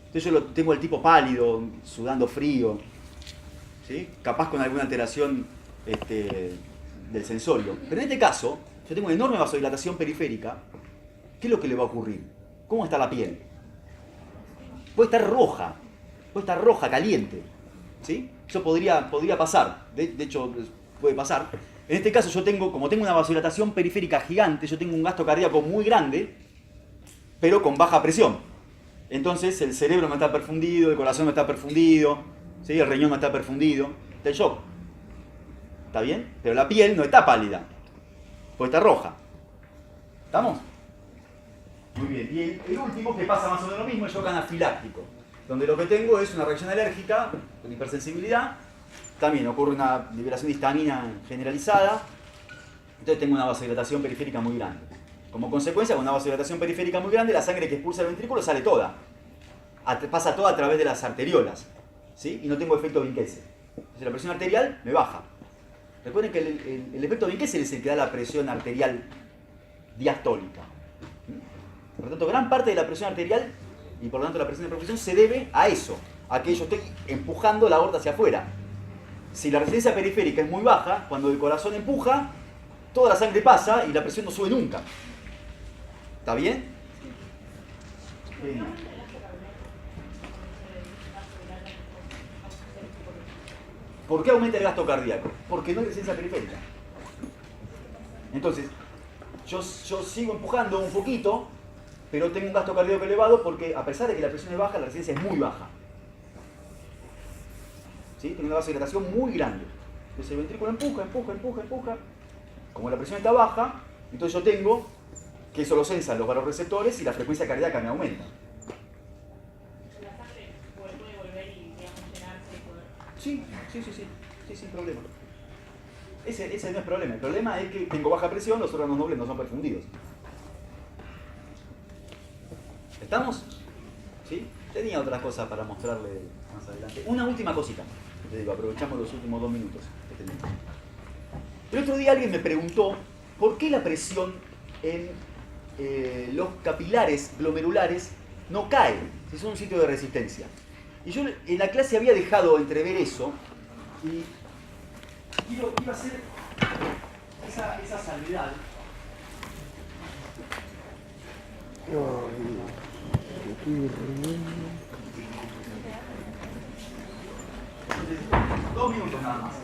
Entonces yo tengo el tipo pálido, sudando frío, ¿sí? Capaz con alguna alteración del sensorio. Pero en este caso, yo tengo una enorme vasodilatación periférica. ¿Qué es lo que le va a ocurrir? ¿Cómo está la piel? Puede estar roja, caliente, ¿sí? Eso podría pasar, de hecho puede pasar. En este caso yo tengo, como tengo una vasodilatación periférica gigante, yo tengo un gasto cardíaco muy grande, pero con baja presión. Entonces el cerebro no está perfundido, el corazón no está perfundido, ¿sí? El riñón no está perfundido, está el shock. ¿Está bien? Pero la piel no está pálida, puede estar roja. ¿Estamos? Muy bien. Y el último, que pasa más o menos lo mismo, es shock anafiláctico, donde lo que tengo es una reacción alérgica con hipersensibilidad. También ocurre una liberación de histamina generalizada. Entonces tengo una vasodilatación periférica muy grande. Como consecuencia, con una vasodilatación periférica muy grande, la sangre que expulsa el ventrículo sale toda. Pasa toda a través de las arteriolas, ¿sí? Y no tengo efecto Vinkesel. Entonces la presión arterial me baja. Recuerden que el efecto Vinkesel es el que da la presión arterial diastólica. Por lo tanto, gran parte de la presión arterial y por lo tanto la presión de perfusión se debe a eso, a que yo estoy empujando la aorta hacia afuera. Si la resistencia periférica es muy baja, cuando el corazón empuja, toda la sangre pasa y la presión no sube nunca. ¿Está bien? ¿Por qué aumenta el gasto cardíaco? Porque no hay resistencia periférica. Entonces, yo sigo empujando un poquito, pero tengo un gasto cardíaco elevado porque a pesar de que la presión es baja, la resistencia es muy baja. ¿Sí? Tengo una vasodilatación muy grande. Entonces el ventrículo empuja. Como la presión está baja, entonces yo tengo que eso lo sensan los vasoreceptores y la frecuencia cardíaca me aumenta. La sangre puede volver y, digamos, llenarse y poder... Sí, sin problema. Ese no es problema. El problema es que tengo baja presión, los órganos nobles no son perfundidos. ¿Estamos? ¿Sí? Tenía otras cosas para mostrarle más adelante. Una última cosita. Les digo, aprovechamos los últimos 2 minutos que tenemos. El otro día alguien me preguntó por qué la presión en los capilares glomerulares no cae, si son un sitio de resistencia. Y yo en la clase había dejado entrever eso y iba a hacer esa salvedad. Entonces, 2 minutos nada más.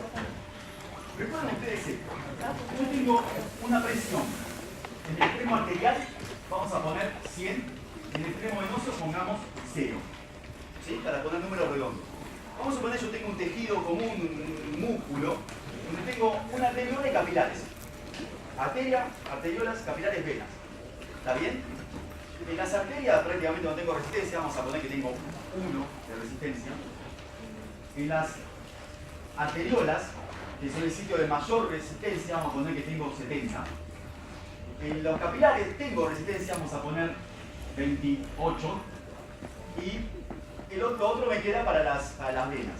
Recuerden ustedes esto. Yo tengo una presión en el extremo arterial, vamos a poner 100, en el extremo venoso pongamos 0. ¿Sí? Para poner números redondos. Vamos a suponer que yo tengo un tejido común, un músculo, donde tengo una arteriola y capilares. Arteria, arteriolas, capilares, venas. ¿Está bien? En las arterias prácticamente no tengo resistencia, vamos a poner que tengo 1 de resistencia. En las arteriolas, que son el sitio de mayor resistencia, vamos a poner que tengo 70. En los capilares tengo resistencia, vamos a poner 28. Y lo otro me queda para las venas.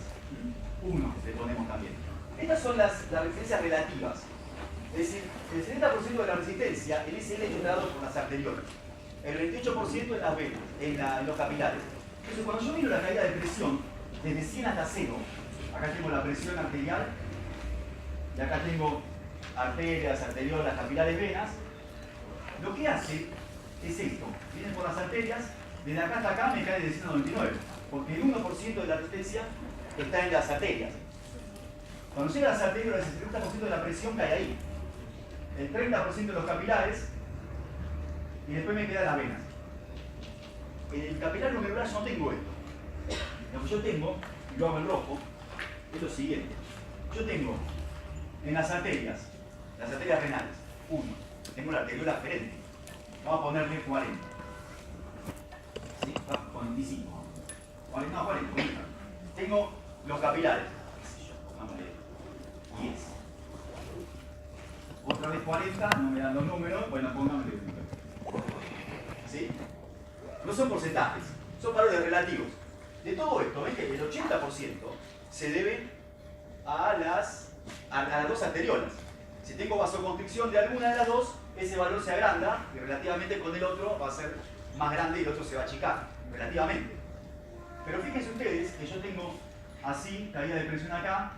1 le ponemos también. Estas son las resistencias relativas. Es decir, el 70% de la resistencia, el SL es dado por las arteriolas. El 28% en las venas, en los capilares. Entonces, cuando yo miro la caída de presión, desde 100 hasta 0, acá tengo la presión arterial, y acá tengo arterias, arteriolas, capilares, venas, lo que hace es esto. Vienen por las arterias, desde acá hasta acá me cae de 100 a 99, porque el 1% de la resistencia está en las arterias. Cuando llega a las arterias, el 70% de la presión cae ahí. El 30% de los capilares, y después me quedan las venas. En el capilar glomerular yo no tengo esto. Lo que yo tengo, y lo hago en rojo, es lo siguiente. Yo tengo en las arterias renales, 1. Tengo la arteriola aferente. Vamos a ponerle 40. ¿Sí? 45. 40, no, 40. Tengo los capilares. ¿Qué sé yo? Pongámosle 10. Otra vez 40, no me dan los números, bueno, pongámosle 1. ¿Sí? No son porcentajes, son valores relativos. De todo esto, ven que el 80% se debe a las dos arteriolas. Si tengo vasoconstricción de alguna de las dos, ese valor se agranda y relativamente con el otro va a ser más grande y el otro se va a achicar, relativamente. Pero fíjense ustedes que yo tengo así, caída de presión acá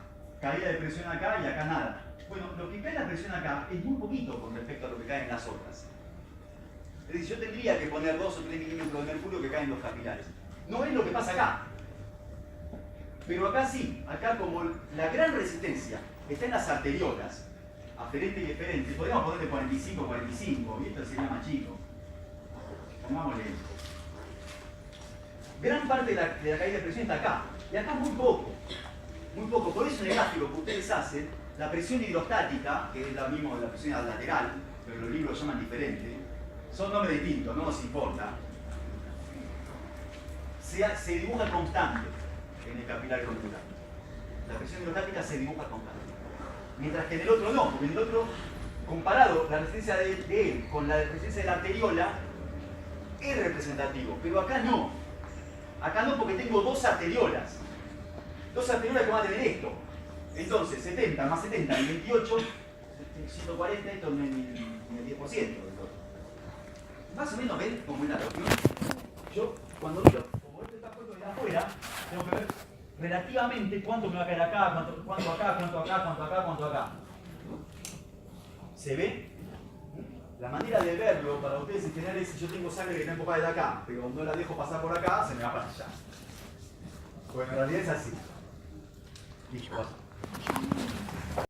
y acá nada. Bueno, lo que cae en la presión acá es muy poquito con respecto a lo que cae en las otras. Es decir, yo tendría que poner 2 o 3 milímetros de mercurio que caen en los capilares. No es lo que pasa acá. Pero acá sí, acá como la gran resistencia está en las arteriolas, aferente y eferente, podríamos ponerle 45, 45, y esto sería más chico. Pongámosle esto. Gran parte de la caída de presión está acá, y acá muy poco. Muy poco. Por eso en el gráfico que ustedes hacen, la presión hidrostática, que es la misma de la presión lateral, pero los libros llaman diferente, son nombres distintos, no nos importa. Se dibuja constante en el capilar glomerular. La presión hidrostática se dibuja constante. Mientras que en el otro no, porque en el otro, comparado la resistencia de él con la resistencia de la arteriola, es representativo, pero acá no. Acá no porque tengo 2 arteriolas. 2 arteriolas que van a tener esto. Entonces, 70 más 70, 28, 140, esto no es ni el 10% del otro. Más o menos ven como en la región. Yo, cuando miro, como esto está puesto de afuera, tengo que ver relativamente cuánto me va a caer acá, cuánto acá, cuánto acá, cuánto acá, cuánto acá. ¿Se ve? La manera de verlo para ustedes en general es si yo tengo sangre que está enfocada de acá, pero no la dejo pasar por acá, se me va para allá. Bueno, en realidad es así. Listo, pasa.